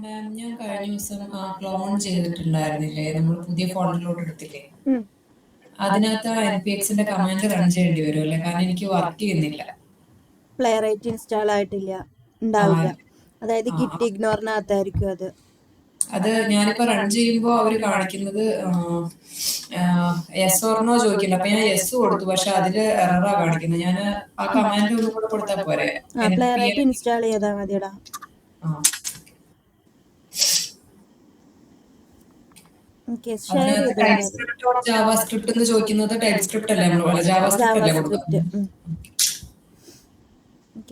മാം, ഞാൻ കഴിഞ്ഞ ദിവസം ക്ലോൺ ചെയ്തിട്ടുണ്ടായിരുന്നില്ലേ, നമ്മൾ പുതിയ ഫോണിലോട്ട് എടുത്തില്ലേ, അതിനകത്ത് NPXന്റെ കമാൻഡ് റൺ ചെയ്യേണ്ടി വരുമല്ലേ? കാരണം എനിക്ക് വർക്ക് ചെയ്യുന്നില്ല. പ്ലേറൈറ്റ് ഇൻസ്റ്റാൾ ആയിട്ടില്ല, ഉണ്ടാവില്ല. അതായത് ഗിറ്റ് ഇഗ്നോറിനകത്തായിരിക്കും അത്. അത് ഞാനിപ്പോ റൺ ചെയ്യുമ്പോൾ അവര് കാണിക്കുന്നത് യെസ് ഓർ നോ ചോദിക്കില്ല. അപ്പൊ ഞാൻ യെസ് കൊടുത്തു, പക്ഷെ അതില് എററാ കാണിക്കുന്നത്. ഞാൻ ആ കമാൻഡ് ഒന്നും കൂടെ കൊടുത്താൽ പോരെ? പ്ലേറൈറ്റ് ഇൻസ്റ്റാൾ ചെയ്താൽ മതിയടാ. ജാവാസ്ക്രിപ്റ്റ് എന്ന് ചോദിക്കുന്നത് ടൈപ്പ് സ്ക്രിപ്റ്റ് അല്ലേ? ജാവാസ്ക്രിപ്റ്റ് അല്ലേ കൊടുക്കുന്നത്?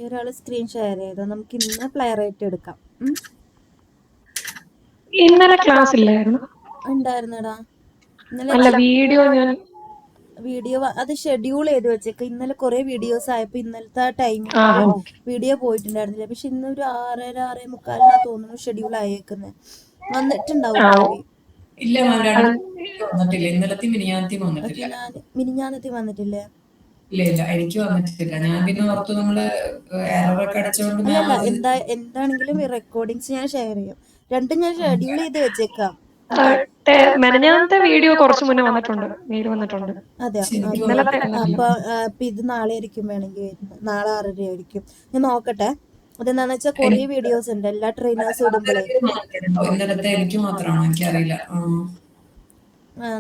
ഒരാള് സ്ക്രീൻ ഷെയർ ചെയ്തോ, നമുക്ക് ഇന്ന് പ്ലേറൈറ്റ് എടുക്കാം. ഇന്നലെ ക്ലാസ് ഇല്ലായിരുന്നു? ഉണ്ടായിരുന്നടാ അല്ല, വീഡിയോ അത് ഷെഡ്യൂൾ ചെയ്ത് വെച്ചേക്ക. ഇന്നലെ കുറെ വീഡിയോസ് ആയപ്പോ ഇന്നലത്തെ ടൈമിൽ വീഡിയോ പോയിട്ടുണ്ടായിരുന്നില്ല. പക്ഷെ ഇന്ന് ഒരു 6:30-6:45 തോന്നുന്നു ഷെഡ്യൂൾ ആയേക്കുന്നത്. വന്നിട്ടുണ്ടാവും. ഇല്ല, മിനിഞ്ഞാന്നത്തി വന്നിട്ടില്ലേ? ഇല്ല, എനിക്ക് വന്നിട്ടില്ല. ഞാൻ പിന്നെ ഓർത്തു നമ്മള് എററൊക്കെ അടിച്ചോണ്ട്. അല്ലല്ല, എന്താണെങ്കിലും ഈ റെക്കോർഡിങ്സ് ഞാൻ ഷെയർ ചെയ്യും. രണ്ടും ഞാൻ ഷെഡ്യൂൾ ചെയ്ത് വെച്ചേക്കാം. മെനഞ്ഞാന്നത്തെ വീഡിയോ കുറച്ച് മുന്നേ വന്നിട്ടുണ്ട്, മെയിൽ വന്നിട്ടുണ്ട്. അതെയോ? അപ്പൊ ഇത് നാളെ ആയിരിക്കും വേണമെങ്കിൽ വരുന്നത്. നാളെ 6:30 ആയിരിക്കും. ഞാൻ നോക്കട്ടെ. അതെന്താന്ന് വെച്ചാൽ കൊറേ വീഡിയോസ് ഉണ്ട്, എല്ലാ ട്രെയിനേഴ്സും ഇടുമ്പോഴേ. എനിക്ക് മാത്രമാണോ? എനിക്കറിയില്ല.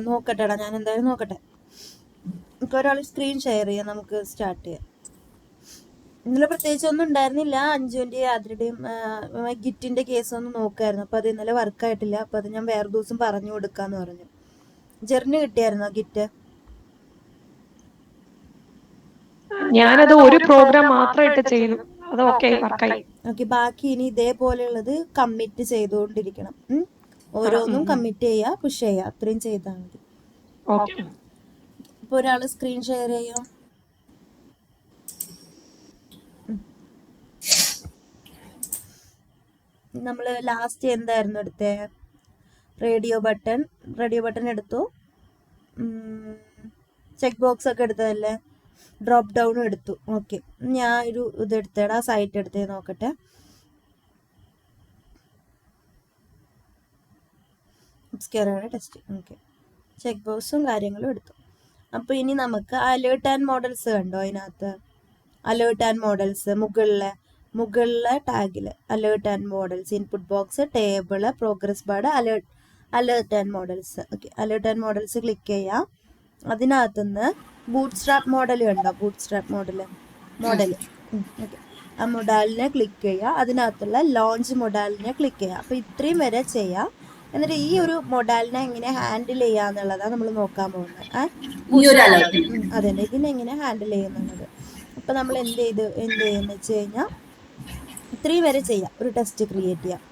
നോക്കട്ടെടാ, ഞാൻ എന്തായാലും നോക്കട്ടെ. നമുക്ക് ഒരാൾ സ്ക്രീൻ ഷെയർ ചെയ്യാം, നമുക്ക് സ്റ്റാർട്ട് ചെയ്യാം. ഇന്നലെ പ്രത്യേകിച്ച് ഒന്നും ഉണ്ടായിരുന്നില്ല. അഞ്ജുവിൻ്റെയും ആദ്രയുടെയും ഗിറ്റിന്റെ കേസ് ഒന്ന് നോക്കായിരുന്നു. അപ്പൊ അത് ഇന്നലെ വർക്കായിട്ടില്ല. അപ്പൊ അത് ഞാൻ വേറെ ദിവസം പറഞ്ഞു കൊടുക്കാന്ന് പറഞ്ഞു. ജെറിന് കിട്ടിയായിരുന്നോ ഗിറ്റ്? ഞാനത് ഒരു പ്രോഗ്രാം മാത്രമായിട്ട് ചെയ്തു, അത് ഓക്കെ. ബാക്കി ഇനി ഇതേപോലെയുള്ളത് കമ്മിറ്റ് ചെയ്തുകൊണ്ടിരിക്കണം. ഓരോന്നും കമ്മിറ്റ് ചെയ്യാ, പുഷ് ചെയ്യാ, അത്രയും ചെയ്താൽ മതി. ഇപ്പൊ ഒരാള് സ്ക്രീൻ ഷെയർ ചെയ്യോ? നമ്മള് ലാസ്റ്റ് എന്തായിരുന്നു എടുത്തേ? റേഡിയോ ബട്ടൺ എടുത്തു. ചെക്ക് ബോക്സ് ഒക്കെ എടുത്തതല്ലേ? ഡ്രോപ്പ് ഡൗണും എടുത്തു. ഓക്കെ, ഞാൻ ഒരു ഇത് എടുത്തേടാ, സൈറ്റ് എടുത്തേ നോക്കട്ടെ. ടെസ്റ്റ്. ഓക്കെ, ചെക്ക് ബോക്സും കാര്യങ്ങളും എടുത്തു. അപ്പൊ ഇനി നമുക്ക് അലേർട്ട് ആൻഡ് മോഡൽസ് കണ്ടോ? അതിനകത്ത് അലേർട്ട് ആൻഡ് മോഡൽസ് മുകളിലെ ടാഗിൽ alert and modals, input box, table, progress bar, alert and modals. Okay, alert and modals click ചെയ്യാം. അതിനകത്തുനിന്ന് ബൂട്ട് സ്ട്രാപ്പ് മോഡൽ കണ്ടോ? Bootstrap modal. ഓക്കെ, ആ മൊഡാലിനെ ക്ലിക്ക് ചെയ്യുക. അതിനകത്തുള്ള ലോഞ്ച് മൊഡാലിനെ ക്ലിക്ക് ചെയ്യുക. അപ്പോൾ ഇത്രയും വരെ ചെയ്യാം. എന്നിട്ട് ഈ ഒരു മൊഡാലിനെ എങ്ങനെ ഹാൻഡിൽ ചെയ്യാന്നുള്ളതാണ് നമ്മൾ നോക്കാൻ പോകുന്നത്. അതന്നെ, ഇതിനെങ്ങനെ ഹാൻഡിൽ ചെയ്യുന്നുള്ളത്. അപ്പൊ നമ്മൾ എന്ത് ചെയ്യുന്ന വെച്ച് കഴിഞ്ഞാൽ ഇത്രയും വരെ ചെയ്യാം. ഒരു ടെസ്റ്റ് ക്രിയേറ്റ് ചെയ്യാം.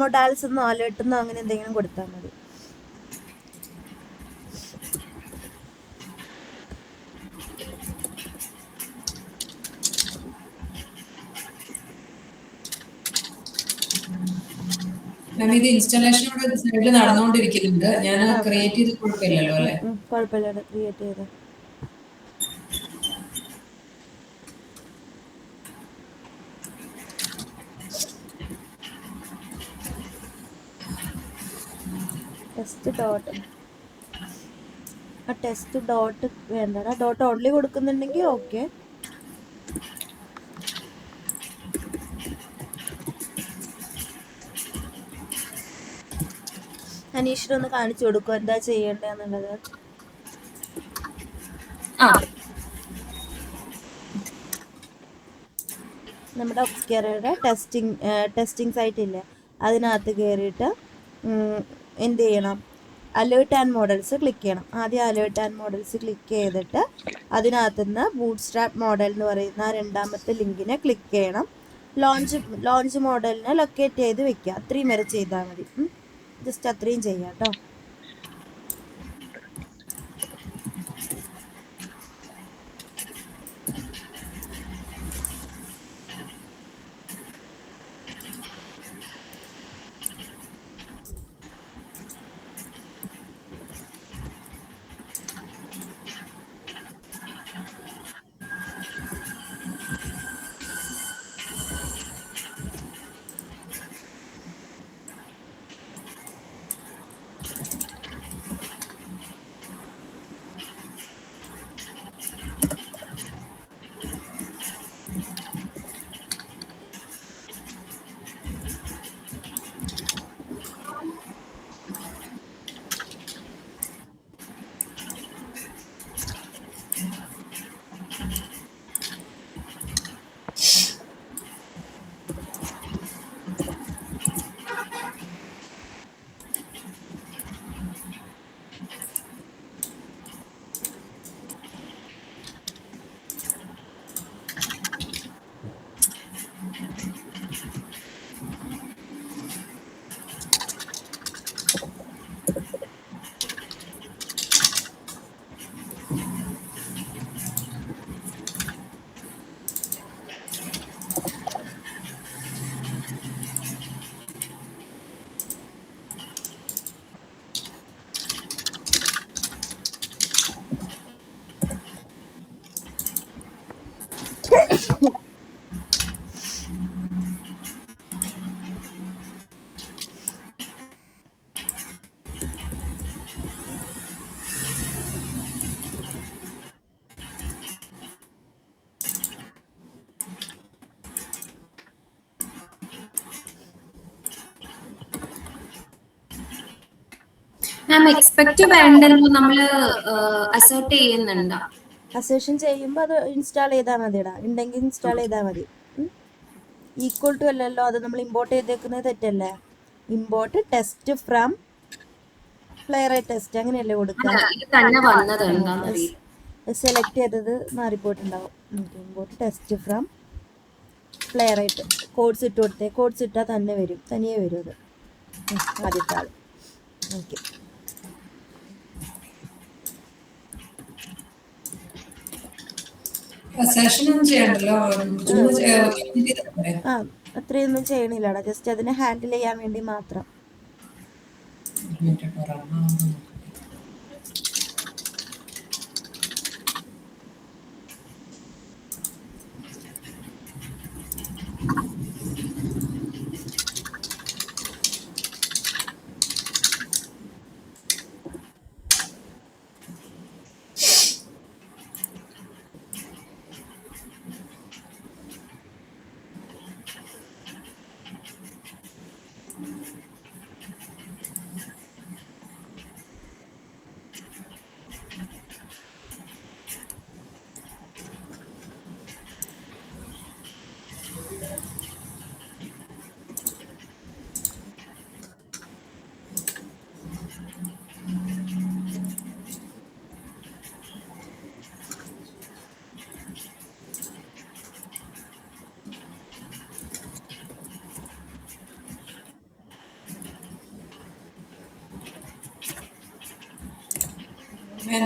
മൊഡാൽസ് എന്നോ അലേർട്ട് എന്നോ അങ്ങനെ എന്തെങ്കിലും കൊടുത്താൽ മതി. ഇത് ഇൻസ്റ്റാളേഷൻ നടന്നുകൊണ്ടിരിക്കുന്നുണ്ട്. ഞാൻ ക്രിയേറ്റ് ചെയ്ത് കുഴപ്പമില്ലല്ലോ അല്ലേ? കുഴപ്പമില്ല, ക്രിയേറ്റ് ചെയ്ത്. ടെസ്റ്റ് ഡോട്ട് വേണ്ടടാ, ഡോട്ട് ഓൺലി കൊടുക്കുന്നുണ്ടെങ്കിൽ ഓക്കെ. അനീഷിനൊന്ന് കാണിച്ചു കൊടുക്കും എന്താ ചെയ്യേണ്ടതെന്നുള്ളത്. നമ്മുടെ ഒബ്സ്ക്യൂറയുടെ ടെസ്റ്റിംഗ് സൈറ്റ് ഇല്ലേ, അതിനകത്ത് കയറിയിട്ട് എന്ത് ചെയ്യണം? അലേർട്ട് ആൻഡ് മോഡൽസ് ക്ലിക്ക് ചെയ്യണം. ആദ്യം അലേർട്ട് ആൻഡ് മോഡൽസ് ക്ലിക്ക് ചെയ്തിട്ട് അതിനകത്തുനിന്ന് ബൂട്ട് സ്ട്രാപ്പ് മോഡൽ എന്ന് പറയുന്ന രണ്ടാമത്തെ ലിങ്കിനെ ക്ലിക്ക് ചെയ്യണം. ലോഞ്ച് മോഡലിനെ ലൊക്കേറ്റ് ചെയ്ത് വെക്കുക. അത്രയും വരെ ചെയ്താൽ മതി. ജസ്റ്റ് അത്രയും ചെയ്യാം കേട്ടോ. മാം എക്സ്പെക്ട് വേണ്ടല്ലോ നമ്മള് അസേർട്ട് ചെയ്യുന്നുണ്ടോ? അസേഷൻ ചെയ്യുമ്പോൾ അത് ഇൻസ്റ്റാൾ ചെയ്താൽ മതിടാ, ഉണ്ടെങ്കിൽ ഇൻസ്റ്റാൾ ചെയ്താൽ മതി. ഈക്വൽ ടു അല്ലല്ലോ, അത് നമ്മൾ ഇമ്പോർട്ട് ചെയ്തേക്കുന്നത് തെറ്റല്ലേ. Import test from Playwright test അങ്ങനെയല്ലേ കൊടുക്കുക. ഇത് തന്നെ വന്നത് എന്താണെന്നറിയില്ല. സെലക്ട് ചെയ്തത് മാറിപ്പോയിട്ടുണ്ടാവും. Import test from Playwright codes ഇട്ട് കൊടുത്തേ. കോഡ്സ് ഇട്ടാൽ തന്നെ വരും, തനിയെ വരും അത്. ആദ്യത്തെ ആൾ. ഓക്കെ. ആ അത്രയൊന്നും ചെയ്യണില്ലടാ, ജസ്റ്റ് അതിനെ ഹാൻഡിൽ ചെയ്യാൻ വേണ്ടി മാത്രം.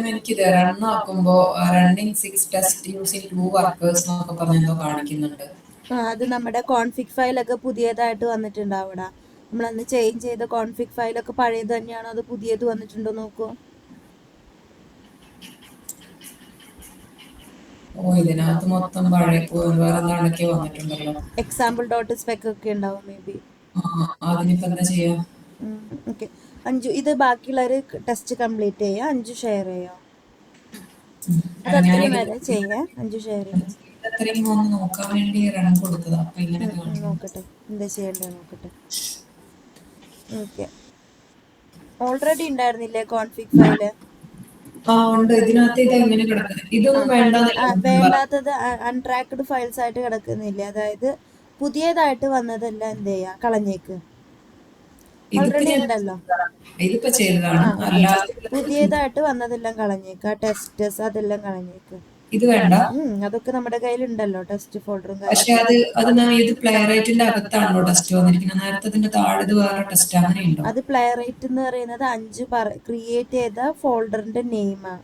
എനിക്കിത് റൺ ആക്കുമ്പോ റണ്ണിങ് 6 ടെസ്റ്റ് യൂസിങ് 2 വർക്കേഴ്സ് എന്നൊക്കെ പറഞ്ഞെന്തോ കാണിക്കുന്നുണ്ട്. അത് നമ്മുടെ കോൺഫിഗ് ഫയലൊക്കെ പുതിയതായിട്ട് വന്നിട്ടുണ്ടാവൂടാ. നമ്മളന്ന് ചേഞ്ച് ചെയ്ത കോൺഫിഗ് ഫയലൊക്കെ പഴയത് തന്നെയാണോ അത് പുതിയത് വന്നിട്ടുണ്ടോ നോക്കൂ. ഇതിനകത്ത് മൊത്തം പഴയ വേറെ എന്താണ്ടൊക്കെ വന്നിട്ടുണ്ടല്ലോ. example.spec ഒക്കെ ഉണ്ടാവും മേ ബി. അതിനിപ്പോ എന്താ ചെയ്യാ? ഓക്കെ അഞ്ചു, ഇത് ബാക്കിയുള്ളവര് ടെസ്റ്റ് കംപ്ലീറ്റ് ചെയ്യാം. 5 ഷെയർ ചെയ്യാം. അത് അത്രയും വരെ ചെയ്യാം. 5 ഷെയർ ചെയ്യാം. നോക്കാൻ വേണ്ടി റൺ കൊടുത്തതാ. നോക്കട്ടെ എന്താ ചെയ്യണ്ടേ നോക്കട്ടെ. ഓക്കെ, ഓൾറെഡി ഉണ്ടായിരുന്നില്ലേ കോൺഫിഗ് ഫയല്? വേണ്ടാത്തത് അൺട്രാക്ക്ഡ് ഫയൽസ് ആയിട്ട് കിടക്കുന്നില്ല. അതായത് പുതിയതായിട്ട് വന്നതെല്ലാം എന്ത് ചെയ്യാ, കളഞ്ഞേക്ക്. ഓൾറെഡി ഉണ്ടല്ലോ. പുതിയതായിട്ട് വന്നതെല്ലാം കളഞ്ഞേക്ക്. ആ ടെസ്റ്റസ് അതെല്ലാം കളഞ്ഞേക്ക്. അതൊക്കെ നമ്മുടെ കയ്യിലുണ്ടല്ലോ, ടെസ്റ്റ് ഫോൾഡറും അത് പ്ലേറൈറ്റ് എന്ന് പറയുന്നത് 5 ക്രിയേറ്റ് ചെയ്ത ഫോൾഡറിന്റെ നെയിമാണ്.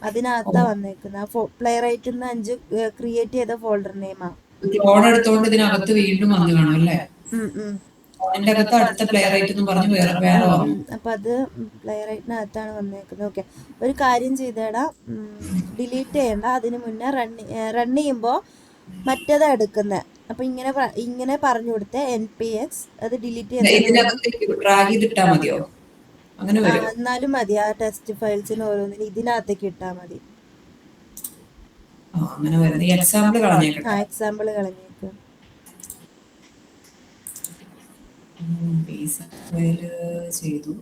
അതിനകത്താ വന്നേക്കുന്നത്. പ്ലേറൈറ്റ് 5 ക്രിയേറ്റ് ചെയ്ത ഫോൾഡർ നെയിമാ. അപ്പൊ അത് പ്ലേറൈറ്റിനകത്താണ് വന്നേക്കുന്നത്. ഓക്കെ, ഒരു കാര്യം ചെയ്തേടാ, ഡിലീറ്റ് ചെയ്യണ്ട. അതിന് മുന്നേ റൺ ചെയ്യുമ്പോ മറ്റേതാ എടുക്കുന്നത്. അപ്പൊ ഇങ്ങനെ പറഞ്ഞു കൊടുത്തേ npx അത് ഡിലീറ്റ് എന്നാലും മതി. ആ ടെസ്റ്റ് ഫയൽസിന് ഓരോന്നിനും ഇതിനകത്തേക്ക് ഇട്ടാ മതി. എക്സാമ്പിൾ കളഞ്ഞേക്ക്. ചെയ്തു.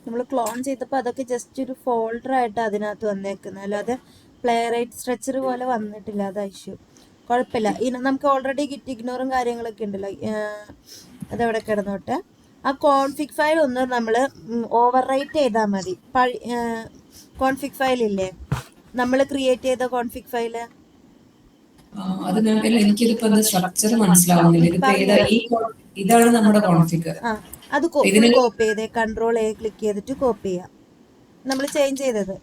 നമ്മൾ ക്ലോൺ ചെയ്തപ്പോൾ അതൊക്കെ ജസ്റ്റ് ഒരു ഫോൾഡർ ആയിട്ട് അതിനകത്ത് വന്നേക്കുന്നത്, അല്ലാതെ പ്ലേറൈറ്റ് സ്ട്രക്ചർ പോലെ വന്നിട്ടില്ല. അത് ഇഷ്യൂ. കുഴപ്പമില്ല. നമുക്ക് ഓൾറെഡി ഗിറ്റ് ഇഗ്നോറും കാര്യങ്ങളൊക്കെ ഉണ്ടല്ലോ, അതവിടെ കിടന്നോട്ടെ. ആ കോൺഫിഗ് ഫയൽ ഒന്ന് നമ്മൾ ഓവർ റൈറ്റ് ചെയ്താൽ മതി. കോൺഫിഗ് ഫയൽ ഇല്ലേ, നമ്മൾ ക്രിയേറ്റ് ചെയ്ത കോൺഫിഗ് ഫയല്, അത് കോപ്പി ചെയ്തേ. Ctrl A ക്ലിക്ക് ചെയ്തിട്ട് കോപ്പി ചെയ്യാം. നമ്മൾ ചേഞ്ച് ചെയ്തത്.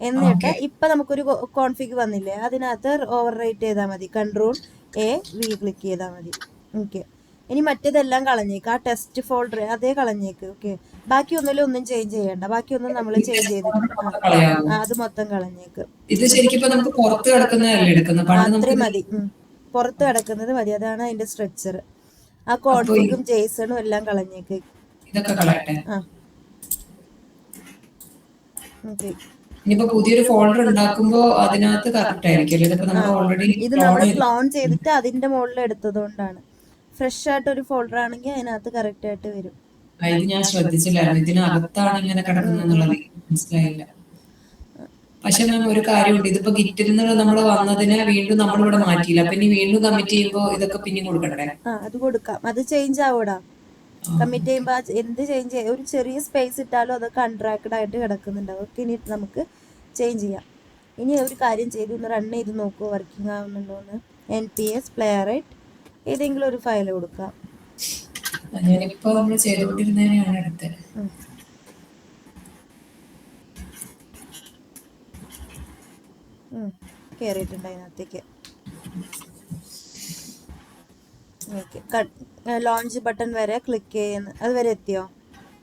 എന്നിട്ട് ഇപ്പൊ നമുക്കൊരു കോൺഫിഗ് വന്നില്ലേ, അതിനകത്ത് ഓവർ റൈറ്റ് ചെയ്താൽ മതി. Ctrl A V ക്ലിക്ക് ചെയ്താൽ മതി. ഓക്കെ, ഇനി മറ്റേതെല്ലാം കളഞ്ഞേക്ക്. ആ ടെസ്റ്റ് ഫോൾഡർ അതേ കളഞ്ഞേക്ക്. ഓക്കെ, ബാക്കി ഒന്നും ചേഞ്ച് ചെയ്യണ്ട. ബാക്കിയൊന്നും നമ്മൾ ചേഞ്ച് ചെയ്തിട്ടില്ല. അത് മൊത്തം കളഞ്ഞേക്ക്. അത്രയും മതി. പുറത്ത് കിടക്കുന്നത് മതി. അതാണ് അതിന്റെ സ്ട്രക്ചർ. ആ കോൺഫിഗും ജേസണും എല്ലാം കളഞ്ഞേക്ക്. ഓക്കെ. ഇനിയിപ്പോ പുതിയൊരു ഫോൾഡർ ഉണ്ടാക്കുമ്പോ അതിനകത്ത് കറക്റ്റ് ആയിരിക്കും. ഇതിപ്പോ നമ്മൾ ഓൾറെഡി ഇത് നമ്മൾ ക്ലോൺ ചെയ്തിട്ട് അതിന്റെ മുകളിൽ എടുത്തതുകൊണ്ടാണ്. ഫ്രഷ് ആയിട്ട് ഒരു ഫോൾഡർ ആണെങ്കിൽ അതിനകത്ത് കറക്റ്റ് ആയിട്ട് വരും. ഇത് ഞാൻ ശ്രദ്ധിച്ചില്ലായിരുന്നു, ഇതിനകത്താണ് ഇങ്ങനെ കിടക്കുന്നുള്ളത് മനസ്സിലായില്ല. പക്ഷെ മാം ഒരു കാര്യമുണ്ട്, ഇതിപ്പോ ഗിറ്റിൽ നിന്ന് നമ്മൾ വന്നതിനെ വീണ്ടും നമ്മളിവിടെ മാറ്റിയില്ല, അപ്പൊ ഇനി വീണ്ടും കമ്മിറ്റ് ചെയ്യുമ്പോ ഇതൊക്കെ പിന്നെ കൊടുക്കണ്ടേ? അത് കൊടുക്കാം. അത് ചേഞ്ച് ആവൂടാ. കമ്മിറ്റ് ചെയ്യുമ്പോൾ എന്ത് ചേഞ്ച് ചെയ്യാം, ഒരു ചെറിയ സ്പേസ് ഇട്ടാലും അതൊക്കെ അൺട്രാക്ഡ് ആയിട്ട് കിടക്കുന്നുണ്ട്. അതൊക്കെ ഇനി നമുക്ക് ചേഞ്ച് ചെയ്യാം. ഇനി ഒരു കാര്യം ചെയ്ത് ഒന്ന് റൺ ചെയ്ത് നോക്കൂ, വർക്കിംഗ് ആവുന്നുണ്ടോന്ന്. NPS പ്ലെയറൈറ്റ് ഏതെങ്കിലും ഒരു ഫയൽ കൊടുക്കാം. ഞാനിപ്പോ നമ്മൾ ചെയ്തുകൊണ്ടിരുന്നതിനെയാണ് എടുത്തത്. കയറിയിട്ടുണ്ട് അതിനകത്തേക്ക്. ഓക്കെ. ലോഞ്ച് ബട്ടൺ വരെ ക്ലിക്ക് ചെയ്യുന്ന അത് വരെ എത്തിയോ?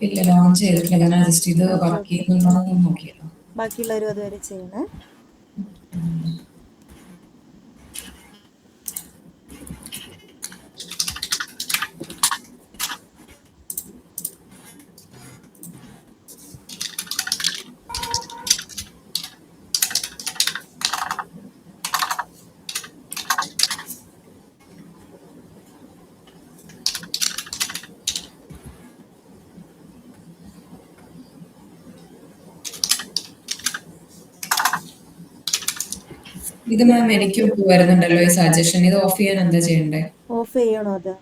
ഇല്ല, ലോഞ്ച് ചെയ്തിട്ടില്ല. ഞാൻ ജസ്റ്റ് ഇത് വർക്ക് ചെയ്യുന്നുണ്ടോ നോക്കിയല്ലോ. ബാക്കിയുള്ളവരും അതുവരെ ചെയ്യണേ. ഇത് മാം എനിക്ക് വരുന്നുണ്ടല്ലോ ഈ സജഷൻ, ഇത് ഓഫ് ചെയ്യാൻ എന്താ ചെയ്യണ്ടേ? ഓഫ് ചെയ്യണോ അത്?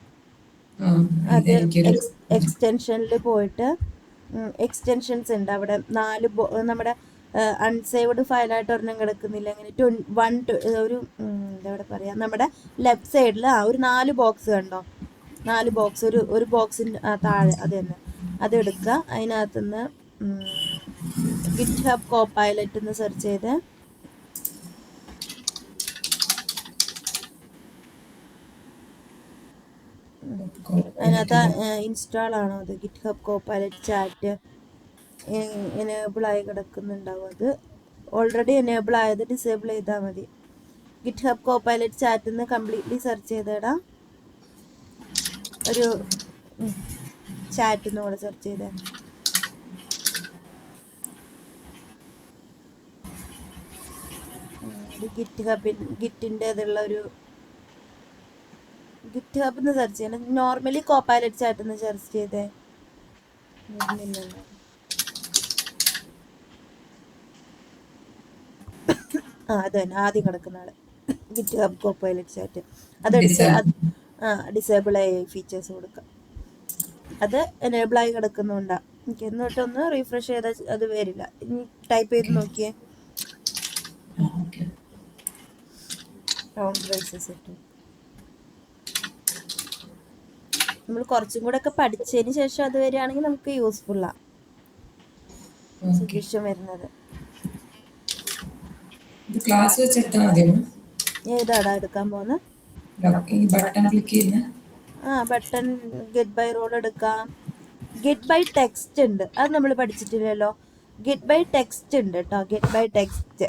അത് എക്സ്റ്റൻഷനിൽ പോയിട്ട് എക്സ്റ്റൻഷൻസ് ഉണ്ട് അവിടെ. 4 നമ്മുടെ അൺസേവ്ഡ് ഫയലായിട്ട് ഒരെണ്ണം കിടക്കുന്നില്ല, അങ്ങനെ 1 ഒരു എന്താ ഇവിടെ പറയാ, നമ്മുടെ ലെഫ്റ്റ് സൈഡിൽ ഒരു 4 ബോക്സ് കണ്ടോ? 4 ബോക്സ്, ഒരു ബോക്സിന് താഴെ അത് തന്നെ. അതെടുക്കുക. അതിനകത്തുനിന്ന് GitHub Copilot എന്ന് സെർച്ച് ചെയ്ത് അതിനകത്ത് ഇൻസ്റ്റാൾ ആണോ അത്? GitHub Copilot ചാറ്റ് എനേബിൾ ആയി കിടക്കുന്നുണ്ടാവും. അത് ഓൾറെഡി എനേബിൾ ആയത് ഡിസേബിൾ ചെയ്താൽ മതി. GitHub Copilot ചാറ്റ് എന്ന് കംപ്ലീറ്റ്ലി സെർച്ച് ചെയ്തേടാ. ഒരു ചാറ്റ് എന്ന് കൂടെ സെർച്ച് ചെയ്തേ. ഗിറ്റിൻ്റെതുള്ള ഒരു GitHub എന്ന് സെർച്ച് ചെയ്യണം. നോർമലി കോപ്പൈലറ്റ് ചാറ്റ് എന്ന് സെർച്ച് ചെയ്തേ. അത് തന്നെ ആദ്യം കിടക്കുന്ന ആള് GitHub Copilot ചാറ്റ്. അതെടുത്ത് ഡിസേബിൾ ആയി ഫീച്ചേഴ്സ് കൊടുക്കാം. അത് എനേബിൾ ആയി കിടക്കുന്നുണ്ടാ. എന്നിട്ടൊന്ന് റീഫ്രഷ് ചെയ്താൽ അത് വരില്ല. ഇനി ടൈപ്പ് ചെയ്ത് നോക്കിയേ. റൗണ്ട് ബ്രേസസ് ഇട്ടു. നമ്മൾ കുറച്ചും കൂടെ ഒക്കെ പഠിച്ചതിന് ശേഷം അത് വരികയാണെങ്കിൽ നമുക്ക് യൂസ്ഫുള്ളാണ് സൊല്യൂഷൻ വരുന്നത്. ക്ലാസ് വെച്ചെടുത്താൽ മതിയോ? ഏതാടാ എടുക്കാൻ പോകുന്നത്? ബട്ടൺ ക്ലിക്ക് ചെയ്യുന്ന ബട്ടൺ ഗെറ്റ് ബൈ റോൾ എടുക്കാം. ഗെറ്റ് ബൈ ടെക്സ്റ്റ് ഉണ്ട്, അത് നമ്മൾ പഠിച്ചിട്ടില്ലല്ലോ. ഗെറ്റ് ബൈ ടെക്സ്റ്റ് ഉണ്ട് കേട്ടോ. ഗെറ്റ് ബൈ ടെക്സ്റ്റ്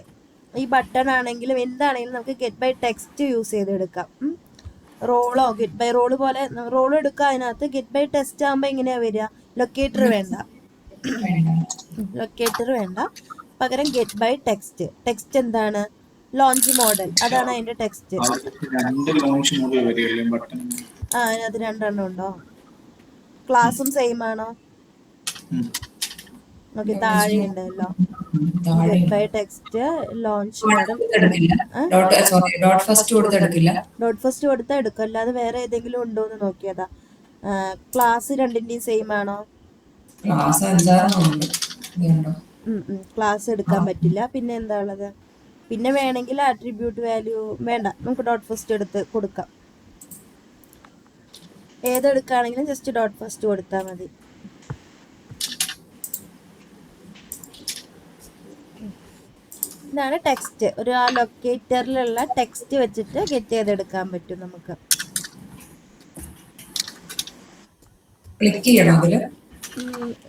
ഈ ബട്ടൺ ആണെങ്കിലും എന്താണെങ്കിലും നമുക്ക് ഗെറ്റ് ബൈ ടെക്സ്റ്റ് യൂസ് ചെയ്തെടുക്കാം. റോളോ ഗെറ്റ് ബൈ റോള് പോലെ റോൾ എടുക്കുക. അതിനകത്ത് ഗെറ്റ് ബൈ ടെക്സ്റ്റ് ആകുമ്പോൾ എങ്ങനെയാ വരിക? ലൊക്കേറ്റർ വേണ്ട, പകരം ഗെറ്റ് ബൈ ടെക്സ്റ്റ്. ടെക്സ്റ്റ് എന്താണ്? ലോഞ്ച് മോഡൽ, അതാണ് അതിന്റെ ടെക്സ്റ്റ്. അതിനകത്ത് 2 എണ്ണം ഉണ്ടോ? ക്ലാസ്സും സെയിം ആണോ? ഓക്കെ, താഴെ ഉണ്ടല്ലോ get by text launch model. Dot first കൊടുത്താൽ എടുക്കും, അല്ലാതെ വേറെ ഏതെങ്കിലും ഉണ്ടോ എന്ന് നോക്കിയതാ. ക്ലാസ് രണ്ടിന്റെയും സെയിം ആണോ? ക്ലാസ് എടുക്കാൻ പറ്റില്ല. പിന്നെ എന്താ ഉള്ളത്? പിന്നെ വേണമെങ്കിൽ ആട്രിബ്യൂട്ട് വാല്യൂ വേണ്ട, നമുക്ക് ഡോട്ട് ഫസ്റ്റ് എടുത്ത് കൊടുക്കാം. ഏതെടുക്കുകയാണെങ്കിലും ജസ്റ്റ് ഡോട്ട് ഫസ്റ്റ് കൊടുത്താൽ മതി. ഇതാണ് ടെക്സ്റ്റ്. ഒരു ആ ലൊക്കേറ്ററിലുള്ള ടെക്സ്റ്റ് വെച്ചിട്ട് ഗെറ്റ് ചെയ്തെടുക്കാൻ പറ്റും നമുക്ക്.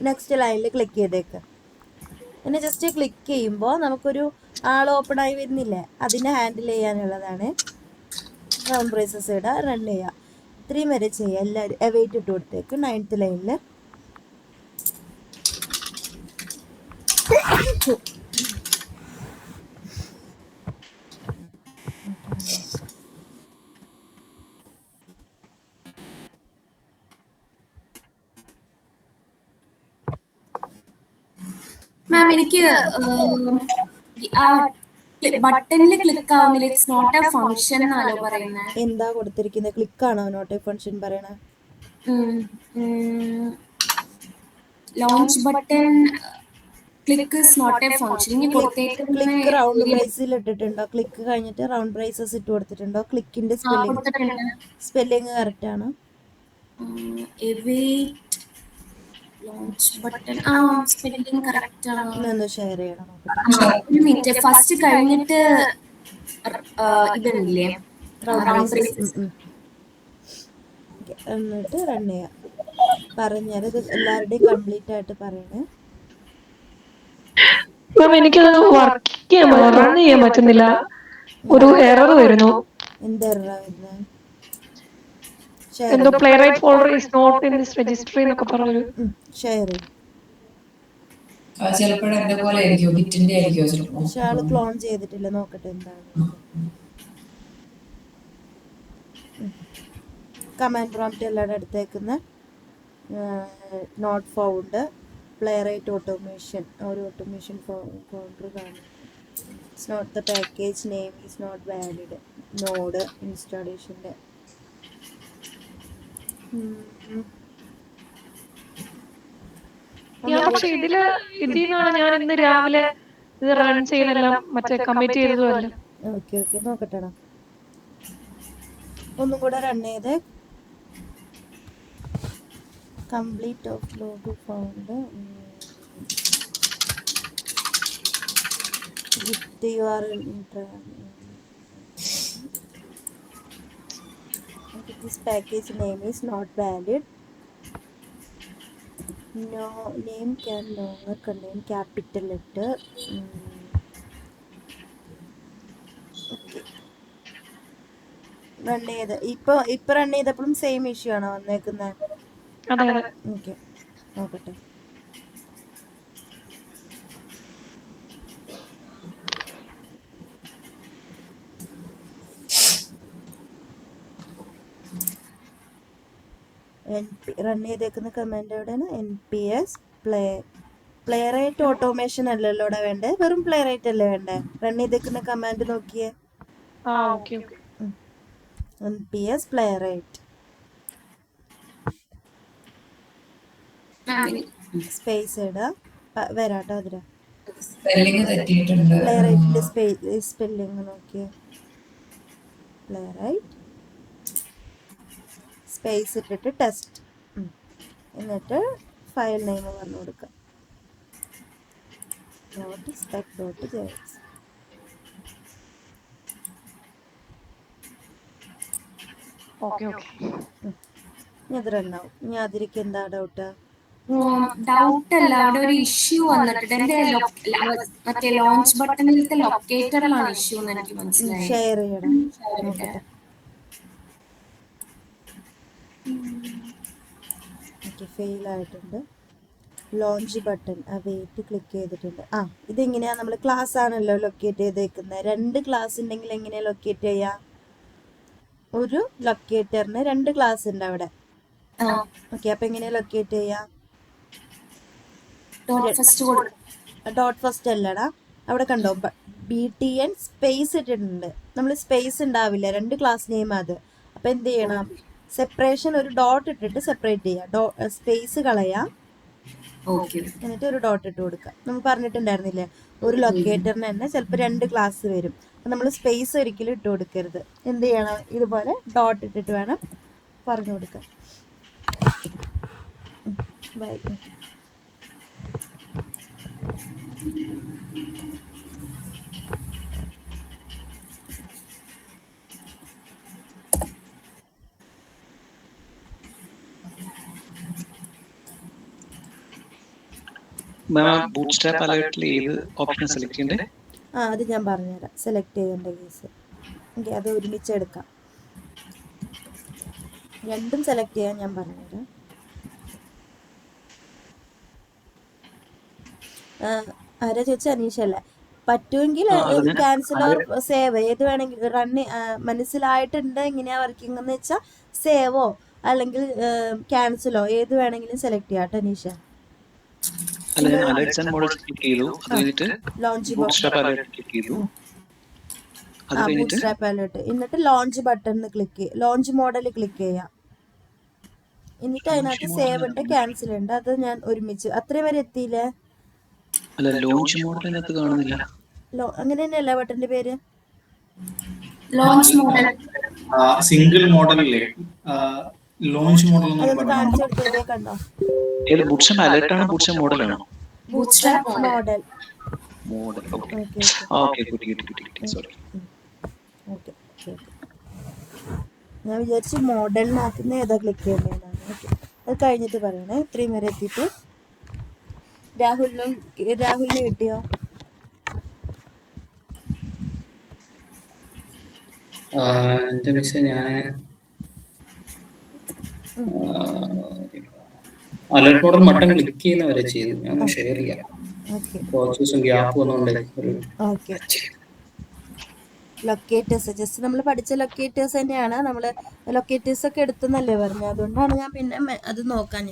നെക്സ്റ്റ് ലൈനിൽ ക്ലിക്ക് ചെയ്തേക്ക്. പിന്നെ ജസ്റ്റ് ക്ലിക്ക് ചെയ്യുമ്പോൾ നമുക്കൊരു ആൾ ഓപ്പൺ ആയി വരുന്നില്ലേ, അതിനെ ഹാൻഡിൽ ചെയ്യാനുള്ളതാണ്. റൗണ്ട് ബ്രേസസ് ഇടുക, റൺ ചെയ്യുക. 3 വരെ ചെയ്യുക. എല്ലാവരും വെയിറ്റ് ഇട്ട് കൊടുത്തേക്ക്. 9th ലൈനിൽ മാം എനിക്ക് ബട്ടണിൽ ക്ലിക്ക് ആവുന്നില്ല. ഇറ്റ്സ് നോട്ട് എ ഫംഗ്ഷൻ എന്നാലോ പറയുന്നത്. എന്താ കൊടുത്തിരിക്കുന്നത്? ക്ലിക്കാണോ നോട്ട് എ ഫംഗ്ഷൻ പറയണേ? Launch button click is not a function ഇനി കൊടുത്തേക്കുന്ന ക്ലിക്ക് റൗണ്ട് ബ്രേസിൽ ഇട്ടിട്ടുണ്ടോ? ക്ലിക്ക് കഴിഞ്ഞിട്ട് റൗണ്ട് ബ്രേസസ് ഇട്ട് കൊടുത്തിട്ടുണ്ടോ? ക്ലിക്കിന്റെ കൊടുത്തിട്ടുണ്ട്. സ്പെല്ലിംഗ് കറക്റ്റ് ആണോ? ലോഞ്ച് ബട്ടൺ സ്പെല്ലിംഗ് കറക്റ്റ് ആണ്. ഒന്ന് ഷെയർ ചെയ്യണം നോക്കട്ടെ. ഒരു മിനിറ്റ്, ഫസ്റ്റ് കഴിഞ്ഞിട്ട് ഇതുണ്ടല്ലേ റൗണ്ട് ബ്രേസസ്. എന്നിട്ട് റൺ ചെയ്യാം. പറഞ്ഞാൽ ഇത് എല്ലാവരുടെയും കംപ്ലീറ്റ് ആയിട്ട് പറയണേ. മാം എനിക്കത് വർക്ക് ചെയ്യാൻ റൺ ചെയ്യാൻ പറ്റുന്നില്ല, ഒരു എറർ വരുന്നു. എന്താ എററാ വരുന്നത്? എന്തോ Playwright folder is not in this registry എന്നൊക്കെ പറഞ്ഞു. ഷെയർ ചെയ്യും. ചിലപ്പോൾ എന്റെ പോലെ ആയിരിക്കും, ഗിറ്റിന്റെ ആയിരിക്കും ചിലപ്പോ. പക്ഷെ ആള് ക്ലോൺ ചെയ്തിട്ടില്ല, നോക്കട്ടെ എന്താണ്. കമാൻഡ് പ്രോംപ്റ്റ് എല്ലാവരുടെ അടുത്തേക്കുന്ന not found Playwright automation ഒരു ഓട്ടോമേഷൻ ഫോൾഡർ കാണും. It's not the package name is not valid. Node ഇൻസ്റ്റാളേഷൻ്റെ പക്ഷെ ഇതിന്നാണ് ഞാൻ ഇന്ന് രാവിലെ ഇത് റൺ ചെയ്യുന്നെല്ലാം മറ്റേ കമ്മിറ്റ് ചെയ്തതുമല്ല. ഓക്കെ ഓക്കെ നോക്കട്ടെടാ, ഒന്നും കൂടെ റൺ ചെയ്ത് complete of log found git URL this package name is not valid. No name can longer contain capital letter. Okay. Run ചെയ്ത് ഇപ്പൊ റൺ ചെയ്തപ്പോഴും സെയിം ഇഷ്യൂ ആണോ വന്നേക്കുന്നത്? അതെ. ഓക്കെ നോക്കട്ടെ. റൺ ചെയ്തേക്കുന്ന കമാൻഡ് എവിടെയാണ്? NPS പ്ലേ റൈറ്റ് ഓട്ടോമേഷൻ അല്ലല്ലോ ഇവിടെ വേണ്ടേ, വെറും പ്ലേ റൈറ്റ് അല്ലേ വേണ്ടേ? റൺ ചെയ്തേക്കുന്ന കമാൻഡ് നോക്കിയേ. NPS പ്ലേ റൈറ്റ് സ്പേസ് ഇടാ വരാട്ടോ. അതിരാ സ്പെല്ലിംഗ് തെറ്റിയിട്ടുണ്ട്. പ്ലേ റൈറ്റിന്റെ സ്പെല്ലിംഗ് നോക്കിയേ. പ്ലേ റൈറ്റ് സ്പേസ് ഇട്ടിട്ട് ടെസ്റ്റ്, എന്നിട്ട് ഫയൽ നെയിം പറഞ്ഞു കൊടുക്കുക. .spec.js. ഇത് റണ്ണാവും. ഇനി അതിലേക്ക് എന്താ ഡൗട്ട്? ഡൗട്ട് അല്ല, അവിടെ ഒരു ഇഷ്യൂ വന്നിട്ടുണ്ട്. എന്റെ മറ്റേ ലോഞ്ച് ബട്ടണിലത്തെ ലൊക്കേറ്ററിലാണ് ഇഷ്യൂ എന്ന് എനിക്ക് മനസ്സിലായി. ഷെയർ ചെയ്യണം നോക്കട്ടെ. ഓക്കെ, ഫെയിൽ ആയിട്ടുണ്ട്. ലോഞ്ച് ബട്ടൺ വെയിറ്റ് ക്ലിക്ക് ചെയ്തിട്ടുണ്ട്. ഇതെങ്ങനെയാ? നമ്മൾ ക്ലാസ് ആണല്ലോ ലൊക്കേറ്റ് ചെയ്തേക്കുന്നത്. 2 ക്ലാസ് ഉണ്ടെങ്കിൽ എങ്ങനെയാ ലൊക്കേറ്റ് ചെയ്യാം? ഒരു ലൊക്കേറ്ററിന് 2 ക്ലാസ് ഉണ്ട് അവിടെ. ഓക്കെ, അപ്പൊ എങ്ങനെയാ ലൊക്കേറ്റ് ചെയ്യാം? ഡോട്ട് ഫസ്റ്റ് അല്ലടാ, അവിടെ കണ്ടോ BTN സ്പേസ് ഇട്ടിട്ടുണ്ട്. നമ്മൾ സ്പേസ് ഉണ്ടാവില്ല, 2 ക്ലാസ് നെയിം അത്. അപ്പൊ എന്ത് ചെയ്യണം? സെപ്പറേഷൻ ഒരു ഡോട്ട് ഇട്ടിട്ട് സെപ്പറേറ്റ് ചെയ്യാം. സ്പേസ് കളയാം, എന്നിട്ട് ഒരു ഡോട്ട് ഇട്ട് കൊടുക്കുക. നമ്മൾ പറഞ്ഞിട്ടുണ്ടായിരുന്നില്ലേ, ഒരു ലൊക്കേറ്ററിന് തന്നെ ചിലപ്പോൾ 2 ക്ലാസ് വരും. നമ്മൾ സ്പേസ് ഒരിക്കലും ഇട്ട് കൊടുക്കരുത്. എന്ത് ചെയ്യണം? ഇതുപോലെ ഡോട്ട് ഇട്ടിട്ട് വേണം പറഞ്ഞു കൊടുക്കാൻ. ബൂട്ട്സ്ട്രാപ്പ് അലേർട്ടിൽ ഏത് ഓപ്ഷൻ സെലക്ട് ചെയ്യണ്ടേ? അത് ഞാൻ പറഞ്ഞുതരാം. സെലക്ട് ചെയ്യേണ്ട കേസ് ഓക്കെ, അത് ഒരുമിച്ച് എടുക്കാം. രണ്ടും സെലക്ട് ചെയ്യാൻ ഞാൻ പറഞ്ഞുതരാം. ആരാ ചോദിച്ചാൽ അനീഷല്ലേ? പറ്റുമെങ്കിൽ ക്യാൻസൽ ഓർ സേവ് ഏത് വേണമെങ്കിൽ റൺ മനസ്സിലായിട്ടുണ്ട് എങ്ങനെയാ വർക്കിംഗ് എന്ന് വെച്ചാൽ സേവോ അല്ലെങ്കിൽ ക്യാൻസലോ ഏത് വേണമെങ്കിലും സെലക്ട് ചെയ്യാം കേട്ടോ അനീഷ. അല്ല, ഞാൻ അലേർട്സ് ആൻഡ് മോഡൽസ് ക്ലിക്ക് ചെയ്തു. അത് കഴിഞ്ഞിട്ട് ലോഞ്ച് ബൂട്ട്സ്ട്രാപ്പ് അലേർട്ട് ക്ലിക്ക് ചെയ്തു. അത് കഴിഞ്ഞിട്ട് ബൂട്ട്സ്ട്രാപ്പ് അലേർട്ട്, എന്നിട്ട് ലോഞ്ച് ബട്ടണിൽ ക്ലിക്ക്, ലോഞ്ച് മോഡൽ ക്ലിക്ക് ചെയ്യാം. എന്നിട്ട് അതിനകത്ത് സേവ് ഉണ്ട്, ക്യാൻസൽ ഉണ്ട്. അത് ഞാൻ ഒരുമിച്ച് അത്രയും വരെ എത്തിയില്ലേ? അല്ല, ലോഞ്ച് മോഡൽ അതിനകത്ത് കാണുന്നില്ല. അങ്ങനെ തന്നെയല്ല ബട്ടന്റെ പേര്? ലോഞ്ച് മോഡൽ സിംഗിൾ മോഡലില്ലേ, ലോഞ്ച് മോഡൽ അതൊന്ന് കാണിച്ചു കൊടുത്തേ, കണ്ടോ? ഏത് ബൂട്ട്സ്ട്രാപ്പ് അലേർട്ട് ആണോ ബൂട്ട്സ്ട്രാപ്പ് മോഡലാണോ? Bootstrap modal. Modal. Okay okay okay, കിട്ടി. സോറി. ഓക്കെ. ഞാൻ വിചാരിച്ചു മോഡലിനകത്തുനിന്ന് ഏതാ ക്ലിക്ക് ചെയ്യേണ്ടതാണ്. ഓക്കെ, അത് കഴിഞ്ഞിട്ട് പറയണേ. ഇത്രയും വരെ എത്തിയിട്ട് രാഹുലിന് കിട്ടിയോ? എന്റെ പക്ഷേ ഞാൻ അലേർട്ട് മോഡൽ ബട്ടൺ ക്ലിക്ക് ചെയ്യുന്നവരെ ചെയ്തു. ഞാൻ ഷെയർ ചെയ്യാം. കുറച്ച് ദിവസം ഗ്യാപ്പ് വന്നുകൊണ്ടേ. ഓക്കെ, ലൊക്കേറ്റേഴ്സ് ജസ്റ്റ് നമ്മൾ പഠിച്ച ലൊക്കേറ്റേഴ്സ് തന്നെയാണ്. നമ്മൾ ലൊക്കേറ്റേഴ്സ് ഒക്കെ എടുത്തെന്നല്ലേ പറഞ്ഞത്, അതുകൊണ്ടാണ് ഞാൻ പിന്നെ അത് നോക്കാൻ.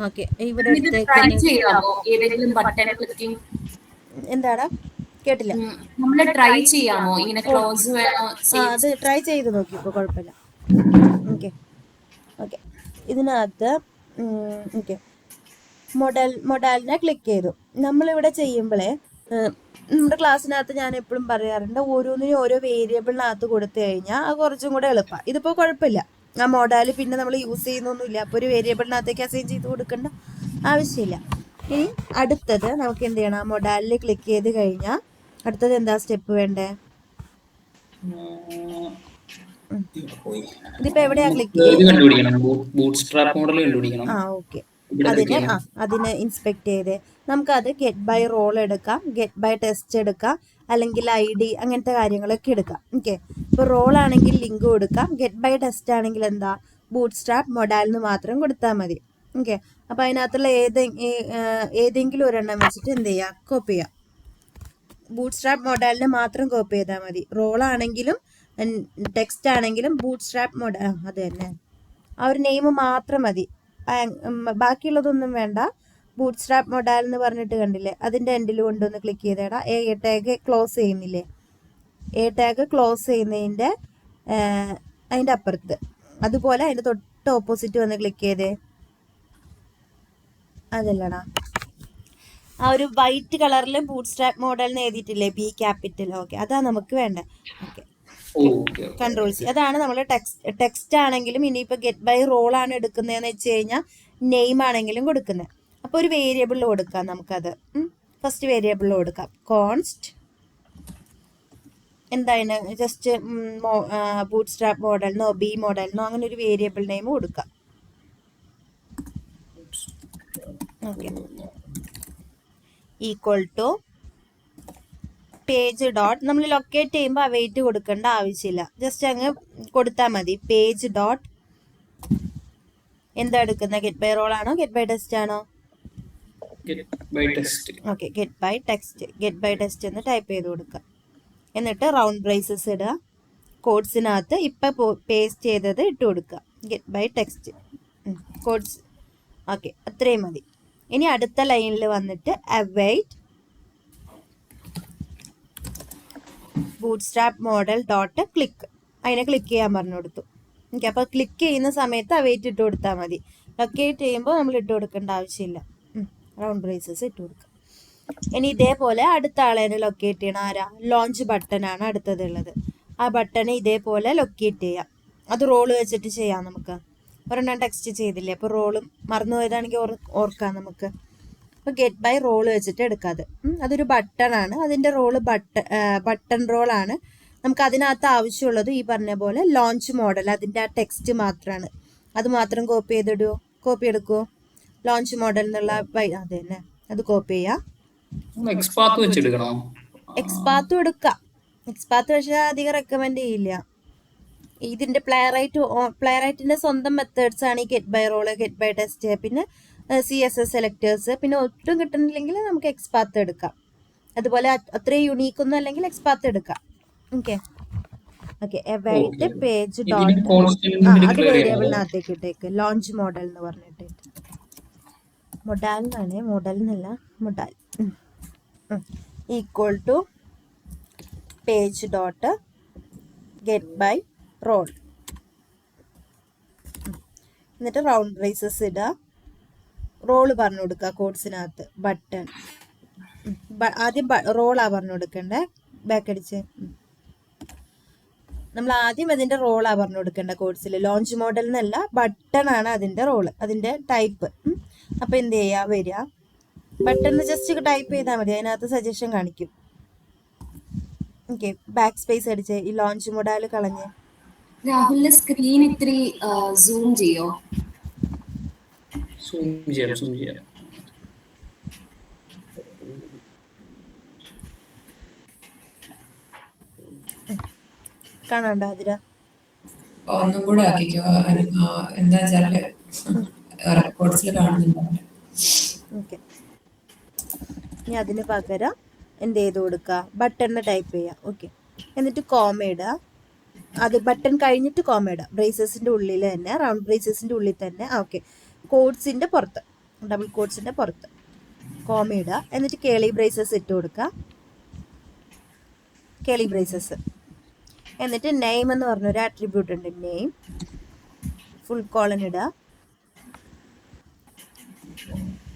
ഓക്കെ, ഇവിടെ എന്താണ് കേട്ടില്ല? നമ്മൾ ട്രൈ ചെയ്യാമോ ഇങ്ങനെ ക്ലോസ് വേണോ? അത് ട്രൈ ചെയ്ത് നോക്കിയപ്പോൾ കുഴപ്പമില്ല. ഓക്കെ, ഇതിനകത്ത് ഓക്കെ മൊഡാലിനെ ക്ലിക്ക് ചെയ്തു. നമ്മളിവിടെ ചെയ്യുമ്പോഴേ നമ്മുടെ ക്ലാസ്സിനകത്ത് ഞാൻ എപ്പോഴും പറയാറുണ്ട്, ഓരോന്നിനും ഓരോ വേരിയബിളിനകത്ത് കൊടുത്തു കഴിഞ്ഞാൽ അത് കുറച്ചും കൂടെ എളുപ്പമാണ്. ഇതിപ്പോൾ കുഴപ്പമില്ല, ആ മോഡാല് പിന്നെ നമ്മൾ യൂസ് ചെയ്യുന്നൊന്നുമില്ല. അപ്പോൾ ഒരു വേരിയബിളിനകത്തേക്ക് അസൈൻ ചെയ്ത് കൊടുക്കേണ്ട ആവശ്യമില്ല. ഇനി അടുത്തത് നമുക്ക് എന്ത് ചെയ്യണം? മൊഡാലിൽ ക്ലിക്ക് ചെയ്ത് കഴിഞ്ഞാൽ അടുത്തത് എന്താ സ്റ്റെപ്പ് വേണ്ടേ? ഇതിപ്പോ എവിടെയാ ക്ലിക്ക് ചെയ്യുന്നത്? ഓക്കെ, അതിനെ ഇൻസ്പെക്ട് ചെയ്തേ. നമുക്കത് ഗെറ്റ് ബൈ റോൾ എടുക്കാം, ഗെറ്റ് ബൈ ടെസ്റ്റ് എടുക്കാം, അല്ലെങ്കിൽ ID അങ്ങനത്തെ കാര്യങ്ങളൊക്കെ എടുക്കാം. ഓക്കെ, ഇപ്പോൾ റോൾ ആണെങ്കിൽ ലിങ്ക് കൊടുക്കാം, ഗെറ്റ് ബൈ ടെസ്റ്റ് ആണെങ്കിൽ എന്താ ബൂട്ട്സ്ട്രാപ്പ് മൊഡാലിന് മാത്രം കൊടുത്താൽ മതി. ഓക്കെ, അപ്പോൾ അതിനകത്തുള്ള ഏതെങ്കിലും ഒരെണ്ണം വെച്ചിട്ട് എന്ത് ചെയ്യുക? കോപ്പി ചെയ്യാം. ബൂട്ട്സ്ട്രാപ്പ് മൊഡാലിനെ മാത്രം കോപ്പി ചെയ്താൽ മതി. റോൾ ആണെങ്കിലും ടെക്സ്റ്റ് ആണെങ്കിലും ബൂട്ട്സ്ട്രാപ്പ് മൊഡാൽ അത് തന്നെ, ആ ഒരു നെയിം മാത്രം മതി, ബാക്കിയുള്ളതൊന്നും വേണ്ട. ബൂട്ട്സ്ട്രാപ്പ് മൊഡാൽ എന്ന് പറഞ്ഞിട്ട് കണ്ടില്ലേ, അതിൻ്റെ എൻഡിൽ കൊണ്ടൊന്ന് ക്ലിക്ക് ചെയ്തേടാ. എ ടാഗ് ക്ലോസ് ചെയ്യുന്നില്ലേ, എ ടാഗ് ക്ലോസ് ചെയ്യുന്നതിൻ്റെ അതിൻ്റെ അപ്പുറത്ത്, അതുപോലെ അതിൻ്റെ തൊട്ട് ഓപ്പോസിറ്റ് വന്ന് ക്ലിക്ക് ചെയ്തേ. അതല്ലടാ, ആ ഒരു വൈറ്റ് കളറിൽ ബൂട്ട്സ്ട്രാപ്പ് മോഡൽ എന്ന് എഴുതിയിട്ടില്ലേ, B ക്യാപിറ്റൽ. ഓക്കെ, അതാണ് നമുക്ക് വേണ്ടത്. Okay, control C. അതാണ് നമ്മൾ ടെക്സ്റ്റ് ആണെങ്കിലും ഇനിയിപ്പോൾ ഗെറ്റ് ബൈ റോൾ ആണ് എടുക്കുന്നതെന്ന് വെച്ച് കഴിഞ്ഞാൽ നെയിം ആണെങ്കിലും കൊടുക്കുന്നത്. അപ്പോൾ ഒരു വേരിയബിളിൽ കൊടുക്കാം നമുക്കത്. ഫസ്റ്റ് വേരിയബിളിൽ കൊടുക്കാം കോൺസ്റ്റ്, എന്തായാലും ജസ്റ്റ് ബൂട്ട്സ്ട്രാപ്പ് മോഡലിനോ B മോഡലിനോ അങ്ങനെ ഒരു വേരിയബിൾ നെയിം കൊടുക്കാം. Okay, equal to page dot, നമ്മൾ ലൊക്കേറ്റ് ചെയ്യുമ്പോൾ അവൈറ്റ് കൊടുക്കേണ്ട ആവശ്യമില്ല, ജസ്റ്റ് അങ്ങ് കൊടുത്താൽ മതി. പേജ് ഡോട്ട് എന്താ എടുക്കുന്നത്? ഗെറ്റ് ബൈ റോൾ ആണോ ഗെറ്റ് ബൈ ടെസ്റ്റ് ആണോ? ഓക്കെ, ഗെറ്റ് ബൈ ടെസ്റ്റ് എന്ന് ടൈപ്പ് ചെയ്ത് കൊടുക്കുക. എന്നിട്ട് റൗണ്ട് ബ്രേസസ് ഇടുക. കോഡ്സിനകത്ത് ഇപ്പം പേസ്റ്റ് ചെയ്തത് ഇട്ട് കൊടുക്കുക, get by text quotes. Okay, അത്രയും മതി. ഇനി അടുത്ത ലൈനിൽ വന്നിട്ട് await Bootstrap model dot click, അതിനെ ക്ലിക്ക് ചെയ്യാൻ പറഞ്ഞു കൊടുത്തു. ഓക്കെ, അപ്പോൾ ക്ലിക്ക് ചെയ്യുന്ന സമയത്ത് അവൈറ്റ് ഇട്ട് കൊടുത്താൽ മതി. ലൊക്കേറ്റ് ചെയ്യുമ്പോൾ നമ്മൾ ഇട്ട് കൊടുക്കേണ്ട ആവശ്യമില്ല. റൗണ്ട് ബ്രേസസ് ഇട്ട് കൊടുക്കുക. ഇനി ഇതേപോലെ അടുത്ത ആളേനെ ലൊക്കേറ്റ് ചെയ്യണം. ആരാ? ലോഞ്ച് ബട്ടനാണ് അടുത്തതുള്ളത്. ആ ബട്ടനെ ഇതേപോലെ ലൊക്കേറ്റ് ചെയ്യാം. അത് റോള് വെച്ചിട്ട് ചെയ്യാം നമുക്ക്. ഒരെണ്ണം ടെക്സ്റ്റ് ചെയ്തില്ലേ, അപ്പോൾ റോളും മറന്നു പോയതാണെങ്കിൽ ഓർക്കാം നമുക്ക്. അപ്പോൾ ഗെറ്റ് ബൈ റോള് വെച്ചിട്ട് എടുക്കാതെ, അതൊരു ബട്ടണാണ്, അതിൻ്റെ റോള് ബട്ടൺ റോളാണ്. നമുക്ക് അതിനകത്ത് ആവശ്യമുള്ളത് ഈ പറഞ്ഞ പോലെ ലോഞ്ച് മോഡൽ, അതിൻ്റെ ആ ടെക്സ്റ്റ് മാത്രമാണ്. അത് മാത്രം കോപ്പി എടുക്കുമോ? ലോഞ്ച് മോഡൽ എന്നുള്ള അത് തന്നെ, അത് കോപ്പി ചെയ്യാം. എക്സ്പാത്തും എടുക്കാം. എക്സ്പാത്ത് പക്ഷേ അധികം റെക്കമെൻഡ് ചെയ്യില്ല. ഇതിൻ്റെ പ്ലേറൈറ്റിൻ്റെ സ്വന്തം മെത്തേഡ്സ് ആണ് ഈ get by role, get by test, പിന്നെ CSS സെലക്ടേഴ്സ്. പിന്നെ ഒട്ടും കിട്ടുന്നില്ലെങ്കിൽ നമുക്ക് എക്സ്പാത്ത് എടുക്കാം. അതുപോലെ അത്രയും യുണീക്കൊന്നും അല്ലെങ്കിൽ എക്സ്പാത്ത് എടുക്കാം. ഓക്കെ, ഓക്കെ എവൈറ്റ് പേജ് ഇതിന് ഡോട്ട് കോൺസ്റ്റന്റ് അത് ഡിക്ലെയർ ചെയ്യണോ? വേരിയബിളിനകത്തേക്ക് ഇട്ടേക്ക് ലോഞ്ച് മോഡൽ എന്ന് പറഞ്ഞിട്ട് മൊഡാൽ എന്നാണ് മോഡൽ എന്നല്ല modal equal to page dot get by role എന്നിട്ട് റൗണ്ട് ബ്രേസസ് ഇടുക. റോള് പറഞ്ഞു കൊടുക്കുക കോഡ്സിനകത്ത് ബട്ടൺ ആദ്യം റോളാ പറഞ്ഞു കൊടുക്കണ്ടേ. ബാക്ക് അടിച്ച് നമ്മൾ ആദ്യം അതിന്റെ റോളാ പറഞ്ഞു കൊടുക്കേണ്ട കോഡ്സിൽ. ലോഞ്ച് മോഡൽ എന്നല്ല ബട്ടൺ ആണ് അതിന്റെ റോള്, അതിന്റെ ടൈപ്പ്. അപ്പൊ എന്ത് ചെയ്യാ വരിക ബട്ടൺ ജസ്റ്റ് ടൈപ്പ് ചെയ്താൽ മതി, അതിനകത്ത് സജഷൻ കാണിക്കും. ഓക്കെ ബാക്ക് സ്പേസ് അടിച്ച് ഈ ലോഞ്ച് മോഡൽ കളഞ്ഞ് രാഹുലിന്റെ സ്ക്രീൻ ഇത്തിരി സൂം ചെയ്യോ? സൂം ചെയ്യാം. കാണാണ്ടോ അതിര? ഒന്നും കൂടെ ആക്കിക്കോ. എന്താ വെച്ചാല് റെക്കോർഡ്സിൽ കാണുന്നുണ്ട്. ഓക്കെ ഇനി അതിന് പകരം എന്ത് ചെയ്ത് കൊടുക്കുക ബട്ടണിന് ടൈപ്പ് ചെയ്യുക. ഓക്കെ എന്നിട്ട് കോമ ഇടുക. അത് ബട്ടൺ കഴിഞ്ഞിട്ട് കോമ ഇടുക. ബ്രേസസിന്റെ ഉള്ളിൽ തന്നെ റൗണ്ട് ബ്രേസസിന്റെ ഉള്ളിൽ തന്നെ ഓക്കെ കോഡ്സിന്റെ പുറത്ത് ഡബിൾ കോഡ്സിന്റെ പുറത്ത് കോമ ഇടുക. എന്നിട്ട് കേളി ബ്രേസസ് ഇട്ട് കൊടുക്കുക. കേളി ബ്രേസസ് എന്നിട്ട് നെയിം എന്ന് പറഞ്ഞൊരു ആട്രിബ്യൂട്ട് ഉണ്ട്. നെയിം ഫുൾ കോളൻ ഇടുക.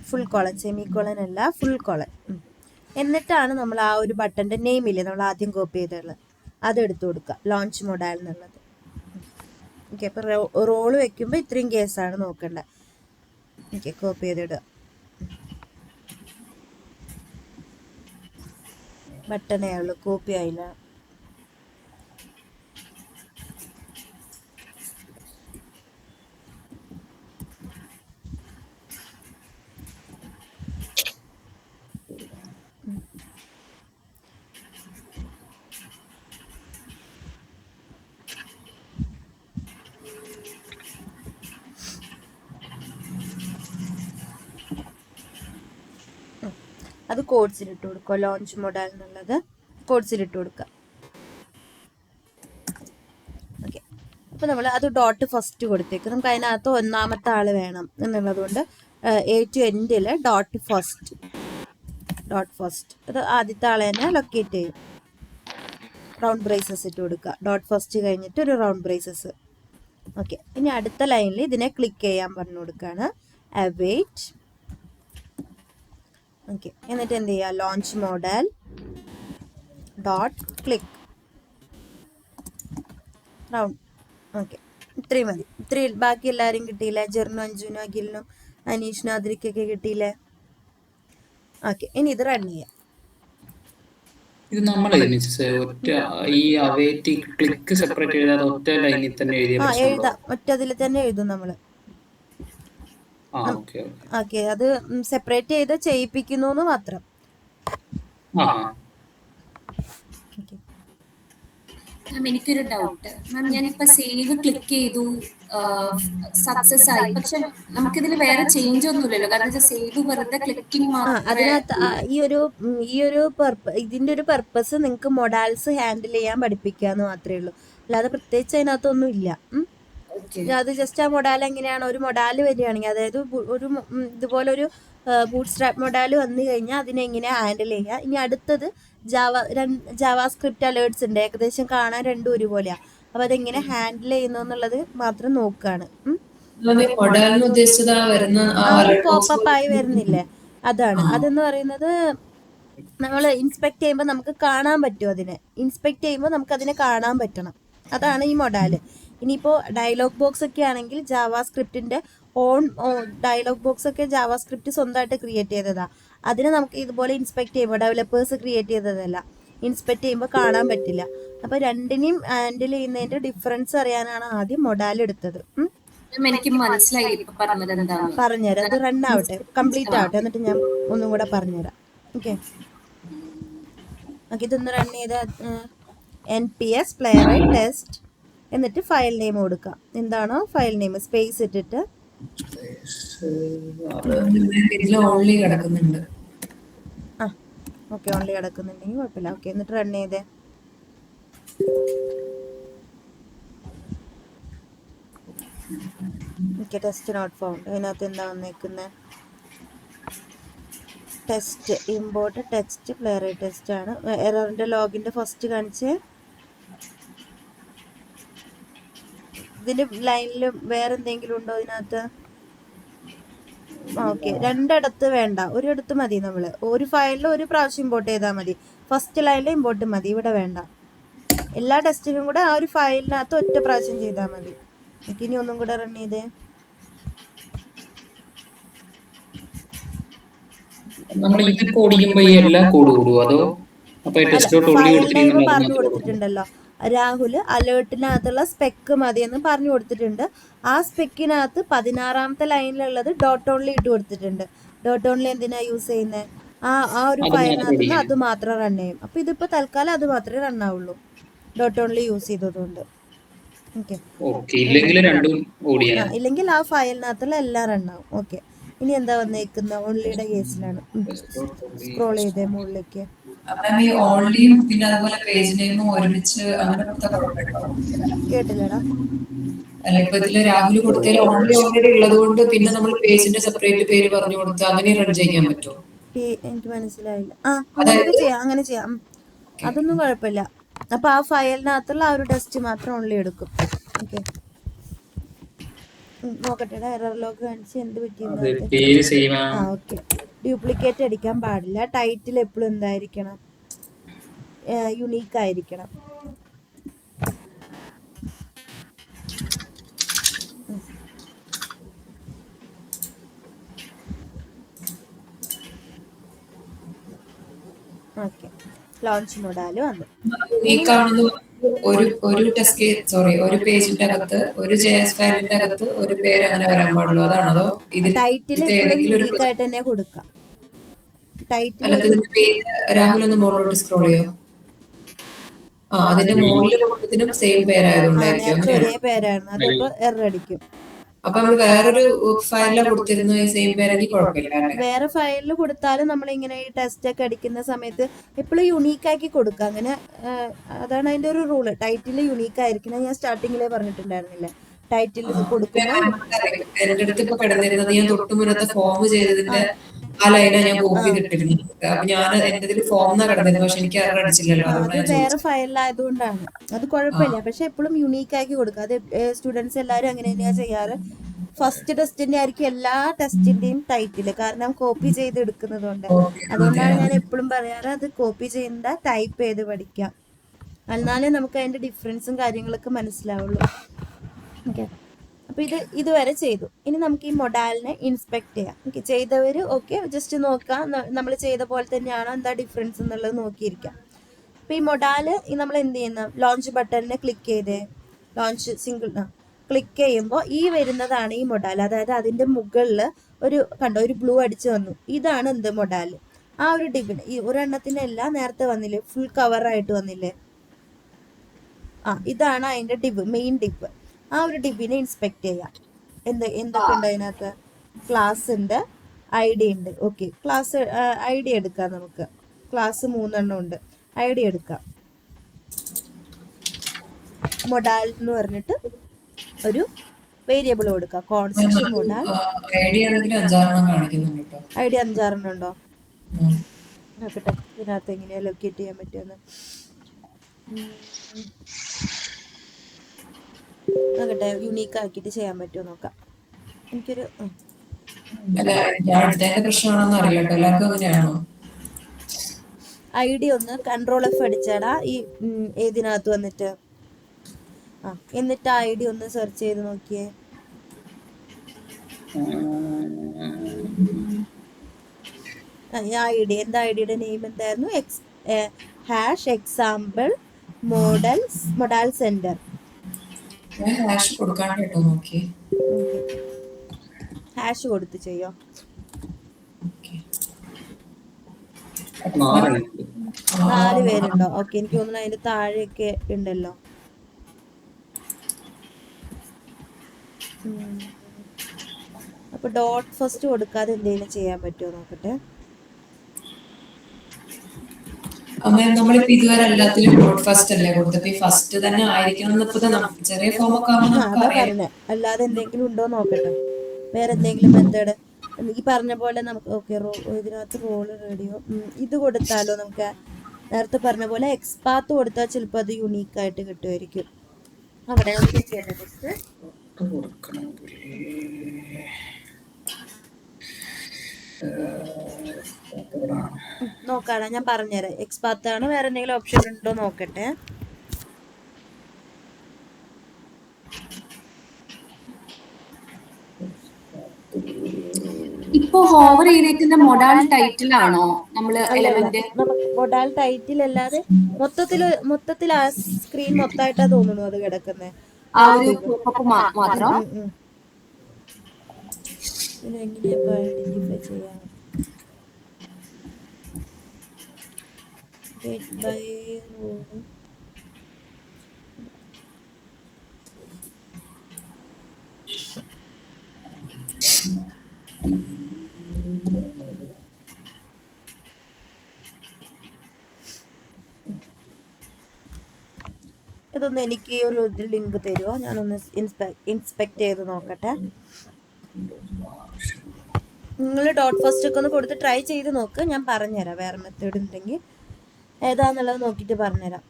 ഫുൾ കോളൻ സെമി കോളൻ അല്ല ഫുൾ കോളൻ. എന്നിട്ടാണ് നമ്മൾ ആ ഒരു ബട്ടന്റെ നെയിം ഇല്ലേ നമ്മൾ ആദ്യം കോപ്പി ചെയ്തുള്ളത് അതെടുത്ത് കൊടുക്കുക ലോഞ്ച് മൊഡാൽ എന്നുള്ളത്. ഓക്കെ അപ്പൊ റോള് വെക്കുമ്പോൾ ഇത്രയും കേസാണ് നോക്കേണ്ടത്. Okay copy ചെയ്തിടുക. ബട്ടണേ ഉള്ളൂ, കോപ്പി ആയില്ല. അത് കോഡ്സിലിട്ട് കൊടുക്കുക. ലോഞ്ച് മോഡൽ എന്നുള്ളത് കോഡ്സിലിട്ട് കൊടുക്കുക. ഓക്കെ അപ്പോൾ നമ്മൾ അത് ഡോട്ട് ഫസ്റ്റ് കൊടുത്തേക്ക്. നമുക്ക് അതിനകത്ത് ഒന്നാമത്തെ ആൾ വേണം എന്നുള്ളത് കൊണ്ട് എ ടു എൻഡിൽ ഡോട്ട് ഫസ്റ്റ് അത് ആദ്യത്തെ ആളെ തന്നെ ലൊക്കേറ്റ് ചെയ്യും. റൗണ്ട് ബ്രേസസ് ഇട്ട് കൊടുക്കുക. ഡോട്ട് ഫസ്റ്റ് കഴിഞ്ഞിട്ട് ഒരു റൗണ്ട് ബ്രേസസ്. ഓക്കെ ഇനി അടുത്ത ലൈനിൽ ഇതിനെ ക്ലിക്ക് ചെയ്യാൻ പറഞ്ഞു കൊടുക്കുകയാണ്. അവൈറ്റ്. ഓക്കെ എന്നിട്ട് എന്ത് ചെയ്യുക launch model dot click round. Okay ഇത്രയും മതി. ഇത്രയും ബാക്കി എല്ലാവരും കിട്ടിയില്ലേ? ജെറിനും അഞ്ജുനും അഖിലിനും അനീഷിനും അതിരിക്കൊക്കെ കിട്ടിയില്ലേ? ഓക്കെ ഇനി ഇത് റൺ ചെയ്യാം. ഇത് നമ്മൾ ഒറ്റ ഈ അവൈറ്റ് ക്ലിക്ക് സെപ്പറേറ്റ് എഴുതാതെ ഒറ്റ ലൈനിൽ തന്നെ എഴുതാം. ഒറ്റ അതിൽ തന്നെ എഴുതും നമ്മള്. ഓക്കെ അത് സെപ്പറേറ്റ് ചെയ്ത് ചെയ്യിപ്പിക്കുന്നു മാത്രം. എനിക്കൊരു ഡൗട്ട് മാം, ഞാനിപ്പോ സേവ് ക്ലിക്ക് ചെയ്തു സക്സസ് ആയി, പക്ഷെ നമുക്കിതിൽ വേറെ ചേഞ്ച് ഒന്നുമില്ലല്ലോ, കാരണം സേവ് വെറുതെ ക്ലിക്കിംഗ് അതിനകത്ത് ഇതിന്റെ ഒരു പർപ്പസ് നിങ്ങൾക്ക് മൊഡാൽസ് ഹാൻഡിൽ ചെയ്യാൻ പഠിപ്പിക്കുക എന്ന് മാത്രമേ ഉള്ളൂ. അല്ലാതെ പ്രത്യേകിച്ച് അതിനകത്തൊന്നും ഇല്ല. അത് ജസ്റ്റ് ആ മൊഡാൽ എങ്ങനെയാണ് ഒരു മൊഡാൽ വരികയാണെങ്കിൽ, അതായത് ഒരു ഇതുപോലെ ഒരു ബൂട്ട് സ്ട്രാപ്പ് മൊഡാൽ വന്നു കഴിഞ്ഞാൽ അതിനെ എങ്ങനെ ഹാൻഡിൽ ചെയ്യുക. ഇനി അടുത്തത് ജാവാസ്ക്രിപ്റ്റ് അലേർട്സ് ഉണ്ട്, ഏകദേശം കാണാൻ രണ്ടും ഒരുപോലെയാണ്. അപ്പൊ അതെങ്ങനെ ഹാൻഡിൽ ചെയ്യുന്നു എന്നുള്ളത് മാത്രം നോക്കുകയാണ്. പോപ്പപ്പ് ആയി വരുന്നില്ലേ, അതാണ്. അതെന്ന് പറയുന്നത് നമ്മൾ ഇൻസ്പെക്ട് ചെയ്യുമ്പോൾ നമുക്ക് കാണാൻ പറ്റും. ഇൻസ്പെക്ട് ചെയ്യുമ്പോൾ നമുക്ക് അതിനെ കാണാൻ പറ്റണം. അതാണ് ഈ മൊഡാല്. ഇനിയിപ്പോൾ ഡയലോഗ് ബോക്സ് ഒക്കെ ആണെങ്കിൽ ജാവാസ്ക്രിപ്റ്റിന്റെ ഓൺ ഡയലോഗ് ബോക്സ് ഒക്കെ ജാവാസ്ക്രിപ്റ്റ് സ്വന്തമായിട്ട് ക്രിയേറ്റ് ചെയ്തതാണ്. അതിനെ നമുക്ക് ഇതുപോലെ ഇൻസ്പെക്ട് ചെയ്യുമ്പോൾ ഡെവലപ്പേഴ്സ് ക്രിയേറ്റ് ചെയ്തതല്ല, ഇൻസ്പെക്ട് ചെയ്യുമ്പോൾ കാണാൻ പറ്റില്ല. അപ്പോൾ രണ്ടിനെയും ഹാൻഡിൽ ചെയ്യുന്നതിന്റെ ഡിഫറൻസ് അറിയാനാണ് ആദ്യം മൊഡാൽ എടുത്തത്. എനിക്ക് മനസ്സിലായി പറഞ്ഞുതരാം. അത് റൺ ആവട്ടെ, കംപ്ലീറ്റ് ആവട്ടെ, എന്നിട്ട് ഞാൻ ഒന്നും കൂടെ പറഞ്ഞുതരാം. ഓക്കെ ഇതൊന്ന് റൺ ചെയ്ത് nps playwright ടെസ്റ്റ് എന്നിട്ട് ഫയൽ നെയിം കൊടുക്കുക. എന്താണോ ഫയൽ നെയിം സ്പേസ് ഇട്ടിട്ട് ഓൺലി കിടക്കുന്നുണ്ട്. ഓക്കെ ഓൺലി കിടക്കുന്നുണ്ടെങ്കിൽ കുഴപ്പമില്ല. ഓക്കെ എന്നിട്ട് റൺ ചെയ്തേ. എനിക്ക് ടെസ്റ്റ് നോട്ട് ഫൗണ്ട്. അതിനകത്ത് എന്താ വന്നേക്കുന്നത്? Test import text player test ആണ്. എററിന്റെ ലോഗിന്റെ ഫസ്റ്റ് കാണിച്ച് ഇതിന്റെ ലൈനിലും വേറെ എന്തെങ്കിലും ഉണ്ടോ ഇതിനകത്ത്? ഓക്കെ, രണ്ടിടത്ത് വേണ്ട, ഒരിടത്ത് മതി. നമ്മള് ഒരു ഫയലിൽ ഒരു പ്രാവശ്യം ഇമ്പോർട്ട് ചെയ്താൽ മതി. ഫസ്റ്റ് ലൈനിൽ ഇമ്പോർട്ട് മതി, ഇവിടെ വേണ്ട. എല്ലാ ടെസ്റ്റിനും കൂടെ ആ ഒരു ഫയലിനകത്ത് ഒറ്റ പ്രാവശ്യം ചെയ്താൽ മതി. ഇനി ഒന്നും കൂടെ റൺ ചെയ്തേ. നമ്മൾ ഇത് ഓടിക്കുമ്പോ ഈ എല്ലാ കോഡ് കൂടുവോ അതോ അപ്പൊ test dot only file name പറഞ്ഞു കൊടുത്തിരിക്കുന്ന കൊടുത്തിട്ടുണ്ടല്ലോ. രാഹുൽ അലേർട്ടിനകത്തുള്ള സ്പെക്ക് മതി എന്ന് പറഞ്ഞു കൊടുത്തിട്ടുണ്ട്. ആ സ്പെക്കിനകത്ത് 16ാമത്തെ ലൈനിലുള്ളത് ഡോട്ട് ഓൺലി ഇട്ട് കൊടുത്തിട്ടുണ്ട്. ഡോട്ട് ഓൺലി എന്തിനാ യൂസ് ചെയ്യുന്നത്? ആ ഒരു ഫയലിനകത്ത് അത് മാത്രം റൺ ചെയ്യും. അപ്പൊ ഇതിപ്പോ തൽക്കാലം അത് മാത്രമേ റൺ ആവുള്ളൂ, ഡോട്ട് ഓൺലി യൂസ് ചെയ്തതുകൊണ്ട്. ഓക്കെ, ഇല്ലെങ്കിൽ ആ ഫയലിനകത്തുള്ള എല്ലാം റൺ ആവും. ഓക്കെ, ഇനി എന്താ വന്നേക്കുന്ന? ഓൺലിയുടെ കേസിലാണ്. സ്ക്രോൾ ചെയ്തേ മുകളിലേക്ക്. ഈ ഓൺലിയും പിന്നെ അതുപോലെ പേജ് നെയിമും ഒരുമിച്ച് അങ്ങനെ കേട്ടില്ലടാ. അല്ല, ഇപ്പൊ ഇതില് രാഹുൽ കൊടുത്തതിൽ ഓൺലി ഓൾറെഡി ഉള്ളത് കൊണ്ട് പിന്നെ നമ്മൾ പേജിന്റെ സെപ്പറേറ്റ് പേര് പറഞ്ഞു കൊടുത്ത് അങ്ങനെ റൺ ചെയ്യാൻ പറ്റുമോ? എനിക്ക് മനസ്സിലായില്ല. അങ്ങനെ ചെയ്യാം. അതൊന്നും കുഴപ്പമില്ല. അപ്പൊ ആ ഫയലിനകത്തുള്ള ആ ഒരു ടെസ്റ്റ് മാത്രം ഓൺലി എടുക്കും. ഓക്കെ, നോക്കട്ടെ. എറർ ലോഗ് കാണിച്ച് എന്ത് പറ്റിയെന്ന്. ഓക്കെ, ഡ്യൂപ്ലിക്കേറ്റ് അടിക്കാൻ പാടില്ല. ടൈറ്റിൽ എപ്പോഴും എന്തായിരിക്കണം? യുണീക്ക് ആയിരിക്കണം. ഓക്കെ, ലോഞ്ച് മോഡാല് വന്നു. ഒരു ടെസ്റ്റ് ഒരു പേജിന്റെ അകത്ത് ഒരു JS ഫയലിന്റെ അകത്ത് ഒരു പേര് അങ്ങനെ വരാൻ പാടുള്ളൂ, അതാണോ? ടൈറ്റിൽ എപ്പോഴും യുണീക്ക് ആയിട്ട് തന്നെ കൊടുക്കാം. രാഹുൽ ഒന്ന് മുകളിലോട്ട് സ്ക്രോൾ ചെയ്യോ? അതിന്റെ മുകളിലും സെയിം പേരായതുകൊണ്ടായിരിക്കും ഒരേ പേരായിരുന്നു, അതിപ്പോ എറർ അടിക്കും. അപ്പൊ നമ്മൾ വേറൊരു ഫയലിലാണ് കൊടുത്തിരുന്നത് സെയിം പേരെങ്കിൽ കുഴപ്പമില്ല. വേറെ ഫയലിൽ കൊടുത്താലും നമ്മൾ ഇങ്ങനെ ഈ ടെസ്റ്റ് ഒക്കെ അടിക്കുന്ന സമയത്ത് എപ്പോഴും യുണീക്ക് ആക്കി കൊടുക്കുക. അങ്ങനെ അതാണ് അതിന്റെ ഒരു റൂള്. ടൈറ്റിൽ യുണീക്ക് ആയിരിക്കണം. ഞാൻ സ്റ്റാർട്ടിങ്ങിലേ പറഞ്ഞിട്ടുണ്ടായിരുന്നില്ലേ, ടൈറ്റിൽ കൊടുക്കുമ്പോൾ. എന്റെ അടുത്ത് ഇപ്പൊ കിടന്നിരുന്നത് ഞാൻ തൊട്ട് മുന്നത്തെ ഫോം ചെയ്തതിന്റെ ആ ലൈനാ ഞാൻ കോപ്പി ചെയ്തിട്ടിരുന്നത്. അപ്പൊ ഞാൻ എന്റെ ഇതിൽ ഫോം കിടന്നിരുന്നു, പക്ഷെ എനിക്ക് എറർ അടിച്ചില്ലല്ലോ. അത് വേറെ ഫയലിലായതുകൊണ്ടാണ്. അത് കുഴപ്പമില്ല, പക്ഷെ എപ്പോഴും യുണീക്ക് ആക്കി കൊടുക്കുക. അത് സ്റ്റുഡൻസ് എല്ലാവരും അങ്ങനെ തന്നെയാ ചെയ്യാറ്. ഫസ്റ്റ് ടെസ്റ്റിന്റെ ആയിരിക്കും എല്ലാ ടെസ്റ്റിന്റെയും ടൈറ്റില്, കാരണം കോപ്പി ചെയ്ത് എടുക്കുന്നത് കൊണ്ട്. അതുകൊണ്ടാണ് ഞാൻ എപ്പോഴും പറയാറ്, അത് കോപ്പി ചെയ്യുന്ന ടൈപ്പ് ചെയ്ത് പഠിക്കാം, എന്നാലേ നമുക്ക് അതിന്റെ ഡിഫറൻസും കാര്യങ്ങളൊക്കെ മനസ്സിലാവുള്ളൂ. ഓക്കെ, അപ്പൊ ഇതുവരെ ചെയ്തു. ഇനി നമുക്ക് ഈ മൊഡാലിനെ ഇൻസ്പെക്ട് ചെയ്യാം. ഓക്കെ, ചെയ്തവര് ഓക്കെ ജസ്റ്റ് നോക്കാം, നമ്മൾ ചെയ്ത പോലെ തന്നെയാണോ, എന്താ ഡിഫറൻസ് എന്നുള്ളത് നോക്കിയിരിക്കാം. അപ്പൊ ഈ മൊഡാല് നമ്മൾ എന്ത് ചെയ്യുന്ന, ലോഞ്ച് ബട്ടണിനെ ക്ലിക്ക് ചെയ്തേ. ലോഞ്ച് സിംഗിൾ ക്ലിക്ക് ചെയ്യുമ്പോൾ ഈ വരുന്നതാണ് ഈ മൊഡാൽ. അതായത് അതിന്റെ മുകളിൽ ഒരു ബ്ലൂ അടിച്ചു വന്നു. ഇതാണ് എന്ത് മൊഡാല്. ആ ഒരു ഡിബിന് ഈ ഒരെണ്ണത്തിനെല്ലാം നേരത്തെ വന്നില്ലേ, ഫുൾ കവറായിട്ട് വന്നില്ലേ. ഇതാണ് അതിന്റെ ഡിബ്, മെയിൻ ഡിബ്. ആ ഒരു ഡിബിനെ ഇൻസ്പെക്ട് ചെയ്യാം. എന്തൊക്കെ ഉണ്ട് അതിനകത്ത്? ക്ലാസ് ഉണ്ട്, ID ഉണ്ട്. ഓക്കെ, ക്ലാസ് ID എടുക്കാം. നമുക്ക് ക്ലാസ് 3 ഉണ്ട്. ID എടുക്കാം. മൊഡാൽ എന്ന് പറഞ്ഞിട്ട് ഒരു വേരിയബിൾ കൊടുക്കാം. Constant modal. ID 5 ഉണ്ടോ നോക്കട്ടെ, ഇതിനകത്ത് എങ്ങനെയാ ലൊക്കേറ്റ് ചെയ്യാൻ പറ്റുമെന്ന് നോക്കട്ടെ. യുണീക്ക് ആക്കിയിട്ട് ചെയ്യാൻ പറ്റുമോ നോക്കാം. എനിക്കൊരു പ്രശ്നമാണെന്ന് അറിയാട്ടോ, എല്ലാവർക്കും അങ്ങനെയാണോ? ID ഒന്ന് Ctrl+F അടിച്ചാടാ ഈ ഏതിനകത്ത് വന്നിട്ട്. എന്നിട്ട് ID ഒന്ന് സെർച്ച് ചെയ്ത് നോക്കിയേ. എന്താ ഐഡിയുടെ നെയിം എന്തായിരുന്നു? #example modal center. ഹാഷ് കൊടുത്ത് ചെയ്യോ. 4 പേരുണ്ടോ? ഓക്കെ, എനിക്ക് തോന്നുന്നു അതിന്റെ താഴെയൊക്കെ ഉണ്ടല്ലോ. അപ്പൊ ഡോട്ട് ഫസ്റ്റ് കൊടുക്കാതെ എന്തെങ്കിലും ചെയ്യാൻ പറ്റുമോ നോക്കട്ടെ. മാം നമ്മളിപ്പോ ഇതുവരെ എല്ലാത്തിലും ഡോട്ട് ഫസ്റ്റ് അല്ലേ കൊടുത്തത്, ഈ ഫസ്റ്റ് തന്നെ ആയിരിക്കണം എന്നിപ്പോ ചെറിയ ഫോം ഒക്കെ ആകുമ്പോൾ നമുക്ക് അതാ അറിയാം. പറഞ്ഞേ. അല്ലാതെ എന്തെങ്കിലും ഉണ്ടോ നോക്കട്ടെ, വേറെ എന്തെങ്കിലും മെത്തേഡ്. ഈ പറഞ്ഞ പോലെ നമുക്ക് ഓക്കെ ഇതിനകത്ത് റോള് റേഡിയോ ഇത് കൊടുത്താലോ നമുക്ക്? നേരത്തെ പറഞ്ഞ പോലെ എക്സ്പാത്ത് കൊടുത്താൽ ചിലപ്പോൾ അത് യുണീക്ക് ആയിട്ട് കിട്ടുമായിരിക്കും. അവിടെ ടെസ്റ്റ് കൊടുക്കണമെങ്കിൽ നോക്കാണ്, ഞാൻ പറഞ്ഞുതരാം. എക്സ്പാത്ത് ആണ്, വേറെ എന്തെങ്കിലും ഓപ്ഷൻ ഉണ്ടോ നോക്കട്ടെ. ഇപ്പൊ ഹോവർ ചെയ്തേക്കുന്ന മൊഡാൽ ടൈറ്റിൽ ആണോ നമ്മള് അല്ലല്ല, എലമെന്റ്? നമുക്ക് മൊഡാൽ ടൈറ്റിൽ അല്ലാതെ മൊത്തത്തിൽ ആ സ്ക്രീൻ മൊത്തമായിട്ടാ തോന്നുന്നു അത് കിടക്കുന്നത്. ആ ഒരു മാത്രം. ഇതെങ്ങനെയപ്പോ ഐഡന്റിഫൈ ചെയ്യാം? Get by role. ഇതൊന്ന് എനിക്ക് ഒരു ലിങ്ക് തരുമോ? ഞാനൊന്ന് ഇൻസ്പെക്ട് ചെയ്ത് നോക്കട്ടെ. നിങ്ങൾ ഡോട്ട് ഫസ്റ്റ് ഒക്കെ ഒന്ന് കൊടുത്ത് ട്രൈ ചെയ്ത് നോക്ക്. ഞാൻ പറഞ്ഞുതരാം വേറെ മെത്തേഡ് ഉണ്ടെങ്കിൽ ഏതാന്നുള്ളത് നോക്കിയിട്ട് പറഞ്ഞുതരാം.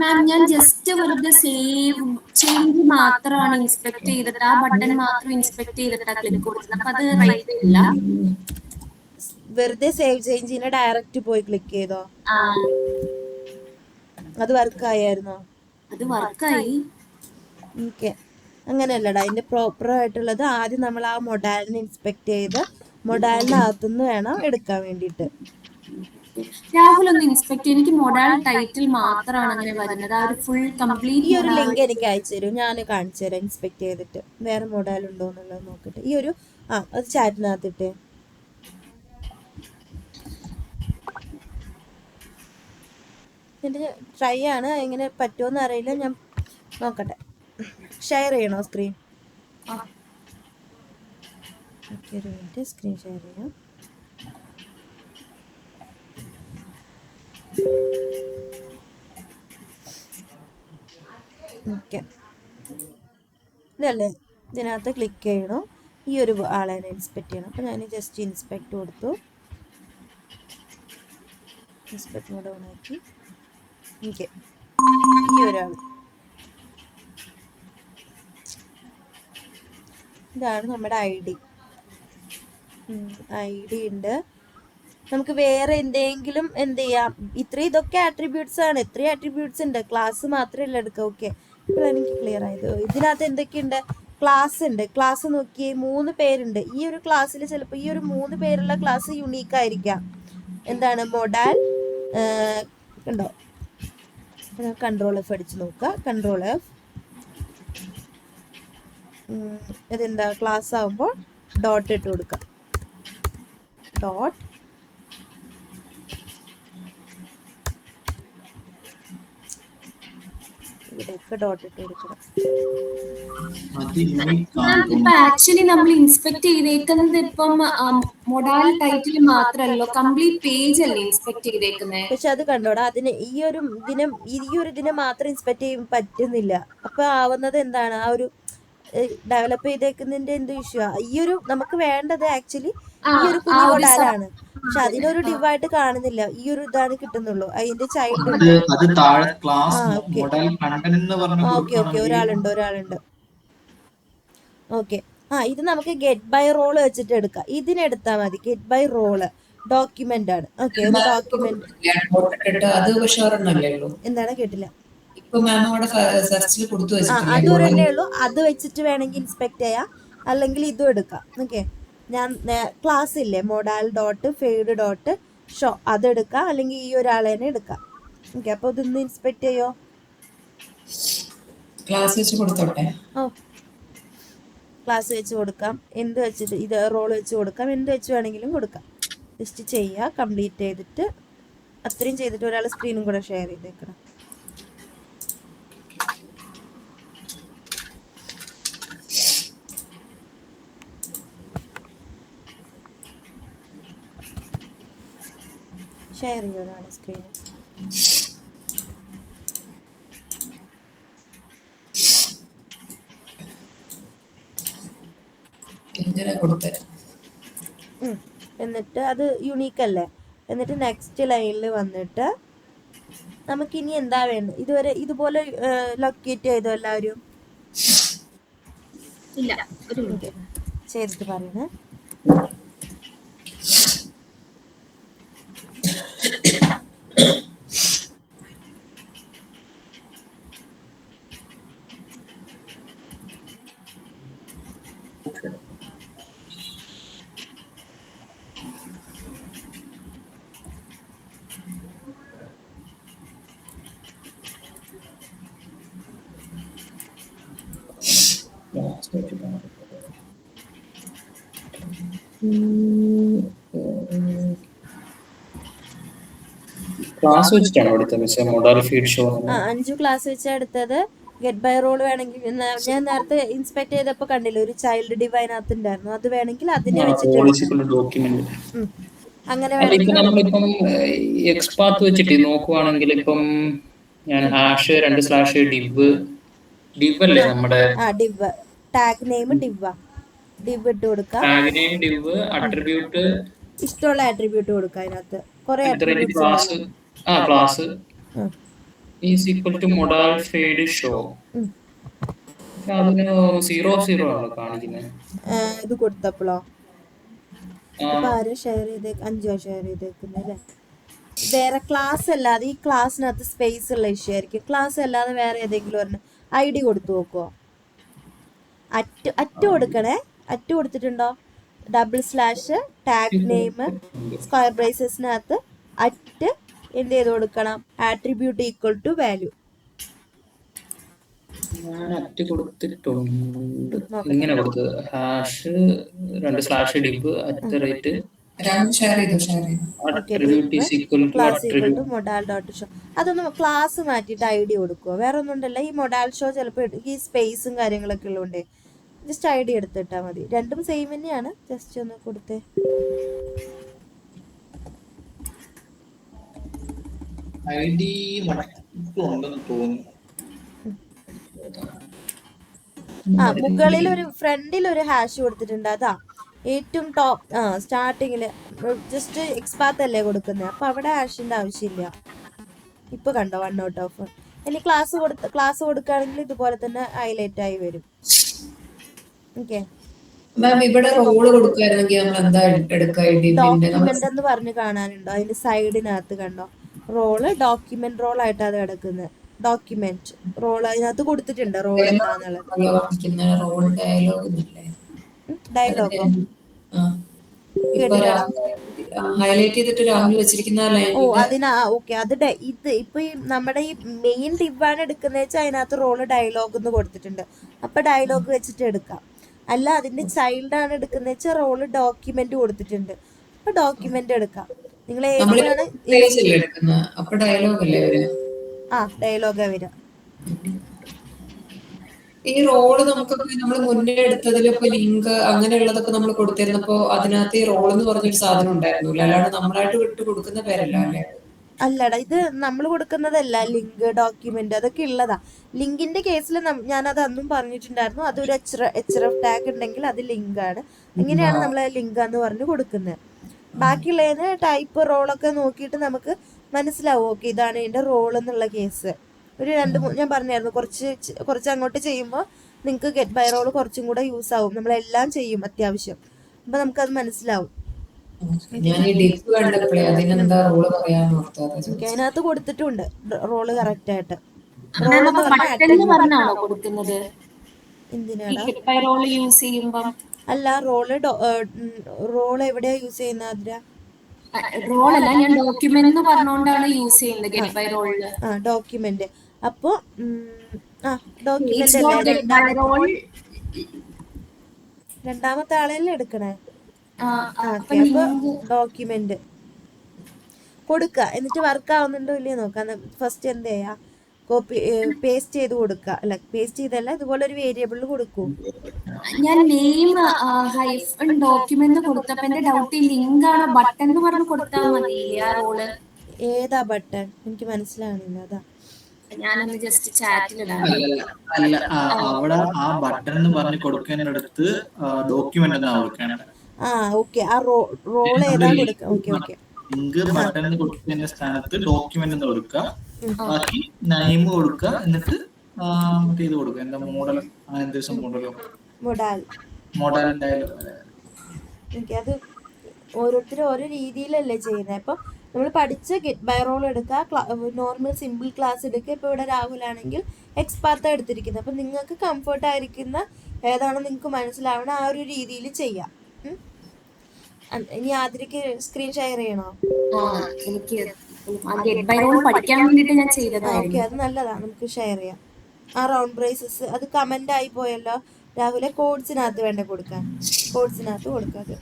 മാം ഞാൻ ജസ്റ്റ് വെറുതെ സേവ് ചേഞ്ച് മാത്രമാണ് ഇൻസ്പെക്ട് ചെയ്തിട്ട്, ആ ബട്ടൺ മാത്രം ഇൻസ്പെക്ട് ചെയ്തിട്ടാ ക്ലിക്ക് കൊടുത്തത്. അപ്പൊ അത് റൈറ്റ് ഇല്ല. വെറുതെ സേവ് ചേഞ്ചിനെ ഡയറക്റ്റ് പോയി ക്ലിക്ക് ചെയ്തോ? അത് വർക്കായിരുന്നോ? അത് വർക്കായി. ഓക്കെ, അങ്ങനെയല്ലടാ. അതിന്റെ പ്രോപ്പർ ആയിട്ടുള്ളത് ആദ്യം നമ്മൾ ആ മൊഡാലിനെ ഇൻസ്പെക്ട് ചെയ്ത് മൊഡാലിനകത്തുനിന്ന് വേണം എടുക്കാൻ വേണ്ടിയിട്ട്. രാഹുൽ ഒന്ന് ഇൻസ്പെക്ട്. എനിക്ക് മൊഡാൽ ടൈറ്റിൽ മാത്രമാണ് അങ്ങനെ വരുന്നത്. ആ ഒരു ഫുൾ ഈ കംപ്ലീറ്റ് ഒരു ലിങ്ക് എനിക്ക് അയച്ചു തരും, ഞാൻ കാണിച്ചു തരാം. ഇൻസ്പെക്ട് ചെയ്തിട്ട് വേറെ മൊഡാൽ ഉണ്ടോ എന്നുള്ളത് നോക്കിയിട്ട് ഈ ഒരു അത് ചാറ്റിനകത്തിട്ട് എൻ്റെ ട്രൈ ആണ്. എങ്ങനെ പറ്റുമോന്ന് അറിയില്ല, ഞാൻ നോക്കട്ടെ. ഷെയർ ചെയ്യണോ സ്ക്രീൻ? ഓക്കെ, ഒരു മിനിറ്റ്, സ്ക്രീൻ ഷെയർ ചെയ്യാം. ഓക്കെ, ഇതല്ലേ, ഇതിനകത്ത് ക്ലിക്ക് ചെയ്യണം. ഈ ഒരു ആളെ ഇൻസ്പെക്ട് ചെയ്യണം. അപ്പോൾ ഞാൻ ജസ്റ്റ് ഇൻസ്പെക്ട് കൊടുത്തു. ഇൻസ്പെക്ട് മോഡ് ഓൺ ആക്കി. ഓക്കെ, ഈ ഒരാൾ, ഇതാണ് നമ്മുടെ ഐ ഡി ഉണ്ട്. നമുക്ക് വേറെ എന്തെങ്കിലും എന്ത് ചെയ്യാം? ഇതൊക്കെ ആട്രിബ്യൂട്ട്സ് ആണ്. ഇത്രയും ആട്രിബ്യൂട്ട്സ് ഉണ്ട്. ക്ലാസ് മാത്രമല്ല എടുക്കുക. ഓക്കെ, ഇപ്പോഴാണ് എനിക്ക് ക്ലിയർ ആയത്. ഇതിനകത്ത് എന്തൊക്കെയുണ്ട്? ക്ലാസ് ഉണ്ട്. ക്ലാസ് നോക്കിയേ, 3 പേരുണ്ട്. ഈ ഒരു ക്ലാസ്സിൽ ചിലപ്പോൾ ഈ ഒരു 3 പേരുള്ള ക്ലാസ് യുണീക്ക് ആയിരിക്കാം. എന്താണ്? മൊഡാൽ ഉണ്ടോ? കൺട്രോൾ എഫ് അടിച്ച് നോക്കുക. Control F. ഇതെന്താ? ക്ലാസ് ആകുമ്പോൾ ഡോട്ട് ഇട്ട് കൊടുക്കുക. ഡോട്ട് ഇവിടെയൊക്കെ ഡോട്ട് ഇട്ട് കൊടുക്കണം. ഇപ്പൊ ആക്ച്വലി നമ്മൾ ഇൻസ്പെക്ട് ചെയ്തേക്കുന്നത് ഇപ്പം മൊഡാൽ ടൈറ്റിൽ മാത്രമല്ലോ, കംപ്ലീറ്റ് പേജ് അല്ലേ ഇൻസ്പെക്ട് ചെയ്തേക്കുന്നത്. പക്ഷെ അത് കണ്ടോടാ, അതിന് ഈ ഒരു ഇതിനെ മാത്രം ഇൻസ്പെക്ട് ചെയ്യാൻ പറ്റുന്നില്ല. അപ്പൊ ആവുന്നത് എന്താണ്? ആ ഒരു ഡെവലപ്പ് ചെയ്തേക്കുന്നതിന്റെ എന്തോ ഇഷ്യൂ. ഈ ഒരു നമുക്ക് വേണ്ടത് ആക്ച്വലി ഈ ഒരു കുഞ്ഞു മൊഡാലാണ്. പക്ഷെ അതിനൊരു ഡിവായിട്ട് കാണുന്നില്ല. ഈ ഒരു ഇതാണ് കിട്ടുന്നുള്ളൂ. അതിന്റെ ചൈൽഡ് ഉണ്ട്. ഓക്കെ, ഒരാളുണ്ട്. ഓക്കെ, ഇത് നമുക്ക് ഗെറ്റ് ബൈ റോള് വെച്ചിട്ട് എടുക്കാം. ഇതിനെടുത്താൽ മതി. ഗെറ്റ് ബൈ റോള് ഡോക്യുമെന്റ് ആണ്. ഓക്കെ, ഒരു ഡോക്യുമെന്റ്. എന്താണ്? കേട്ടില്ല. അതൊരെണ്ണേ ഉള്ളൂ. അത് വെച്ചിട്ട് വേണമെങ്കിൽ ഇൻസ്പെക്ട് ചെയ്യാം, അല്ലെങ്കിൽ ഇതും എടുക്കാം. ഓക്കെ, ഞാൻ ക്ലാസ് ഇല്ലേ, modal dot fade dot show, അതെടുക്കാം, അല്ലെങ്കിൽ ഈ ഒരാളെ തന്നെ എടുക്കാം. ഓക്കെ, അപ്പോൾ ഇതൊന്ന് ഇൻസ്പെക്ട് ചെയ്യോ? ക്ലാസ് വെച്ച് കൊടുത്തോട്ടെ? ക്ലാസ് വെച്ച് കൊടുക്കാം. എന്ത് വെച്ചിട്ട്? ഇത് റോൾ വെച്ച് കൊടുക്കാം. എന്ത് വെച്ച് വേണമെങ്കിലും കൊടുക്കാം. ജസ്റ്റ് ചെയ്യുക, കംപ്ലീറ്റ് ചെയ്തിട്ട് അത്രയും ചെയ്തിട്ട് ഒരാൾ സ്ക്രീനും കൂടെ ഷെയർ ചെയ്തേക്കണം. ഷെയർ ചെയ്യുന്നതാണ് സ്ക്രീൻ. ഇങ്ങനെ കൊടുത്തരാം. എന്നിട്ട് അത് യുണീക്ക് അല്ലേ. എന്നിട്ട് നെക്സ്റ്റ് ലൈനിൽ വന്നിട്ട് നമുക്കിനി എന്താ വേണ്ടത്? ഇതുവരെ ഇതുപോലെ ലൊക്കേറ്റ് ചെയ്തോ എല്ലാവരും? ഇല്ല, ഒരു മിനിറ്റ്. ചെയ്തിട്ട് പറയണേ. ക്ലാസ് വെച്ചിട്ടാണ് എടുത്തത് മിസ്സേ മോഡൽ ഫീഡ് ഷോ? 5 ക്ലാസ് വെച്ചാ എടുത്തത്. ഗെറ്റ് ബൈ റോൾ വേണമെങ്കിൽ ഞാൻ നേരത്തെ ഇൻസ്പെക്ട് ചെയ്തപ്പോൾ കണ്ടില്ല, ഒരു ചൈൽഡ് ഡിവൈനകത്ത് ഉണ്ടായിരുന്നു. അത് വേണമെങ്കിൽ അതിനെ വെച്ചിട്ട് അങ്ങനെ നമ്മളിപ്പം എക്സ്പാത്ത് വെച്ചിട്ട് നോക്കുവാണെങ്കിൽ ഇപ്പം ഞാൻ ഹാഷ് 2/div അല്ലേ നമ്മുടെ div ടാഗ് നെയിം div ഇട്ട് കൊടുക്കാം. ടാഗ് നെയിം div അട്രിബ്യൂട്ട് ഇഷ്ടമുള്ള അട്രിബ്യൂട്ട് കൊടുക്കാം. അതിനകത്ത് കുറെ class is equal two model feed show. അതിന് 0 ആണ് കാണിക്കുന്നത്. ഇത് കൊടുത്തപ്പോഴോ? ആരാ ഷെയർ ചെയ്തേ? 5 ഷെയർ ചെയ്തേക്കുന്നല്ലേ. വേറെ ക്ലാസ് അല്ലാതെ ഈ ക്ലാസ്സിനകത്ത് സ്പേസ് ഉള്ള ഇഷ്യൂ ആയിരിക്കും. ക്ലാസ് അല്ലാതെ വേറെ ഏതെങ്കിലും ഒരു ID കൊടുത്തു നോക്കുമോ? അറ്റ് കൊടുക്കണേ. അറ്റ് കൊടുത്തിട്ടുണ്ടോ? / ടാഗ് നെയിം സ്ക്വയർ ബ്രേസസിനകത്ത് അറ്റ് എന്ത് ചെയ്ത് കൊടുക്കണം? Attribute equal to value. At കൊടുത്തിട്ടുണ്ട്. ഇങ്ങനെ കൊടുത്തത് ഹാഷ് 2/div അതൊന്ന് ക്ലാസ് മാറ്റിയിട്ട് ID കൊടുക്കുക. വേറെ ഒന്നും ഉണ്ടല്ല. ഈ മൊഡാൽ ഷോ ചിലപ്പോൾ ഈ സ്പേസും കാര്യങ്ങളൊക്കെ ഉള്ളതുകൊണ്ട് ജസ്റ്റ് ID എടുത്തിട്ടാൽ മതി. രണ്ടും സെയിം തന്നെയാണ്. ജസ്റ്റ് ഒന്ന് കൊടുത്തേ. മുകളിൽ ഒരു ഫ്രണ്ടിൽ ഒരു ഹാഷ് കൊടുത്തിട്ടുണ്ട്. അതാ ഏറ്റവും ടോപ്പ് സ്റ്റാർട്ടിങ്ങില് ജസ്റ്റ് എക്സ്പാത്ത് അല്ലേ കൊടുക്കുന്നത്. അപ്പൊ അവിടെ ഹാഷിന്റെ ആവശ്യമില്ല. ഇപ്പൊ കണ്ടോ 1 out of 1. ഇനി ക്ലാസ് കൊടുക്കുകയാണെങ്കിൽ ഇതുപോലെ തന്നെ ഹൈലൈറ്റ് ആയി വരും. ഓക്കെ മാം, ഇവിടെ റോള് കൊടുക്കുകയായിരുന്നെങ്കിൽ നമ്മൾ എന്താ ഡോക്യുമെന്റ് എന്ന് പറഞ്ഞ് കാണാനുണ്ടോ? അതിന്റെ സൈഡിനകത്ത് കണ്ടോ റോള്? ഡോക്യുമെന്റ് റോൾ ആയിട്ടാണ് അത് കിടക്കുന്നത്. ഡോക്യുമെന്റ് റോൾ അതിനകത്ത് കൊടുത്തിട്ടുണ്ട്. റോൾ എന്താന്നുള്ളത്. ഡയലോഗോ ഹൈലൈറ്റ് ചെയ്തിട്ട് രാഹുൽ വെച്ചിരിക്കുന്ന ഓക്കെ. അത് ഇത് ഇപ്പൊ ഈ നമ്മുടെ ഈ മെയിൻ ഡിവാണ് എടുക്കുന്ന വെച്ചാൽ അതിനകത്ത് റോള് ഡയലോഗ് എന്ന് കൊടുത്തിട്ടുണ്ട്. അപ്പൊ ഡയലോഗ് വെച്ചിട്ട് എടുക്കാം. അല്ല അതിന്റെ ചൈൽഡാണ് എടുക്കുന്ന വെച്ചാൽ റോള് ഡോക്യുമെന്റ് കൊടുത്തിട്ടുണ്ട്. അപ്പൊ ഡോക്യുമെന്റ് എടുക്കാം. നിങ്ങൾ ഏതാണ് ഡയലോഗാ വരിക. ഈ റോള് നമുക്കൊക്കെ നമ്മൾ മുന്നേ എടുത്തതിലൊക്കെ ലിങ്ക് അങ്ങനെയുള്ളതൊക്കെ നമ്മൾ കൊടുത്തിരുന്നപ്പോ അതിനകത്ത് ഈ റോൾ എന്ന് പറഞ്ഞൊരു സാധനം ഉണ്ടായിരുന്നു. അല്ലാണ്ട് നമ്മളായിട്ട് വിട്ട് കൊടുക്കുന്ന പേരല്ല അല്ലേ? അല്ലടാ, ഇത് നമ്മൾ കൊടുക്കുന്നതല്ല. ലിങ്ക് ഡോക്യുമെന്റ് അതൊക്കെ ഉള്ളതാ. ലിങ്കിന്റെ കേസിൽ ഞാനത് അന്നും പറഞ്ഞിട്ടുണ്ടായിരുന്നു. അതൊരു HRF ടാഗ് ഉണ്ടെങ്കിൽ അത് ലിങ്ക് ആണ്. ഇങ്ങനെയാണ് നമ്മൾ ലിങ്ക് എന്ന് പറഞ്ഞ് കൊടുക്കുന്നത്. ബാക്കിയുള്ളതിന് ടൈപ്പ് റോളൊക്കെ നോക്കിയിട്ട് നമുക്ക് മനസ്സിലാവും. ഓക്കെ ഇതാണ് ഇതിന്റെ റോൾ എന്നുള്ള കേസ്. ഒരു 2-3 ഞാൻ പറഞ്ഞായിരുന്നു. കുറച്ച് അങ്ങോട്ട് ചെയ്യുമ്പോൾ നിങ്ങൾക്ക് ഗെറ്റ് ബൈ റോൾ കുറച്ചും കൂടെ യൂസ് ആവും. നമ്മളെല്ലാം ചെയ്യും അത്യാവശ്യം. അപ്പൊ നമുക്കത് മനസ്സിലാവും. അതിനകത്ത് കൊടുത്തിട്ടുണ്ട് റോള് കറക്റ്റ് ആയിട്ട്. എന്തിനാണ്? അല്ല, റോള് എവിടെയാ യൂസ് ചെയ്യുന്നത്? അതിര റോളല്ല, ഞാൻ ഡോക്യുമെന്റ് പറഞ്ഞുകൊണ്ടാണ് യൂസ് ചെയ്യുന്നത് ഗെറ്റ് ബൈ റോളില്. ഡോക്യുമെന്റ്. അപ്പൊ ഡോക്യുമെന്റ് രണ്ടാമത്തെ ആളെല്ലാം എടുക്കണേ. അപ്പൊ ഡോക്യുമെന്റ് കൊടുക്ക. എന്നിട്ട് വർക്ക് ആവുന്നുണ്ടോ ഇല്ലയോ നോക്കാം. ഫസ്റ്റ് എന്ത് ചെയ്യാ? കോപ്പി പേസ്റ്റ് ചെയ്ത് കൊടുക്കുക. അല്ല, പേസ്റ്റ് ചെയ്തല്ല, ഇതുപോലെ ഒരു വേരിയബിളിൽ കൊടുക്കും. ഞാൻ നെയിം ഹൈഫൺ ഡോക്യുമെന്റ് കൊടുത്തപ്പോ എന്റെ ഡൗട്ട് ലിങ്ക് ആണ് ബട്ടൺ എന്ന് പറഞ്ഞ് കൊടുത്താൽ മതി ആ റോള്. ഏതാ ബട്ടൺ? എനിക്ക് മനസ്സിലാവണില്ല. അതാ ഞാനൊന്ന് ജസ്റ്റ് ചാറ്റിലിടാം. അല്ല അവിടെ ആ ബട്ടൺ എന്ന് പറഞ്ഞ് കൊടുക്കുന്നതിനടുത്ത് ഡോക്യുമെന്റ് എന്നാ കൊടുക്കേണ്ടത്. ആ ഓക്കെ. ആ റോൾ ഏതാ കൊടുക്കുക? Okay okay. ലിങ്ക് ബട്ടൺ എന്ന് കൊടുക്കുന്നതിന്റെ സ്ഥാനത്ത് ഡോക്യുമെന്റ് എന്ന് കൊടുക്കുക, ബാക്കി നെയിം കൊടുക്കുക, എന്നിട്ട് മറ്റേ ഇത് കൊടുക്കുക, എന്താ മോഡൽ, ദിവസം മോഡലോ മോഡൽ എന്തായാലും. അത് ഓരോരുത്തരും ഓരോ രീതിയിലല്ലേ ചെയ്യുന്നത്. അപ്പം നമ്മൾ പഠിച്ച ഗെറ്റ് ബൈ റോൾ എടുക്കുക, നോർമൽ സിമ്പിൾ ക്ലാസ് എടുക്കുക. ഇപ്പോൾ ഇവിടെ രാഹുലാണെങ്കിൽ എക്സ്പാർട്ടാണ് എടുത്തിരിക്കുന്നത്. അപ്പം നിങ്ങൾക്ക് കംഫർട്ട് ആയിരിക്കുന്ന ഏതാണോ നിങ്ങൾക്ക് മനസ്സിലാവണം ആ ഒരു രീതിയിൽ ചെയ്യാം. ഇനി ആദ്യക്ക് സ്ക്രീൻ ഷെയർ ചെയ്യണോ? എനിക്ക് ഗെറ്റ് ബൈ റോൾ പഠിക്കാൻ വേണ്ടിയിട്ട് ഞാൻ ഓക്കെ, ചെയ്തതായിരുന്നു. അത് നല്ലതാണ്, നമുക്ക് ഷെയർ ചെയ്യാം. ആ റൗണ്ട് ബ്രേസസ് അത് കമന്റ് ആയി പോയല്ലോ രാഹുലെ. കോഡ്സിനകത്ത് വേണ്ട കൊടുക്കാൻ, കോഡ്സിനകത്ത് കൊടുക്കാതെ.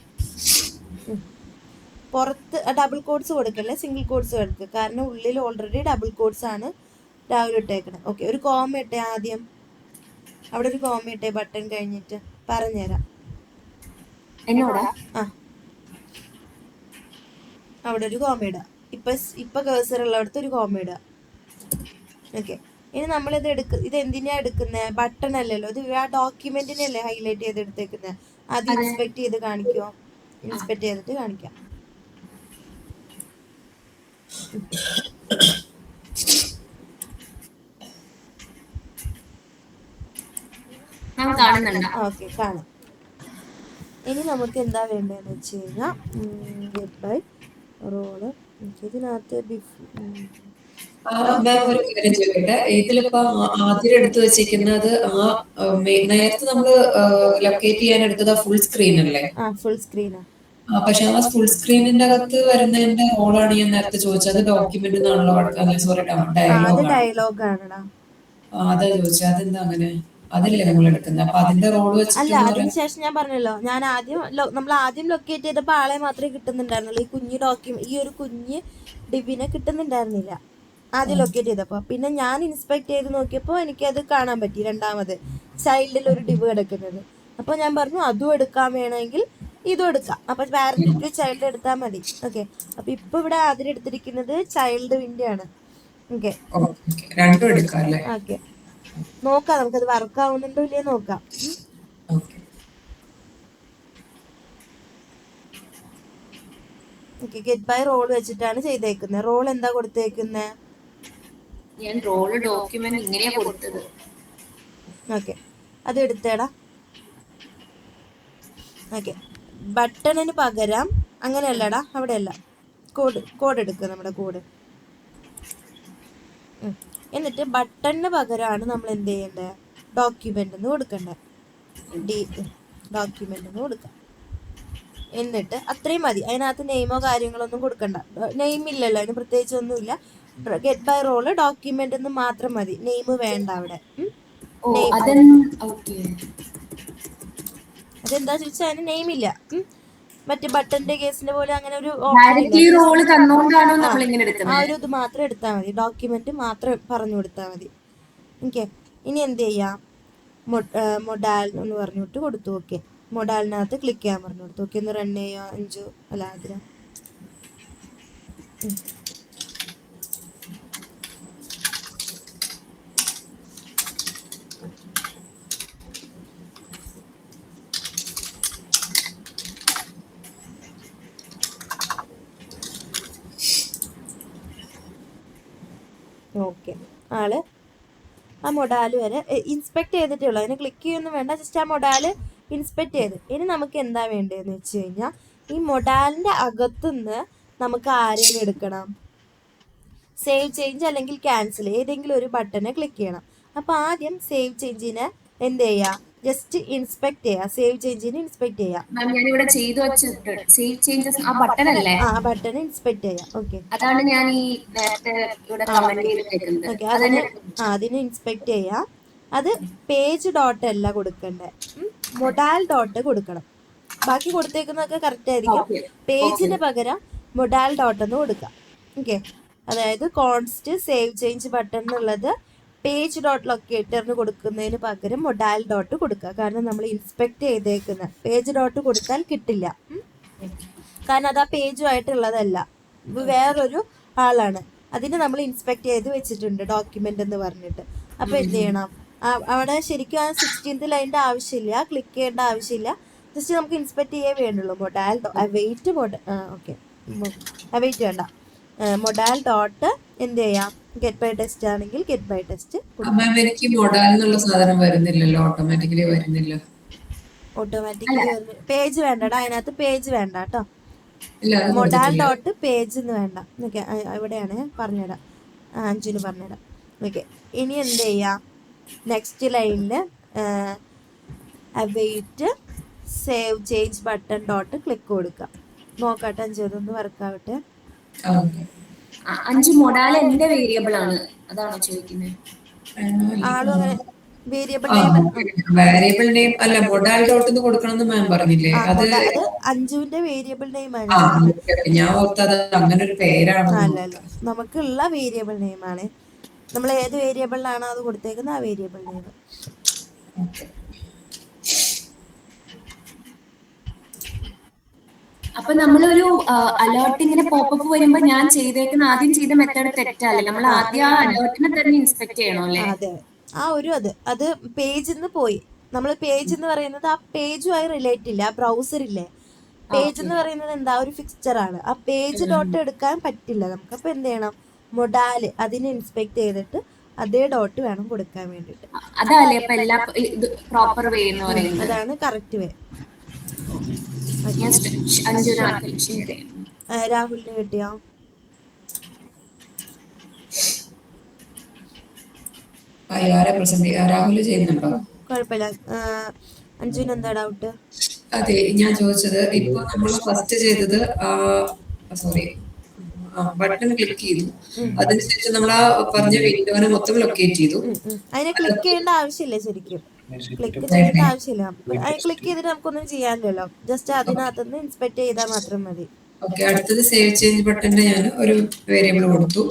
പുറത്ത് ഡബിൾ കോഡ്സ് കൊടുക്കല്ലേ, സിംഗിൾ കോഡ്സ് കൊടുക്കുക. കാരണം ഉള്ളിൽ ഓൾറെഡി ഡബിൾ കോഡ്സ് ആണ് രാഹുൽ ഇട്ടേക്കണം. ഓക്കെ, ഒരു കോമ ഇട്ടേ ആദ്യം. അവിടെ ഒരു കോമ ഇട്ടേ ബട്ടൺ കഴിഞ്ഞിട്ട്. പറഞ്ഞുതരാം. എന്നോടാ? ആ, അവിടെ ഒരു കോമ ഇടുക. ഇപ്പൊ കേഴ്സർ ഉള്ളിടത്ത് ഒരു കോമ ഇടുക. ഓക്കെ, ഇനി നമ്മളിത് ഇത് എന്തിനാ എടുക്കുന്നത്? ബട്ടൺ അല്ലല്ലോ, ഇത് ആ ഡോക്യുമെന്റിനല്ലേ ഹൈലൈറ്റ് ചെയ്ത് എടുത്തേക്കുന്നത്. അത് ഇൻസ്പെക്ട് ചെയ്ത് കാണിക്കുമോ? ഇൻസ്പെക്ട് ചെയ്തിട്ട് കാണിക്കാം. ഓക്കെ, കാണാം. ഇനി നമുക്ക് എന്താ വേണ്ടതെന്ന് വെച്ച് കഴിഞ്ഞാൽ ഗെറ്റ് ബൈ റോള് ഇതിനകത്ത് മാം ഒരു കാര്യം ചോദിക്കട്ടെ, ഇതിലിപ്പോ ആദ്യം എടുത്തു വെച്ചിരിക്കുന്നത് നേരത്തെ നമ്മള് ലൊക്കേറ്റ് ചെയ്യാൻ എടുത്തത് ഫുൾ സ്ക്രീൻ അല്ലേ? ഫുൾ സ്ക്രീനാ. പക്ഷെ ആ ഫുൾ സ്ക്രീനിന്റെ അകത്ത് വരുന്നതിന്റെ റോളാണ് ഞാൻ നേരത്തെ ചോദിച്ചത്. ഡോക്യുമെന്റ് എന്നാണല്ലോ, സോറി ഡയലോഗ് ആണടാ. അതാ ചോദിച്ചത്, അതെന്താ അങ്ങനെ? അതില്ലേ നമ്മൾ എടുക്കുന്നത്? അപ്പൊ അതിന്റെ റോള് അല്ല, അതിനുശേഷം ഞാൻ പറഞ്ഞല്ലോ, ഞാൻ നമ്മൾ ആദ്യം ലൊക്കേറ്റ് ചെയ്തപ്പോ ആളെ മാത്രമേ കിട്ടുന്നുണ്ടായിരുന്നുള്ളൂ. ഈ ഒരു കുഞ്ഞ് ഡിബിനെ കിട്ടുന്നുണ്ടായിരുന്നില്ല ആദ്യം ലൊക്കേറ്റ് ചെയ്തപ്പോ. പിന്നെ ഞാൻ ഇൻസ്പെക്ട് ചെയ്ത് നോക്കിയപ്പോ എനിക്കത് കാണാൻ പറ്റി. രണ്ടാമത് ചൈൽഡിൽ ഒരു ഡിബ് കിടക്കുന്നത്. അപ്പൊ ഞാൻ പറഞ്ഞു അതും എടുക്കാൻ വേണമെങ്കിൽ ഇതും എടുക്കാം. അപ്പൊ വേറെ ചൈൽഡ് എടുത്താൽ മതി. ഓക്കെ, അപ്പൊ ഇപ്പൊ ഇവിടെ ആദ്യം എടുത്തിരിക്കുന്നത് ചൈൽഡ് വിൻഡോ ആണ്. ഓക്കെ, രണ്ടും എടുക്കാം അല്ലേ? ഓക്കെ, നോക്കാം, നമുക്കത് വർക്ക് ആവുന്നുണ്ടോ ഇല്ലേ നോക്കാം. ഓക്കെ, ഗെറ്റ് ബൈ റോൾ വെച്ചിട്ടാണ് ചെയ്തേക്കുന്നത്. റോൾ എന്താ കൊടുത്തേക്കുന്നത്? ഞാൻ റോള് ഡോക്യുമെന്റ് ഇങ്ങനെയാ കൊടുത്തത്. ഓക്കെ, അത് എടുത്തേടാ. ഓക്കെ, ബട്ടണിന് പകരം അങ്ങനെയല്ലടാ, അവിടെയല്ല, കോഡ് എടുക്കുക, നമ്മുടെ കോഡ്. എന്നിട്ട് ബട്ടണിന് പകരമാണ് നമ്മൾ എന്ത് ചെയ്യേണ്ടത്? ഡോക്യുമെന്റ് എന്ന് കൊടുക്കണ്ടേ. ഡോക്യുമെന്റ് എന്ന് കൊടുക്കാം. എന്നിട്ട് അത്രയും മതി. അതിനകത്ത് നെയിമോ കാര്യങ്ങളൊന്നും കൊടുക്കണ്ട. നെയിം ഇല്ലല്ലോ, അതിന് പ്രത്യേകിച്ച് ഒന്നുമില്ല. ഗെറ്റ് ബൈ റോള് ഡോക്യുമെന്റ് എന്ന് മാത്രം മതി, നെയിം വേണ്ട അവിടെ. അതെന്താ ചോദിച്ചാൽ അതിന് നെയിം ഇല്ല. മറ്റേ ബട്ടന്റെ കേസിന്റെ പോലെ അങ്ങനെ ഒരു ആ ഒരു ഇത് മാത്രം എടുത്താൽ മതി. ഡോക്യുമെന്റ് മാത്രം പറഞ്ഞു കൊടുത്താൽ മതി. ഓക്കെ, ഇനി എന്ത് ചെയ്യാം? മൊഡാൽ എന്ന് പറഞ്ഞിട്ട് കൊടുത്തു. ഓക്കെ, മൊഡാലിനകത്ത് ക്ലിക്ക് ചെയ്യാൻ പറഞ്ഞു കൊടുത്തു. ഓക്കെ, ഒന്ന് റൺ ചെയ്യാം. 5 അല്ല അതിന് ഓക്കെ, ആള് ആ മൊഡാല് വരെ ഇൻസ്പെക്ട് ചെയ്തിട്ടേ ഉള്ളൂ. അതിന് ക്ലിക്ക് ചെയ്യൊന്നും വേണ്ട, ജസ്റ്റ് ആ മൊഡാല് ഇൻസ്പെക്ട് ചെയ്ത്. ഇനി നമുക്ക് എന്താ വേണ്ടതെന്ന് വെച്ച് കഴിഞ്ഞാൽ ഈ മൊഡാലിന്റെ അകത്തുനിന്ന് നമുക്ക് ആരെയും എടുക്കണം. സേവ് ചേഞ്ച് അല്ലെങ്കിൽ ക്യാൻസൽ ഏതെങ്കിലും ഒരു ബട്ടനെ ക്ലിക്ക് ചെയ്യണം. അപ്പൊ ആദ്യം സേവ് ചേഞ്ചിനെ എന്ത് ചെയ്യാം? ജസ്റ്റ് ഇൻസ്പെക്ട് ചെയ്യാം. സേവ് ചേഞ്ചിനെ ഇൻസ്പെക്ട് ചെയ്യാം. ആ ബട്ടൺ ഇൻസ്പെക്ട് ചെയ്യാം. ഓക്കെ, അതാണ് ഞാൻ ഈ ഓക്കെ, അതിന് ഇൻസ്പെക്ട് ചെയ്യാം. അത് പേജ് ഡോട്ട് അല്ല കൊടുക്കണ്ടേ, മൊഡാൽ ഡോട്ട് കൊടുക്കണം. ബാക്കി കൊടുത്തേക്കുന്നതൊക്കെ കറക്റ്റ് ആയിരിക്കും. പേജിന് പകരം മൊഡാൽ ഡോട്ട് എന്ന് കൊടുക്കാം. ഓക്കെ, അതായത് കോൺസ്റ്റ് സേവ് ചേഞ്ച് ബട്ടൺ എന്നുള്ളത് പേജ് ഡോട്ട് ലൊക്കേറ്ററിന് കൊടുക്കുന്നതിന് പകരം മൊഡാൽ ഡോട്ട് കൊടുക്കുക. കാരണം നമ്മൾ ഇൻസ്പെക്ട് ചെയ്തേക്കുന്ന പേജ് ഡോട്ട് കൊടുത്താൽ കിട്ടില്ല. കാരണം അത് ആ പേജുമായിട്ടുള്ളതല്ല, വേറൊരു ആളാണ്. അതിന് നമ്മൾ ഇൻസ്പെക്ട് ചെയ്ത് വെച്ചിട്ടുണ്ട് ഡോക്യുമെന്റ് എന്ന് പറഞ്ഞിട്ട്. അപ്പോൾ എന്ത് ചെയ്യണം, അവിടെ ശരിക്കും ആ 16th ലൈനിൻ്റെ ആവശ്യമില്ല, ക്ലിക്ക് ചെയ്യേണ്ട ആവശ്യമില്ല. ജസ്റ്റ് നമുക്ക് ഇൻസ്പെക്ട് ചെയ്യേ വേണ്ടുള്ളൂ. മൊഡാൽ വെയിറ്റ് ഓക്കെ വെയിറ്റ് വേണ്ട, മൊഡാൽ ഡോട്ട് എന്ത് ചെയ്യാം, ഗെറ്റ് ബൈ ടെസ്റ്റ് ആണെങ്കിൽ ഗെറ്റ് ബൈ ടെസ്റ്റ് എനിക്ക് മൊഡാൽ എന്നുള്ള സാധനം വരുന്നില്ലല്ലോ, ഓട്ടോമാറ്റിക്കലി വരുന്നില്ല. ഓട്ടോമാറ്റിക്കലി പേജ് വേണ്ടടാ, അതിനകത്ത് പേജ് വേണ്ട കേട്ടോ. മൊഡാൽ ഡോട്ട് പേജ് എന്ന് വേണ്ട. ഓക്കെ, ഇവിടെയാണ് പറഞ്ഞുതരാം, അഞ്ജുന് പറഞ്ഞുതരാം. ഓക്കെ, ഇനി എന്ത് ചെയ്യാം, നെക്സ്റ്റ് ലൈനിൽ await save change button dot click കൊടുക്കാം. നോക്കട്ടെ അഞ്ചു, അതൊന്ന് വർക്കാവട്ടെ. അഞ്ചു മൊഡാൽ എന്റെ വേരിയബിൾ ആണ്, അതാണോ ചോദിക്കുന്നത്? ആളും അങ്ങനെ വേരിയബിൾ വേരിയബിൾ നെയിം അല്ല, മൊഡാൽ ഡോട്ട് എന്ന് കൊടുക്കണമെന്ന് മാം പറഞ്ഞില്ലേ? അത് അഞ്ജുവിന്റെ വേരിയബിൾ നെയിം ആണ്. ഞാൻ ഓർത്തത് അങ്ങനെ ഒരു പേരാണ്. അല്ലല്ല, നമുക്കുള്ള വേരിയബിൾ നെയിം ആണ്. നമ്മൾ ഏത് വേരിയബിളിലാണോ അത് കൊടുത്തേക്കുന്നത്, ആ വേരിയബിൾ നെയിം. അപ്പൊ നമ്മളൊരു അലേർട്ട് ഇങ്ങനെ പോപ്പപ്പ് വരുമ്പോ ഞാൻ ചെയ്തേക്കുന്ന ആദ്യം ചെയ്ത മെത്തേഡ് തെറ്റല്ലേ? നമ്മൾ ആദ്യം ആ അലേർട്ടിനെ തന്നെ ഇൻസ്പെക്ട് ചെയ്യണോ അല്ലേ? അതെ, ആ ഒരു അത് പേജിൽ നിന്ന് പോയി. നമ്മൾ പേജ് എന്ന് പറയുന്നത് ആ പേജുമായി റിലേറ്റ് ഇല്ല. ആ ബ്രൗസർ ഇല്ലേ, പേജ് എന്ന് പറയുന്നത് എന്താ, ഒരു ഫിക്സ്ചർ ആണ്. ആ പേജ് ഡോട്ട് എടുക്കാൻ പറ്റില്ല നമുക്ക്. അപ്പൊ എന്ത് ചെയ്യണം, മൊഡാല് അതിനെ ഇൻസ്പെക്ട് ചെയ്തിട്ട് അതേ ഡോട്ട് വേണം കൊടുക്കാൻ വേണ്ടിട്ട്. അതല്ലേ ഇപ്പൊ എല്ലാ പ്രോപ്പർ വേ എന്ന് പറയുന്നത്? അതാണ് കറക്റ്റ് വേ. രാഹുലിന് കിട്ടിയോ? രാഹുൽ ചെയ്യുന്നുണ്ടോ? കുഴപ്പമില്ല. അഞ്ജുന് എന്താ ഡൗട്ട്? അതെ, ഞാൻ ചോദിച്ചത് ഇപ്പൊ നമ്മൾ ഫസ്റ്റ് ചെയ്തത് സോറി ബട്ടൺ ക്ലിക്ക് ചെയ്തു, അതിനുശേഷം നമ്മൾ ആ പറഞ്ഞ വിൻഡോനെ മൊത്തം ലൊക്കേറ്റ് ചെയ്തു. അതിനെ ക്ലിക്ക് ചെയ്യേണ്ട ആവശ്യമില്ല, ശരിക്കും ക്ലിക്ക് ചെയ്യേണ്ട ആവശ്യമില്ല. ക്ലിക്ക് ചെയ്തിട്ട് നമുക്കൊന്നും ചെയ്യാനില്ലല്ലോ, ജസ്റ്റ് അതിനകത്തുനിന്ന് ഇൻസ്പെക്ട് ചെയ്താൽ മാത്രം മതി. ഓക്കെ, അടുത്തത് സേവ് ചേഞ്ച് ബട്ടന്റെ ഞാൻ ഒരു വേരിയബിൾ കൊടുത്തു.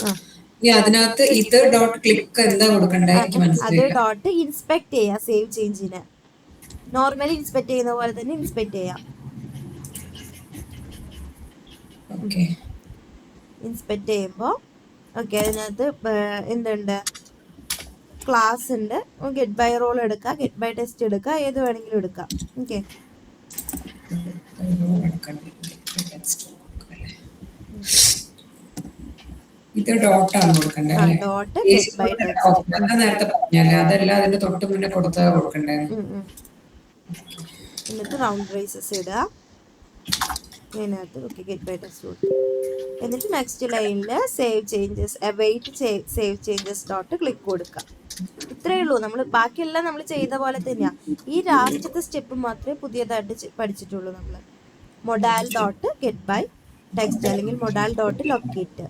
ഇനി അതിനകത്ത് ഇത് ഡോട്ട് ക്ലിക്ക് എന്താ കൊടുക്കണ്ടേ? അത് ഡോട്ട് ഇൻസ്പെക്ട് ചെയ്യാം. സേവ് ചേഞ്ചിനെ നോർമലി ഇൻസ്പെക്ട് ചെയ്യുന്ന പോലെ തന്നെ ഇൻസ്പെക്ട് ചെയ്യാം. ഇൻസ്പെക്ട് ചെയ്യുമ്പോൾ ഓക്കെ, അതിനകത്ത് എന്തുണ്ട്, ക്ലാസ് ഉണ്ട്, ഗെറ്റ് ബൈ റോൾ എടുക്കാം, ഗെറ്റ് ബൈ ടെസ്റ്റ് എടുക്കാം, ഏത് വേണമെങ്കിലും എടുക്കാം. ഓക്കെ, ഇത് ഡോട്ടാണ് കൊടുക്കണ്ടേ? ഡോട്ട് ഗെറ്റ് ബൈ ടെസ്റ്റ് നേരത്തെ പറഞ്ഞല്ലേ, അതല്ല അതിന്റെ തൊട്ട് മുന്നേ കൊടുത്ത കൊടുക്കണ്ടേ? എന്നിട്ട് റൗണ്ട് റേസസ് ഇടുക അതിനകത്ത്. ഓക്കെ, ഗെറ്റ് ബൈ ടെസ്റ്റ് കൊടുത്തു. എന്നിട്ട് നെക്സ്റ്റ് ലൈനിൽ save changes await save changes dot click കൊടുക്കാം. ഇത്രയേ ഉള്ളൂ. നമ്മൾ ബാക്കിയെല്ലാം നമ്മൾ ചെയ്ത പോലെ തന്നെയാണ്. ഈ ലാസ്റ്റത്തെ സ്റ്റെപ്പ് മാത്രമേ പുതിയതായിട്ട് പഠിച്ചിട്ടുള്ളൂ. നമ്മൾ modal dot get by text അല്ലെങ്കിൽ മൊഡാൽ ഡോട്ട് ലൊക്കേറ്റ്.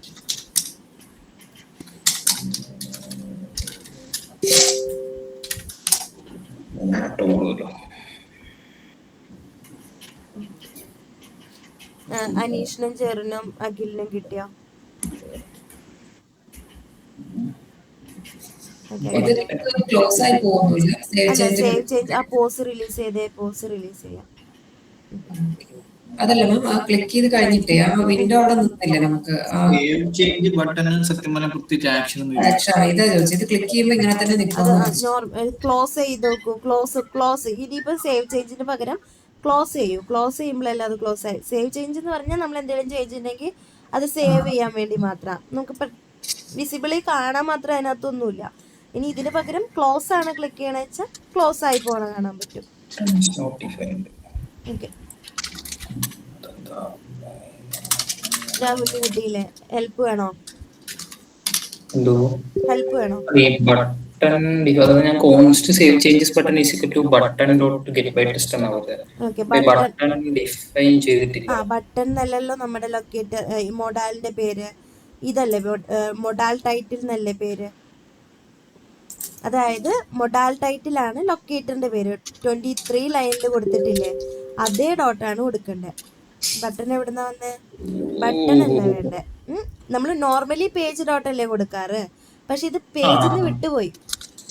അനീഷിനും ചെറിനും അഖിലിനും കിട്ടിയോ? സേവ് ചേഞ്ച് ആ പോസ് റിലീസ് ചെയ്തേ, പോസ് റിലീസ് ചെയ്യാം. അതല്ല മാം, ആ ക്ലിക്ക് ചെയ്ത് കഴിഞ്ഞിട്ടേ ആ വിൻഡോ അവിടെ നിന്നില്ല നമുക്ക്. സേവ് ചേഞ്ച് ബട്ടൺ സത്യം പറഞ്ഞാൽ പ്രത്യേകിച്ച് ആക്ഷൻ ഒന്നും ഇതാ ചോദിച്ചത്, ഇത് ക്ലിക്ക് ചെയ്യുമ്പോൾ ഇങ്ങനെ തന്നെ നിൽക്കും. ക്ലോസ് ചെയ്ത് നോക്കൂ. ക്ലോസ് ഇനിയിപ്പോ സേവ് ചേഞ്ചിന് പകരം ക്ലോസ് ചെയ്യൂ. ക്ലോസ് ചെയ്യുമ്പോഴല്ല അത് ക്ലോസ് ആയി. സേവ് ചേഞ്ച് എന്ന് പറഞ്ഞാൽ നമ്മൾ എന്തെങ്കിലും ചേഞ്ച് ഉണ്ടെങ്കിൽ അത് സേവ് ചെയ്യാൻ വേണ്ടി മാത്രം, നമുക്ക് വിസിബിളി കാണാൻ മാത്രം അതിനകത്തൊന്നുമില്ല. ഇനി ഇതിന് പകരം ക്ലോസ് ആണ് ക്ലിക്ക് ചെയ്യണ വെച്ചാൽ ക്ലോസ് ആയി പോണ കാണാൻ പറ്റും. ഓക്കെ, രാഹുലിന് കിട്ടിയില്ലേ? ഹെൽപ്പ് വേണോ? ഹെൽപ്പ് വേണോ? ബട്ടൺ ഞാൻ const save changes button is equal to button dot get by test എന്നാ പറഞ്ഞത്. ബട്ടൺ ഡിഫൈൻ ചെയ്തിട്ടില്ല. ബട്ടൺ എന്നല്ലല്ലോ നമ്മുടെ ലൊക്കേറ്റ് മൊഡാലിന്റെ പേര്. ഇതല്ലേ മൊഡാൽ ടൈറ്റിൽ എന്നല്ലേ പേര്? അതായത് മൊഡാൽ ടൈറ്റിൽ ആണ് ലൊക്കേറ്ററിന്റെ പേര്. 23 ലൈനിൽ കൊടുത്തിട്ടില്ലേ, അതേ ഡോട്ടാണ് കൊടുക്കേണ്ടത്. ബട്ടൺ എവിടുന്ന വന്നേ? ബട്ടൺ അല്ല വേണ്ടേ. നമ്മൾ നോർമലി പേജ് ഡോട്ടല്ലേ കൊടുക്കാറ്, പക്ഷെ ഇത് പേജിൽ നിന്ന് വിട്ടുപോയി,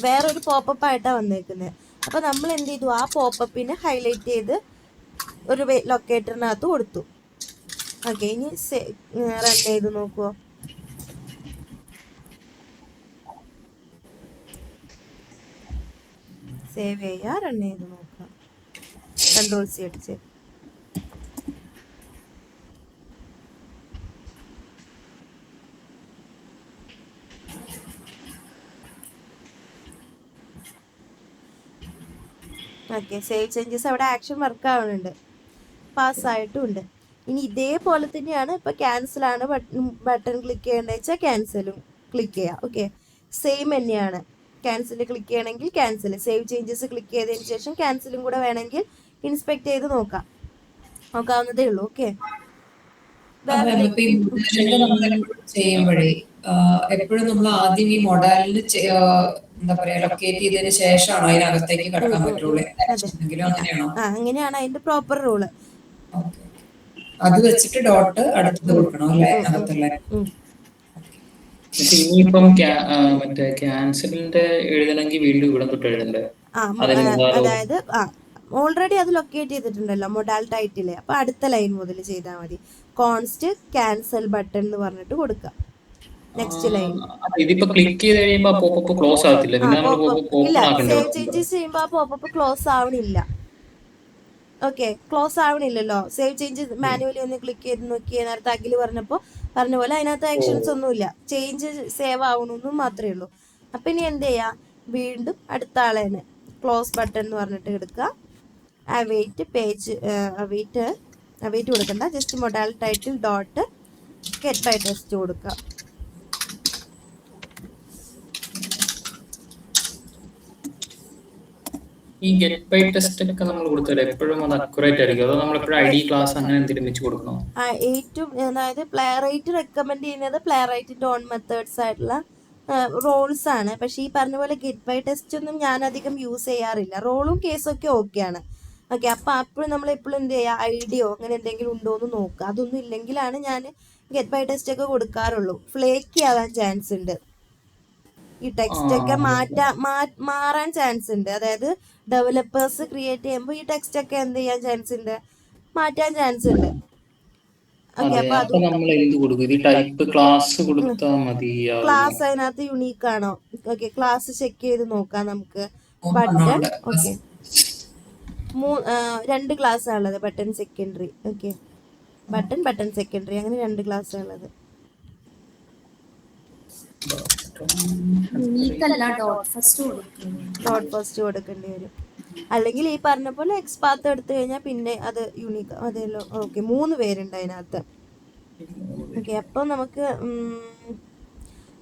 വേറൊരു പോപ്പപ്പ് ആയിട്ടാണ് വന്നേക്കുന്നത്. അപ്പൊ നമ്മൾ എന്ത് ചെയ്തു, ആ പോപ്പപ്പിനെ ഹൈലൈറ്റ് ചെയ്ത് ഒരു ലൊക്കേറ്ററിനകത്ത് കൊടുത്തു. ഓക്കെ, ഇനി റൺ ചെയ്ത് നോക്കുവോ? സേവ് ചെയ്യുക, റൺ ചെയ്ത് നോക്കുക. Ctrl+C അടിച്ച്. ഓക്കെ, സേവ് ചേഞ്ചസ് അവിടെ ആക്ഷൻ വർക്ക് ആവുന്നുണ്ട്, പാസ്സായിട്ടുമുണ്ട്. ഇനി ഇതേപോലെ തന്നെയാണ് ഇപ്പോൾ ക്യാൻസലാണ് ബട്ടൺ ക്ലിക്ക് ചെയ്യേണ്ടത് വെച്ചാൽ ക്യാൻസലും ക്ലിക്ക് ചെയ്യുക. ഓക്കെ, സെയിം തന്നെയാണ്. ക്യാൻസൽ ക്ലിക്ക് ചെയ്യണമെങ്കിൽ ക്യാൻസൽ, സേവ് ചേഞ്ചസ് ക്ലിക്ക് ചെയ്തതിന് ശേഷം ക്യാൻസലും കൂടെ വേണമെങ്കിൽ ഇൻസ്പെക്ട് ചെയ്ത് നോക്കാവുന്നതേ ഉള്ളൂ. ഓക്കെ, ചെയ്യുമ്പോഴേ എപ്പോഴും നമ്മൾ ആദ്യം ഈ മൊഡാലിന് എന്താ പറയാ ലൊക്കേറ്റ് ചെയ്തതിന് ശേഷമാണോ അതിനകത്തേക്ക് കടക്കാൻ പറ്റുള്ളൂ? അങ്ങനെയാണോ? അങ്ങനെയാണ് അതിന്റെ പ്രോപ്പർ റൂള്. അത് വെച്ചിട്ട് ഡോട്ട് അടുത്തത് കൊടുക്കണം അല്ലേ അകത്തുള്ള? ഇനിയിപ്പം മറ്റേ ക്യാൻസലിന്റെ എഴുതണമെങ്കിൽ വീണ്ടും ഇവിടെ തൊട്ട് എഴുതണ്ടേ? അതായത് ഓൾറെഡി അത് ലൊക്കേറ്റ് ചെയ്തിട്ടുണ്ടല്ലോ മൊഡാൽ ടൈറ്റില്. അപ്പൊ അടുത്ത ലൈൻ മുതൽ ചെയ്താൽ മതി. കോൺസ്റ്റ് ക്യാൻസൽ ബട്ടൺ എന്ന് പറഞ്ഞിട്ട് കൊടുക്കാം. നെക്സ്റ്റ് ലൈൻ ഇതിപ്പോ ക്ലിക്ക് ചെയ്ത് കഴിയുമ്പോ പോപ്പപ്പ് ക്ലോസ് ആവത്തില്ല. ഇല്ല, സേവ് ചേഞ്ചസ് ചെയ്യുമ്പോ ആ പോപ്പപ്പ് ക്ലോസ് ആവണില്ല. ഓക്കെ, ക്ലോസ് ആവണില്ലല്ലോ. സേവ് ചേഞ്ചസ് മാനുവലി ഒന്ന് ക്ലിക്ക് ചെയ്ത് നോക്കിയേ. നേരത്തെ അഖിൽ പറഞ്ഞ പോലെ അതിനകത്ത് ആക്ഷൻസ് ഒന്നുമില്ല, ചേഞ്ച് സേവ് ആവണമെന്നും മാത്രമേ ഉള്ളൂ. അപ്പൊ ഇനി എന്ത് ചെയ്യാ, വീണ്ടും അടുത്ത ആളേനെ ക്ലോസ് ബട്ടൺ എന്ന് പറഞ്ഞിട്ട് എടുക്കുക. അവൈറ്റ് പേജ് അവൈറ്റ് കൊടുക്കണ്ട, just modal title dot get by text കൊടുക്കുക. ഈ ഗെറ്റ് ബൈ ടെസ്റ്റ് ഒക്കെ നമ്മൾ കൊടുത്താൽ എപ്പോഴും അത് അക്യുറേറ്റ് ആയിരിക്കും? അതോ നമ്മൾ എപ്പോഴും ID ക്ലാസ് അങ്ങനെ എന്തെങ്കിലും വെച്ച് കൊടുക്കണോ? ഏറ്റവും അതായത് പ്ലേ റൈറ്റ് റെക്കമെൻഡ് ചെയ്യുന്നത് പ്ലേ റൈറ്റിന്റെ ഓൺ മെത്തേഡ്സ് ആയിട്ടുള്ള റോൾസ് ആണ്. പക്ഷെ ഈ പറഞ്ഞ പോലെ ഗെറ്റ് ബൈ ടെസ്റ്റ് ഒന്നും ഞാൻ അധികം യൂസ് ചെയ്യാറില്ല. റോളും കേസൊക്കെ ഓക്കെയാണ്. ഓക്കെ, അപ്പൊ അപ്പോഴും നമ്മൾ എപ്പോഴും എന്ത് ചെയ്യുക, ഐഡിയോ അങ്ങനെ എന്തെങ്കിലും ഉണ്ടോ എന്ന് നോക്കുക. അതൊന്നും ഇല്ലെങ്കിലാണ് ഞാൻ ഗെറ്റ് ബൈ ടെസ്റ്റ് ഒക്കെ കൊടുക്കാറുള്ളൂ. ഫ്ലേക്കി ആവാൻ ചാൻസ് ഉണ്ട്, ഈ ടെക്സ്റ്റ് ഒക്കെ മാറാൻ ചാൻസ് ഉണ്ട്. അതായത് ഡെവലപ്പേഴ്സ് ക്രിയേറ്റ് ചെയ്യുമ്പോൾ ഈ ടെക്സ്റ്റ് ഒക്കെ എന്ത് ചെയ്യാൻ ചാൻസ് ഉണ്ട്, മാറ്റാൻ ചാൻസ് ഉണ്ട്. ഓക്കെ, അപ്പൊ അത് ക്ലാസ് അതിനകത്ത് യുണീക്ക് ആണോ? ഓക്കെ, ക്ലാസ് ചെക്ക് ചെയ്ത് നോക്കാം നമുക്ക്. ബട്ടൺ ഓക്കെ 2 ക്ലാസ് ഉള്ളത്, button secondary. Okay, button secondary അങ്ങനെ 2 ക്ലാസ് ഉള്ളത്. ഡോട്ട് ഫസ്റ്റ് കൊടുക്കേണ്ടി വരും. അല്ലെങ്കിൽ ഈ പറഞ്ഞ പോലെ എക്സ്പാത്ത് എടുത്തു കഴിഞ്ഞാൽ പിന്നെ അത് യൂണീക്ക് അതല്ലോ. ഓക്കെ, 3 പേരുണ്ട് അതിനകത്ത്. ഓക്കെ, അപ്പോൾ നമുക്ക്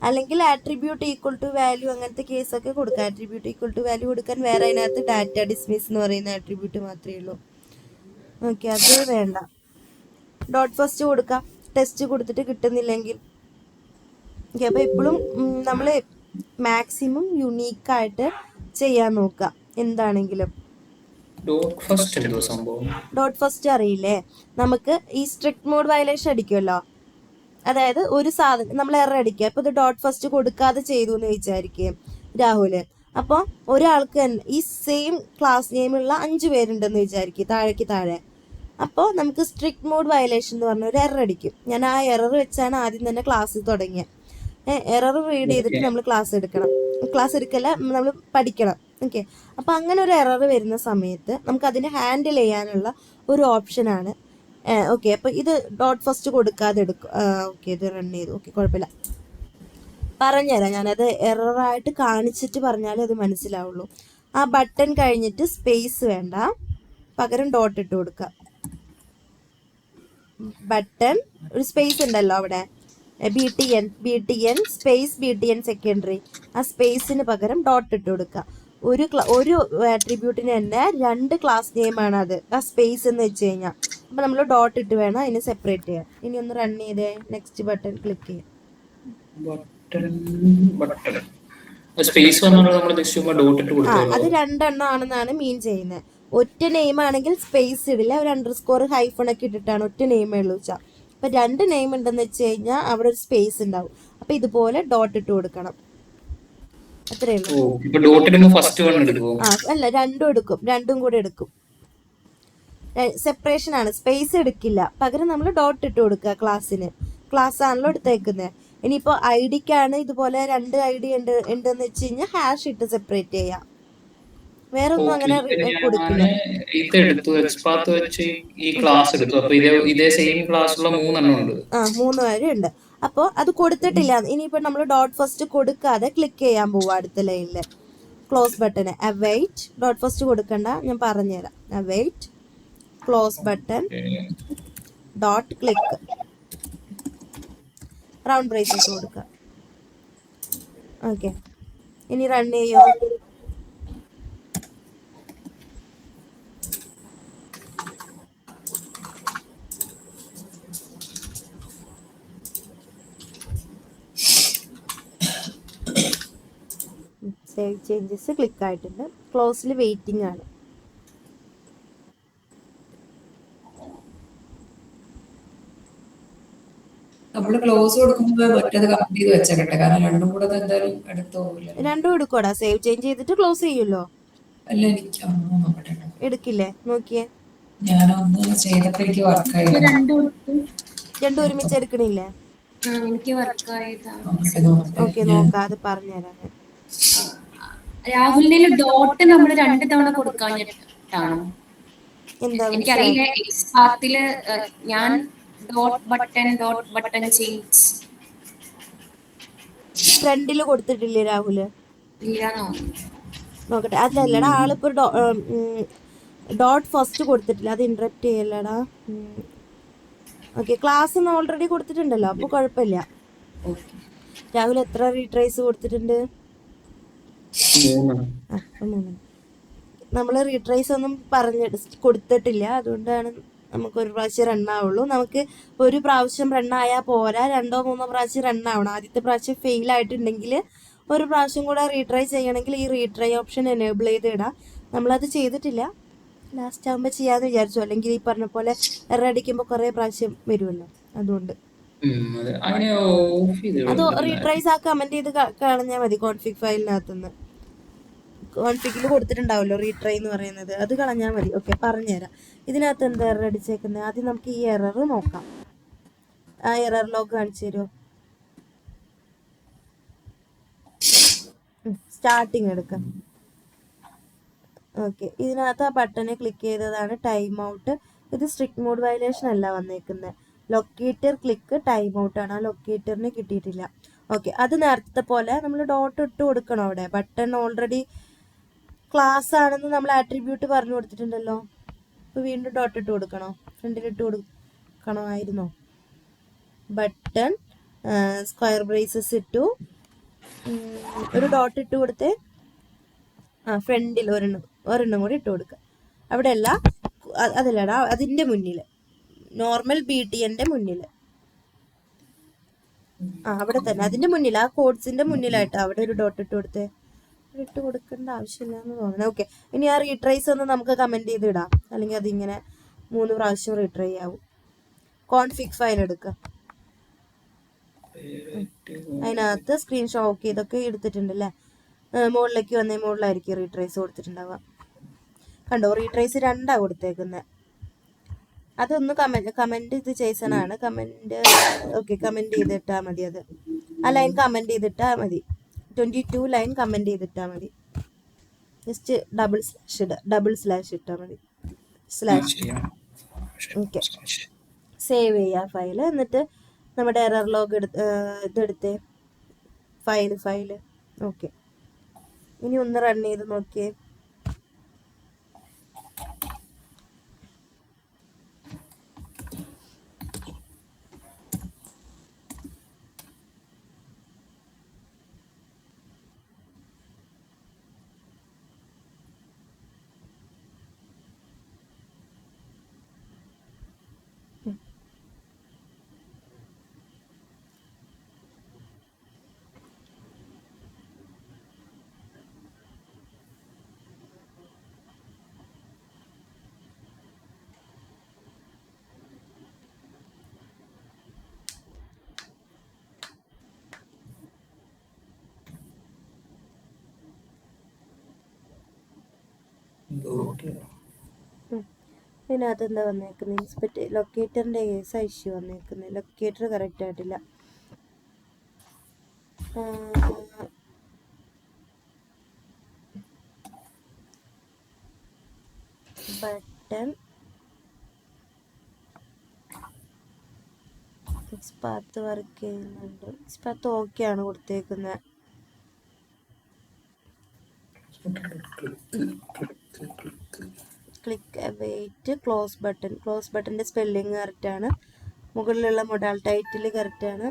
അല്ലെങ്കിൽ ആട്രിബ്യൂട്ട് ഈക്വൽ ടു വാല്യൂ അങ്ങനത്തെ കേസൊക്കെ കൊടുക്കാം. ആട്രിബ്യൂട്ട് ഈക്വൽ ടു വാല്യൂ കൊടുക്കാൻ വേറെ അതിനകത്ത് ഡാറ്റ ഡിസ്മിസ് എന്ന് പറയുന്ന ആട്രിബ്യൂട്ട് മാത്രമേ ഉള്ളൂ. ഓക്കെ, അത് വേണ്ട. ഡോട്ട് ഫസ്റ്റ് കൊടുക്കാം, ടെസ്റ്റ് കൊടുത്തിട്ട് കിട്ടുന്നില്ലെങ്കിൽ. ഓക്കെ, അപ്പോൾ എപ്പോഴും നമ്മൾ മാക്സിമം യുണീക്കായിട്ട് ചെയ്യാൻ നോക്കുക എന്താണെങ്കിലും. ഡോട്ട് ഫസ്റ്റ് അറിയില്ലേ, നമുക്ക് ഈ സ്ട്രിക്റ്റ് മോഡ് വയലേഷൻ അടിക്കുമല്ലോ. അതായത് ഒരു സാധനം നമ്മൾ എറർ അടിക്കുക. അപ്പോൾ ഇത് ഡോട്ട് ഫസ്റ്റ് കൊടുക്കാതെ ചെയ്തു എന്ന് വിചാരിക്കുക രാഹുല്. അപ്പോൾ ഒരാൾക്ക് ഈ സെയിം ക്ലാസ് നെയിമുള്ള 5 പേരുണ്ടെന്ന് വിചാരിക്കുക താഴേക്ക് താഴെ. അപ്പോൾ നമുക്ക് സ്ട്രിക്റ്റ് മോഡ് വയലേഷൻ എന്ന് പറഞ്ഞ ഒരു എറർ അടിക്കും. ഞാൻ ആ എറർ വെച്ചാണ് ആദ്യം തന്നെ ക്ലാസ് തുടങ്ങിയത്. എറർ റീഡ് ചെയ്തിട്ട് നമ്മൾ ക്ലാസ് എടുക്കല്ല, നമ്മൾ പഠിക്കണം. ഓക്കെ, അപ്പോൾ അങ്ങനെ ഒരു എറർ വരുന്ന സമയത്ത് നമുക്ക് അതിനെ ഹാൻഡിൽ ചെയ്യാനുള്ള ഒരു ഓപ്ഷനാണ്. ഓക്കെ, അപ്പോൾ ഇത് ഡോട്ട് ഫസ്റ്റ് കൊടുക്കാതെ എടുക്കും. ഓക്കെ, ഇത് റൺ ചെയ്തു. ഓക്കെ, കുഴപ്പമില്ല, പറഞ്ഞുതരാം. ഞാനത് എററായിട്ട് കാണിച്ചിട്ട് പറഞ്ഞാലേ അത് മനസ്സിലാവുള്ളൂ. ആ ബട്ടൺ കഴിഞ്ഞിട്ട് സ്പേസ് വേണ്ട, പകരം ഡോട്ട് ഇട്ട് കൊടുക്കുക. ബട്ടൺ ഒരു സ്പേസ് ഉണ്ടല്ലോ അവിടെ, BTN സ്പേസ് BTN സെക്കൻഡറി. ആ സ്പേസിന് പകരം ഡോട്ട് ഇട്ട് കൊടുക്കുക. ഒരു ആട്രിബ്യൂട്ടിന് തന്നെ 2 ക്ലാസ് നെയിമാണ് അത്, ആ സ്പേസ് എന്ന് വെച്ച് കഴിഞ്ഞാൽ. അപ്പം നമ്മൾ ഡോട്ട് ഇട്ട് വേണം അതിനെ സെപ്പറേറ്റ് ചെയ്യാൻ. ഇനി ഒന്ന് റൺ ചെയ്തേ, നെക്സ്റ്റ് ബട്ടൺ ക്ലിക്ക് ചെയ്യാം. അത് 2 എണ്ണം ആണെന്നാണ് മീൻ ചെയ്യുന്നത്. ഒറ്റ നെയിം ആണെങ്കിൽ സ്പേസ് ഇടില്ല, ഒരു അണ്ടർസ്കോർ ഹൈഫണൊക്കെ ഇട്ടിട്ടാണ് ഒറ്റ നെയിമേ ഉള്ളൂ വെച്ചാൽ. അപ്പം 2 നെയിം ഉണ്ടെന്ന് വെച്ച് കഴിഞ്ഞാൽ അവിടെ ഒരു സ്പേസ് ഉണ്ടാവും. അപ്പം ഇതുപോലെ ഡോട്ട് ഇട്ട് കൊടുക്കണം, അത്രേ ഉള്ളൂ. അല്ല, 2 എടുക്കും, 2 കൂടെ എടുക്കും. സെപ്പറേഷൻ ആണ്, സ്പേസ് എടുക്കില്ല. പകരം നമ്മൾ ഡോട്ട് ഇട്ട് കൊടുക്കുക. ക്ലാസ് ആണല്ലോ എടുത്തേക്കുന്നത്. ഇനിയിപ്പോൾ ഐഡിക്കാണ് ഇതുപോലെ 2 ID ഉണ്ടെന്ന് വെച്ച് കഴിഞ്ഞാൽ ഹാഷ് ഇട്ട് സെപ്പറേറ്റ് ചെയ്യാം. വേറെ ഒന്നും അങ്ങനെ കൊടുക്കില്ല. ഇത് എടുത്തു എക്സ്പാത്ത് വെച്ച് ഈ ക്ലാസ് എടുത്തു. അപ്പൊ ഇതേ സെയിം ക്ലാസ്സുള്ള 3 എണ്ണം ഉണ്ട്. 3 വരെ ഉണ്ട്. അപ്പോൾ അത് കൊടുത്തിട്ടില്ല. ഇനിയിപ്പോൾ നമ്മൾ ഡോട്ട് ഫസ്റ്റ് കൊടുക്കാതെ ക്ലിക്ക് ചെയ്യാൻ പോവാ അടുത്ത ലൈനിൽ close button. Await dot first കൊടുക്കണ്ട, ഞാൻ പറഞ്ഞുതരാം. Await close button dot click round braces കൊടുക്കുക. ഓക്കെ, ഇനി റൺ ചെയ്യോ. സേവ് ചേഞ്ചസ് ക്ലിക്ക് ആയിട്ടുണ്ട്. ക്ലോസിൽ വെയിറ്റിംഗ് ആണ്. നമ്മള് ക്ലോസ് കൊടുക്കുമ്പോ മറ്റേത് കമന്റ് ചെയ്ത് വെച്ചേക്കട്ടെ, കാരണം രണ്ടും കൂടെ എന്തായാലും എടുത്തു പോകില്ല. രണ്ടും എടുക്കോടാ, സേവ് ചേഞ്ച് ചെയ്തിട്ട് ക്ലോസ് ചെയ്യൂല്ലോ. അല്ല, എനിക്ക് നോക്കട്ടെ, എടുക്കില്ലേ, നോക്കിയേ. ഞാനൊന്ന് ചെയ്തപ്പോ എനിക്ക് വർക്കായില്ല. രണ്ടും ഒരുമിച്ച് എടുക്കണില്ലേ? എനിക്ക് വർക്കായതാണ്. ഓക്കെ, നോക്കാതെ പറഞ്ഞുതരാം. രാഹുലിന്റെ ഡോട്ട് നമ്മൾ 2 തവണ കൊടുക്കാഞ്ഞിട്ടാണോ? എന്താ എനിക്കറിയില്ല. എക്സ്പാത്തില് ഞാൻ ഡോട്ട് ബട്ടൺ ചേഞ്ച് ഫ്രണ്ടില് കൊടുത്തിട്ടില്ലേ രാഹുല്? ഇല്ലാന്നോ? നോക്കട്ടെ. അതല്ലടാ, ആളിപ്പോ ഡോട്ട് ഫസ്റ്റ് കൊടുത്തിട്ടില്ല, അത് ഇന്ററപ്റ്റ് ചെയ്യല്ലടാ. ഓക്കെ, ക്ലാസ് ഓൾറെഡി കൊടുത്തിട്ടുണ്ടല്ലോ, അപ്പൊ കുഴപ്പമില്ല. രാഹുൽ എത്ര റീട്രേസ് കൊടുത്തിട്ടുണ്ട്? 3. നമ്മൾ റീട്രേസ് ഒന്നും കൊടുത്തിട്ടില്ല, അതുകൊണ്ടാണ് നമുക്ക് ഒരു പ്രാവശ്യം റണ്ണാവുള്ളൂ. നമുക്ക് ഒരു പ്രാവശ്യം റണ്ണായാൽ പോരാ, 2-3 പ്രാവശ്യം റണ്ണാവണം. ആദ്യത്തെ പ്രാവശ്യം ഫെയിൽ ആയിട്ടുണ്ടെങ്കിൽ ഒരു പ്രാവശ്യം കൂടെ റീട്രൈ ചെയ്യണമെങ്കിൽ ഈ റീട്രൈ ഓപ്ഷൻ എനേബിൾ ചെയ്ത് ഇടാം. നമ്മളത് ചെയ്തിട്ടില്ല, ലാസ്റ്റ് ആകുമ്പോൾ ചെയ്യാമെന്ന് വിചാരിച്ചു. അല്ലെങ്കിൽ ഈ പറഞ്ഞ പോലെ എറർ അടിക്കുമ്പോൾ കുറേ പ്രാവശ്യം വരുമല്ലോ, അതുകൊണ്ട് അത് റീട്രൈസ് ആ കമന്റ് ചെയ്ത് കളഞ്ഞാൽ മതി. കോൺഫിഗ് ഫയലിനകത്തുനിന്ന് കോൺഫിഗിൽ കൊടുത്തിട്ടുണ്ടാവല്ലോ റീട്രൈ എന്ന് പറയുന്നത്, അത് കളഞ്ഞാൽ മതി. ഓക്കെ, പറഞ്ഞുതരാം. ഇതിനകത്ത് എന്താ എറർ അടിച്ചേക്കുന്നത്? ആദ്യം നമുക്ക് ഈ എറർ നോക്കാം. ആ എറർ ലോഗ് കാണിച്ചു തരുമോ? സ്റ്റാർട്ടിങ് എടുക്കാം. ഓക്കെ, ഇതിനകത്ത് ആ ബട്ടനെ ക്ലിക്ക് ചെയ്തതാണ് ടൈം ഔട്ട്. ഇത് സ്ട്രിക്ട് മോഡ് വയലേഷൻ അല്ല വന്നേക്കുന്നത്, ലൊക്കേറ്റർ ക്ലിക്ക് ടൈം ഔട്ടാണ്. ആ ലൊക്കേറ്ററിന് കിട്ടിയിട്ടില്ല. ഓക്കെ, അത് നേരത്തെ പോലെ നമ്മൾ ഡോട്ട് ഇട്ട് കൊടുക്കണം. അവിടെ ബട്ടൺ ഓൾറെഡി ക്ലാസ് ആണെന്ന് നമ്മൾ ആട്രിബ്യൂട്ട് പറഞ്ഞു കൊടുത്തിട്ടുണ്ടല്ലോ. അപ്പോൾ വീണ്ടും ഡോട്ട് ഇട്ട് കൊടുക്കണോ? ഫ്രണ്ടിലിട്ട് കൊടുക്കണമായിരുന്നോ? ബട്ടൺ സ്ക്വയർ ബ്രേസസ് ഇട്ടു, ഒരു ഡോട്ട് ഇട്ട് കൊടുത്തേ. ഫ്രണ്ടിൽ ഒരെണ്ണം കൂടി ഇട്ട് കൊടുക്കുക. അവിടെ അല്ല, അതല്ലടാ, അതിൻ്റെ മുന്നിൽ നോർമൽ BTNന്റെ മുന്നിൽ, അവിടെ തന്നെ അതിൻ്റെ മുന്നിൽ, ആ കോഡ്സിൻ്റെ മുന്നിലായിട്ട് അവിടെ ഒരു ഡോട്ട് ഇട്ട് കൊടുത്തേ. ഇട്ട് കൊടുക്കേണ്ട ആവശ്യമില്ല എന്ന് തോന്നുന്നു. ഓക്കെ, ഇനി ആ റീട്രൈസ് ഒന്ന് നമുക്ക് കമന്റ് ചെയ്ത് ഇടാം, അല്ലെങ്കിൽ അതിങ്ങനെ 3 പ്രാവശ്യം റീട്രൈ ആവും. കോൺഫിഗ് ഫയൽ എടുക്കുക. അതിനകത്ത് സ്ക്രീൻഷോട്ട് ഓക്കെ ഇതൊക്കെ എടുത്തിട്ടുണ്ടല്ലേ. മുകളിലേക്ക് വന്നേ, മുകളിലായിരിക്കും റീട്രേസ് കൊടുത്തിട്ടുണ്ടാവുക. കണ്ടോ, റീട്രേസ് 2 കൊടുത്തേക്കുന്നത്. അതൊന്ന് കമന്റ് ഇത് ചേസനാണ്. കമന്റ് ചെയ്തിട്ടാൽ മതി. അത് ആ ലൈൻ കമന്റ് ചെയ്തിട്ടാൽ മതി. 22 ലൈൻ കമന്റ് ചെയ്തിട്ടാൽ മതി. ജസ്റ്റ് ഡബിൾ സ്ലാഷ് ഇട്ടാൽ മതി. ഓക്കെ, സേവ് ചെയ്യുക ഫയല്. എന്നിട്ട് നമ്മുടെ എറർ ലോഗ് ഇതെടുത്തേ, ഫയല്. ഓക്കെ, ഇനി ഒന്ന് റൺ ചെയ്ത് നോക്കിയേ. ഇതിനകത്ത് എന്താ വന്നേക്കുന്നത്? ഇൻസ്പെക്ട് ലൊക്കേറ്ററിൻ്റെ കേസാ ഇഷ്യൂ വന്നേക്കുന്നത്. ലൊക്കേറ്റർ കറക്റ്റ് ആയിട്ടില്ല. ബട്ടൺ എക്സ്പാത്ത് വർക്ക് ചെയ്യുന്നുണ്ട്. എക്സ്പാത്ത് ഓക്കെ ആണ് കൊടുത്തേക്കുന്നത്. Click wait close button. Close ബട്ടൻ്റെ സ്പെല്ലിങ് കറക്റ്റാണ്. മുകളിലുള്ള മൊഡാൾ ടൈറ്റിൽ കറക്റ്റാണ്.